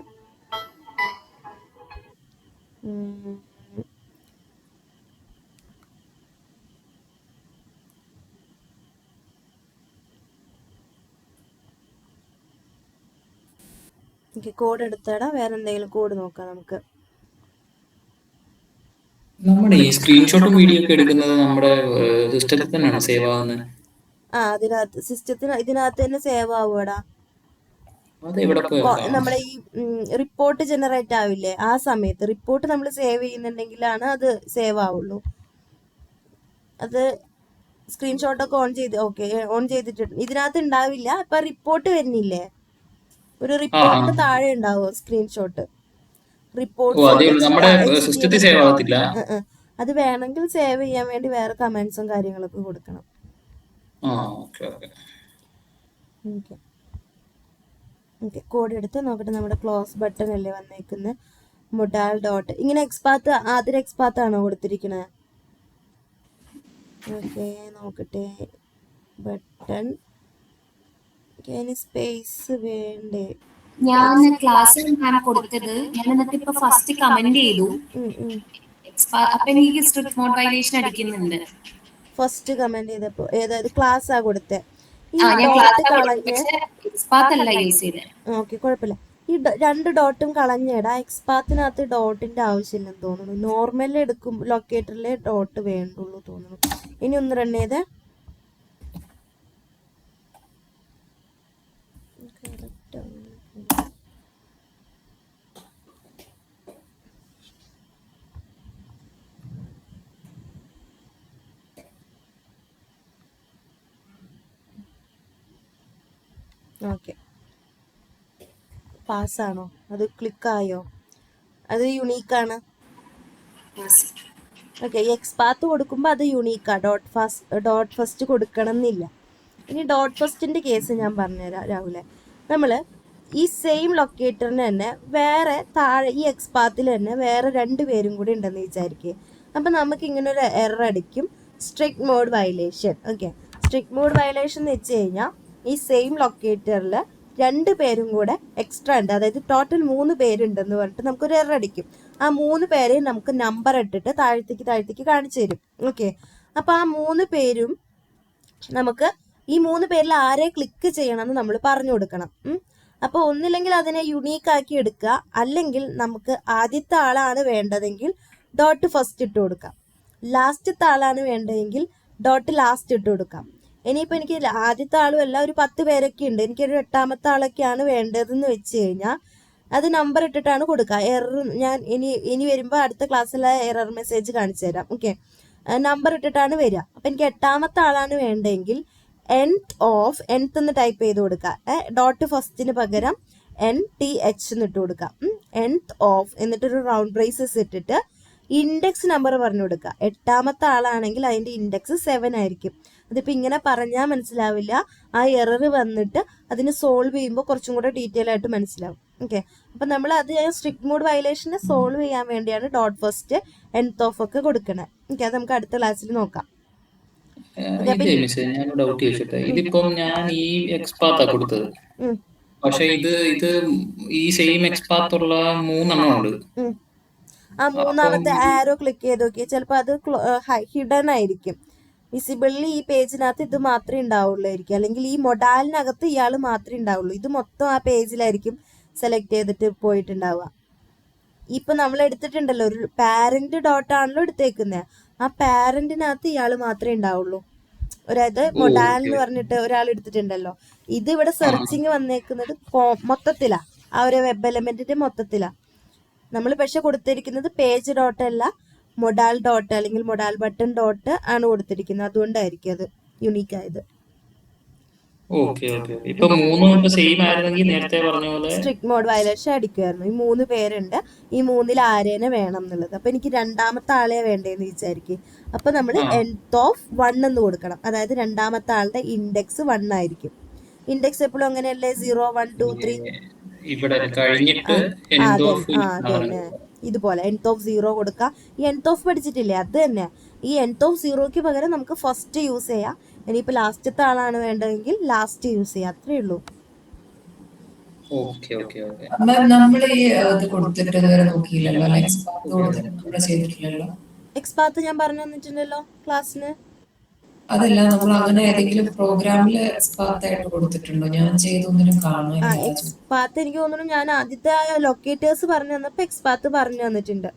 കോഡ് എടുത്താടാ. വേറെ എന്തെങ്കിലും കോഡ് നോക്കാം നമുക്ക്. നമ്മുടെ ഈ സ്ക്രീൻഷോട്ടും വീഡിയോ ഒക്കെ എടുക്കുന്നത് നമ്മുടെ സിസ്റ്റത്തിൽ തന്നെയാണ് സേവ് ആവുന്നത്. അതിനകത്ത് സിസ്റ്റത്തിന് ഇതിനകത്ത് തന്നെ സേവ് ആവുകടാ. അത് എവിടെ നമ്മുടെ ഈ റിപ്പോർട്ട് ജനറേറ്റ് ആവില്ലേ, ആ സമയത്ത് റിപ്പോർട്ട് നമ്മൾ സേവ് ചെയ്യുന്നുണ്ടെങ്കിലാണ് അത് സേവ് ആവുള്ളൂ. അത് സ്ക്രീൻഷോട്ടൊക്കെ ഓൺ ചെയ്തിട്ടുണ്ട്. ഇതിനകത്ത് ഉണ്ടാവില്ല. ഇപ്പൊ റിപ്പോർട്ട് വരുന്നില്ലേ, ഒരു റിപ്പോർട്ടിന് താഴെ ഉണ്ടാവും സ്ക്രീൻഷോട്ട്. റിപ്പോർട്ട് അത് വേണമെങ്കിൽ സേവ് ചെയ്യാൻ വേണ്ടി വേറെ കമന്റ്സും കാര്യങ്ങളൊക്കെ കൊടുക്കണം. കോഡ് എടുത്ത് നോക്കട്ടെ. നമ്മുടെ ക്ലോസ് ബട്ടൺ അല്ലേ വന്നേക്കുന്നത്. മൊഡാൽ ഡോട്ട് ഇങ്ങനെ എക്സ്പാത്ത് ആദ്യം എക്സ്പാത്ത് ആണോ കൊടുത്തിരിക്കണേ? ഓക്കെ നോക്കട്ടെ. ബട്ടൺ സ്പേസ് വേണ്ടേ? ഞാൻ ക്ലാസ്സിൽ മാം കൊടുത്തത് ഞാൻ എന്നിട്ട് ഇപ്പൊ ഫസ്റ്റ് കമന്റ് ചെയ്തു. അപ്പൊ എനിക്ക് സ്ട്രിക്ട് മോഡ് വയലേഷൻ അടിക്കുന്നുണ്ട്. ഫസ്റ്റ് കമന്റ് ചെയ്തപ്പോ ഏതായത് ക്ലാസ്സാ കൊടുത്തേ? ഓക്കെ കുഴപ്പമില്ല. ഈ 2 ഡോട്ടും കളഞ്ഞേടാ. എക്സ്പാത്തിനകത്ത് ഡോട്ടിന്റെ ആവശ്യമില്ലെന്ന് തോന്നുന്നു. നോർമൽ എടുക്കും ലൊക്കേറ്ററിലെ ഡോട്ട് വേണ്ടുള്ളൂ തോന്നുന്നു. ഇനി ഒന്ന് റൺ ചെയ്തേ. ഓക്കെ പാസ്സാണോ? അത് ക്ലിക്കായോ? അത് യുണീക്കാണ്. ഓക്കെ എക്സ്പാത്ത് കൊടുക്കുമ്പോൾ അത് യുണീക്കാ. ഡോട്ട് ഫസ്റ്റ് കൊടുക്കണം എന്നില്ല. ഇനി ഡോട്ട് ഫസ്റ്റിൻ്റെ കേസ് ഞാൻ പറഞ്ഞുതരാം രാഹുലെ. നമ്മൾ ഈ സെയിം ലൊക്കേറ്ററിന് തന്നെ വേറെ താഴെ ഈ എക്സ്പാത്തിൽ തന്നെ വേറെ 2 പേരും കൂടി ഉണ്ടെന്ന് വിചാരിക്കുക. അപ്പം നമുക്ക് ഇങ്ങനെ ഒരു എറർ അടിക്കും, strict mode violation. Okay strict mode violation എന്ന് വെച്ച് കഴിഞ്ഞാൽ ഈ സെയിം ലൊക്കേറ്ററിൽ 2 പേരും കൂടെ എക്സ്ട്രാ ഉണ്ട്, അതായത് ടോട്ടൽ 3 പേരുണ്ടെന്ന് പറഞ്ഞിട്ട് നമുക്കൊരു എറർ അടിക്കും. ആ 3 പേരെ നമുക്ക് നമ്പർ ഇട്ടിട്ട് താഴത്തേക്ക് കാണിച്ചു തരും. ഓക്കെ അപ്പോൾ ആ 3 പേരും നമുക്ക് ഈ 3 പേരിൽ ആരെ ക്ലിക്ക് ചെയ്യണമെന്ന് നമ്മൾ പറഞ്ഞു കൊടുക്കണം. അപ്പോൾ ഒന്നില്ലെങ്കിൽ അതിനെ യുണീക്ക് ആക്കി എടുക്കുക, അല്ലെങ്കിൽ നമുക്ക് ആദ്യത്തെ ആളാണ് വേണ്ടതെങ്കിൽ ഡോട്ട് ഫസ്റ്റ് ഇട്ട് കൊടുക്കാം, ലാസ്റ്റത്തെ ആളാണ് വേണ്ടതെങ്കിൽ ഡോട്ട് ലാസ്റ്റ് ഇട്ട് കൊടുക്കാം. ഇനിയിപ്പോൾ എനിക്ക് ആദ്യത്തെ ആളും അല്ല, ഒരു 10 പേരൊക്കെ ഉണ്ട്, എനിക്കൊരു 8ാമത്തെ ആളൊക്കെയാണ് വേണ്ടതെന്ന് വെച്ച് കഴിഞ്ഞാൽ അത് നമ്പർ ഇട്ടിട്ടാണ് കൊടുക്കുക. എറർ ഞാൻ ഇനി വരുമ്പോൾ അടുത്ത ക്ലാസ്സിലെ എറർ മെസ്സേജ് കാണിച്ചു തരാം. ഓക്കെ നമ്പർ ഇട്ടിട്ടാണ് വരിക. അപ്പം എനിക്ക് 8ാമത്തെ ആളാണ് വേണ്ടതെങ്കിൽ nth എന്ന് ടൈപ്പ് ചെയ്ത് കൊടുക്കുക. ഡോട്ട് ഫസ്റ്റിന് പകരം NTH എന്നിട്ട് കൊടുക്കുക. nth ഓഫ് എന്നിട്ടൊരു റൗണ്ട് ബ്രേസസ് ഇട്ടിട്ട് ഇൻഡെക്സ് നമ്പർ പറഞ്ഞു കൊടുക്കുക. 8ാമത്തെ ആളാണെങ്കിൽ അതിൻ്റെ ഇൻഡെക്സ് 7 ആയിരിക്കും. അതിപ്പോൾ ഇങ്ങനെ പറഞ്ഞാൽ മനസ്സിലാവില്ല. ആ എറർ വന്നിട്ട് അതിന് സോൾവ് ചെയ്യുമ്പോൾ കുറച്ചും കൂടെ ഡീറ്റെയിൽ ആയിട്ട് മനസ്സിലാവും. ഓക്കെ അപ്പം നമ്മൾ അത് സ്ട്രിക്ട് മോഡ് വയലേഷനെ സോൾവ് ചെയ്യാൻ വേണ്ടിയാണ് ഡോട്ട് ഫസ്റ്റ് nth ഓഫ് ഒക്കെ കൊടുക്കണേ. ഓക്കെ അത് നമുക്ക് അടുത്ത ക്ലാസ്സിൽ നോക്കാം. ഞാൻ ഡൗട്ട് ചോദിച്ചോട്ടെ. ഇതിപ്പം ഞാൻ ഈ എക്സ്പാത്താ കൊടുത്തത്, പക്ഷെ ഇത് ഈ സെയിം എക്സ്പാത്തുള്ള 3 എണ്ണം ഉണ്ട്. ആ 3ാമത്തെ ആരോ ക്ലിക്ക് ചെയ്ത് നോക്കിയാൽ ചിലപ്പോൾ അത് ഹിഡൻ ആയിരിക്കും. വിസിബിളി ഈ പേജിനകത്ത് ഇത് മാത്രമേ ഉണ്ടാവുള്ളായിരിക്കും, അല്ലെങ്കിൽ ഈ മൊഡാലിനകത്ത് ഇയാൾ മാത്രമേ ഉണ്ടാവുള്ളൂ. ഇത് മൊത്തം ആ പേജിലായിരിക്കും സെലക്ട് ചെയ്തിട്ട് പോയിട്ടുണ്ടാവുക. ഇപ്പം നമ്മൾ എടുത്തിട്ടുണ്ടല്ലോ ഒരു പാരന്റ് ഡോട്ടാണല്ലോ എടുത്തേക്കുന്നത്, ആ പാരന്റിനകത്ത് ഇയാൾ മാത്രമേ ഉണ്ടാവുള്ളൂ. അതായത് മൊഡാൽ എന്ന് പറഞ്ഞിട്ട് ഒരാൾ എടുത്തിട്ടുണ്ടല്ലോ. ഇത് ഇവിടെ സെർച്ചിങ് വന്നേക്കുന്നത് മൊത്തത്തിലാ, ആ ഒരു വെബ് എലമെന്റിന്റെ മൊത്തത്തിലാ. നമ്മൾ പക്ഷെ കൊടുത്തിരിക്കുന്നത് പേജ് ഡോട്ട് അല്ല, മൊഡാൽ ഡോട്ട് അല്ലെങ്കിൽ മൊഡാൽ ബട്ടൺ ഡോട്ട് ആണ് കൊടുത്തിരിക്കുന്നത്. അതുകൊണ്ടായിരിക്കും അത് യുണീക്ക് ആയത്. നേരത്തെ പറഞ്ഞ പോലെ സ്ട്രിക്ട് മോഡ് വയലേഷൻ അടിക്കുമായിരുന്നു. ഈ 3 പേരുണ്ട്, ഈ 3-ൽ ആരേനെ വേണം എന്നുള്ളത്. അപ്പോൾ എനിക്ക് രണ്ടാമത്തെ ആളെ വേണ്ടതെന്ന് വിചാരിക്കും. അപ്പോൾ നമ്മൾ nth ഓഫ് 1 എന്ന് കൊടുക്കണം. അതായത് രണ്ടാമത്തെ ആളുടെ ഇൻഡെക്സ് 1 ആയിരിക്കും. ഇൻഡെക്സ് എപ്പോഴും അങ്ങനെയല്ലേ 0 1 2 3 ഇവിടെ കഴിഞ്ഞിട്ട് അതന്നെ ഇതുപോലെ nth ഓഫ് 0 കൊടുക്കുക. ഈ nth ഓഫ് പഠിച്ചിട്ടില്ലേ, അത് തന്നെ. ഈ nth ഓഫ് 0ക്ക് പകരം നമുക്ക് ഫസ്റ്റ് യൂസ് ചെയ്യാം. ഇനിയിപ്പോൾ ലാസ്റ്റത്തെ ആളാണ് വേണ്ടതെങ്കിൽ ലാസ്റ്റ് യൂസ് ചെയ്യാം. അത്രേ ഉള്ളൂ. നമ്മൾ ഈ ഇത് കൊടുത്തിട്ട് ഇതുവരെ നോക്കിയില്ലല്ലോ, അല്ലെ? എക്സ്പാത്ത് കൊടുത്തിട്ട് നമ്മൾ ചെയ്തിട്ടില്ലല്ലോ. എക്സ്പാത്ത് ഞാൻ പറഞ്ഞു തന്നിട്ടുണ്ടല്ലോ ക്ലാസ്സിന്. അതല്ല, നമ്മൾ അങ്ങനെ ഏതെങ്കിലും പ്രോഗ്രാമില് എക്സ്പാത്ത് ആയിട്ട് കൊടുത്തിട്ടുണ്ടോ? ഞാൻ ചെയ്തൊന്നിനും കാണുന്നില്ല. എക്സ്പാത്ത് എനിക്ക് തോന്നുന്നു ഞാൻ ആദ്യത്തെ ലൊക്കേറ്റേഴ്സ് പറഞ്ഞു തന്നപ്പോ എക്സ്പാത്ത് പറഞ്ഞു തന്നിട്ടുണ്ട്.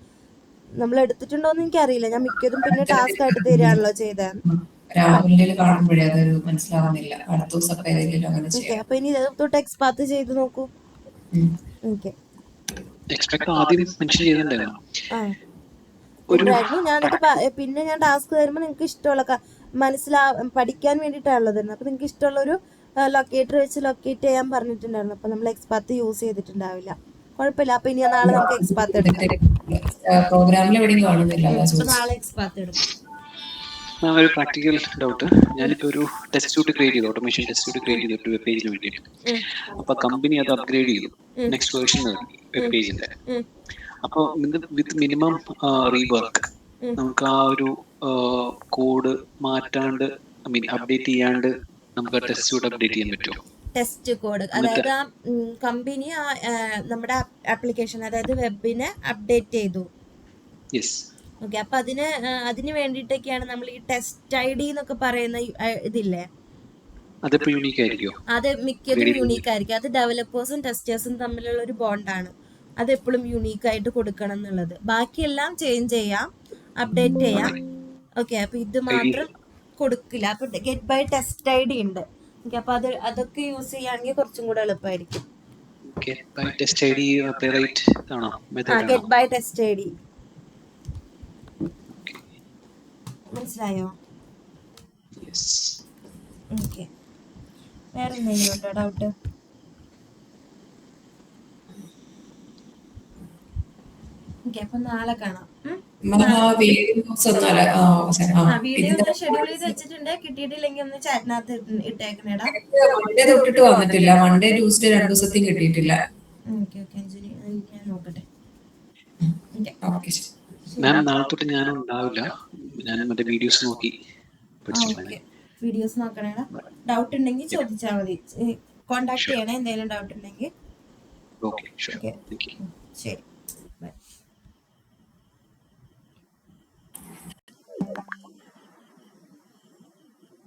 നമ്മൾ എടുത്തിട്ടുണ്ടോന്ന് എനിക്കറിയില്ല. ഞാൻ മിക്കതും പിന്നെ ടാസ്ക് ആയിട്ട് തരികയാണല്ലോ ചെയ്തത്. രാഹുലിന്റെ കാണുമ്പോഴേ അത് മനസ്സിലാവുന്നില്ല. അടുത്ത ദിവസം ഏതെങ്കിലും അങ്ങനെ ചെയ്യാം. അപ്പൊ ഇനി തൊട്ട് എക്സ്പാത്ത് ചെയ്ത് നോക്കൂ. ഉണ്ടായിരുന്നു. പിന്നെ ഞാൻ ടാസ്ക് തരുമ്പോൾ നിങ്ങൾക്ക് ഇഷ്ടമുള്ള പഠിക്കാൻ വേണ്ടിയിട്ടാണല്ലോ തരുന്നത്. അപ്പൊ നിങ്ങൾക്ക് ഇഷ്ടമുള്ള ഒരു ലൊക്കേറ്റർ വെച്ച് ലൊക്കേറ്റ് ചെയ്യാൻ പറഞ്ഞിട്ടുണ്ടായിരുന്നു. അപ്പൊ നമ്മൾ എക്സ്പാത്ത് യൂസ് ചെയ്തിട്ടുണ്ടാവില്ല. കുഴപ്പമില്ല. അപ്പൊ ഇനി നാളെ നമുക്ക് എക്സ്പാത്ത് എടുക്കാം. പ്രോഗ്രാമിൽ എവിടെയും കാണുന്നില്ല. നാളെ എക്സ്പാത്ത് എടുക്കാം. ഒരു പ്രാക്ടിക്കൽ ഡൗട്ട്. ഞാനിപ്പോ ഒരു ടെസ്റ്റ് സ്യൂട്ട് ക്രിയേറ്റ് ചെയ്തു, ഓട്ടോമേഷൻ ടെസ്റ്റ് സ്യൂട്ട് ക്രിയേറ്റ് ചെയ്തിട്ട് വെബ് പേജിന് വേണ്ടിയിട്ട്. അപ്പൊ കമ്പനി അത് അപ്ഗ്രേഡ് ചെയ്തു, നെക്സ്റ്റ് വേർഷൻ വെബ് പേജിന്റെ. അപ്പൊ വിത്ത് മിനിമം റീവർക്ക് നമുക്ക് ആ ഒരു കോഡ് മാറ്റാണ്ട്, ഐ മീൻ അപ്ഡേറ്റ് ചെയ്യാണ്ട് നമുക്ക് ടെസ്റ്റ് സ്യൂട്ട് അപ്ഡേറ്റ് ചെയ്യാൻ പറ്റുമോ? ടെസ്റ്റ് കോഡ്, അതായത് കമ്പനി നമ്മുടെ ആപ്ലിക്കേഷൻ, അതായത് വെബിനെ അപ്ഡേറ്റ് ചെയ്തു. ഓക്കെ, അപ്പൊ അതിന് വേണ്ടിയിട്ടൊക്കെയാണ് നമ്മൾ ഈ ടെസ്റ്റ് ID എന്നൊക്കെ പറയുന്ന ഇതില്ലേ, അത് മിക്കതും യുണീക്ക് ആയിരിക്കും. അത് ഡെവലപ്പേഴ്സും ടെസ്റ്റേഴ്സും തമ്മിലുള്ള ഒരു ബോണ്ടാണ്. അത് എപ്പോഴും യുണീക്ക് ആയിട്ട് കൊടുക്കണം എന്നുള്ളത്. ബാക്കിയെല്ലാം ചേഞ്ച് ചെയ്യാം, അപ്ഡേറ്റ് ചെയ്യാം. ഓക്കെ, അപ്പൊ ഇത് മാത്രം കൊടുക്കില്ല. അപ്പൊ ഗെറ്റ് ബൈ ടെസ്റ്റ് ID ഉണ്ട്. ഓക്കെ, അപ്പൊ അതൊക്കെ യൂസ് ചെയ്യുകയാണെങ്കിൽ കുറച്ചും കൂടെ എളുപ്പമായിരിക്കും. ഗെറ്റ് ബൈ ടെസ്റ്റ് ID മനസ്സിലായോ? ഓക്കെ, വേറെ എന്തെങ്കിലും ഉണ്ടോ ഡൗട്ട്? ഓക്കെ, അപ്പൊ നാളെ കാണാം. വീഡിയോ ഷെഡ്യൂൾ ചെയ്ത് വെച്ചിട്ടുണ്ട്. കിട്ടിയിട്ടില്ലെങ്കിൽ ഒന്ന് ചാറ്റിനകത്ത് ഇട്ടേക്കണേടാ. മൺഡേ തൊട്ടിട്ട് വന്നിട്ടില്ല. മൺഡേ ട്യൂസ്ഡേ 2 ദിവസത്തേക്ക് കിട്ടിയിട്ടില്ല. ഓക്കെ അഞ്ജലി, ഞാൻ നോക്കട്ടെ. മാം നാളെ തൊട്ട് ഞാൻ ഉണ്ടാവില്ല. ഞാൻ മറ്റേ വീഡിയോസ് നോക്കി വീഡിയോസ് നോക്കണേടാ. ഡൗട്ട് ഉണ്ടെങ്കിൽ ചോദിച്ചാൽ മതി, കോണ്ടാക്ട് ചെയ്യണേ എന്തെങ്കിലും ഡൗട്ട് ഉണ്ടെങ്കിൽ. ഓക്കെ, ശരി.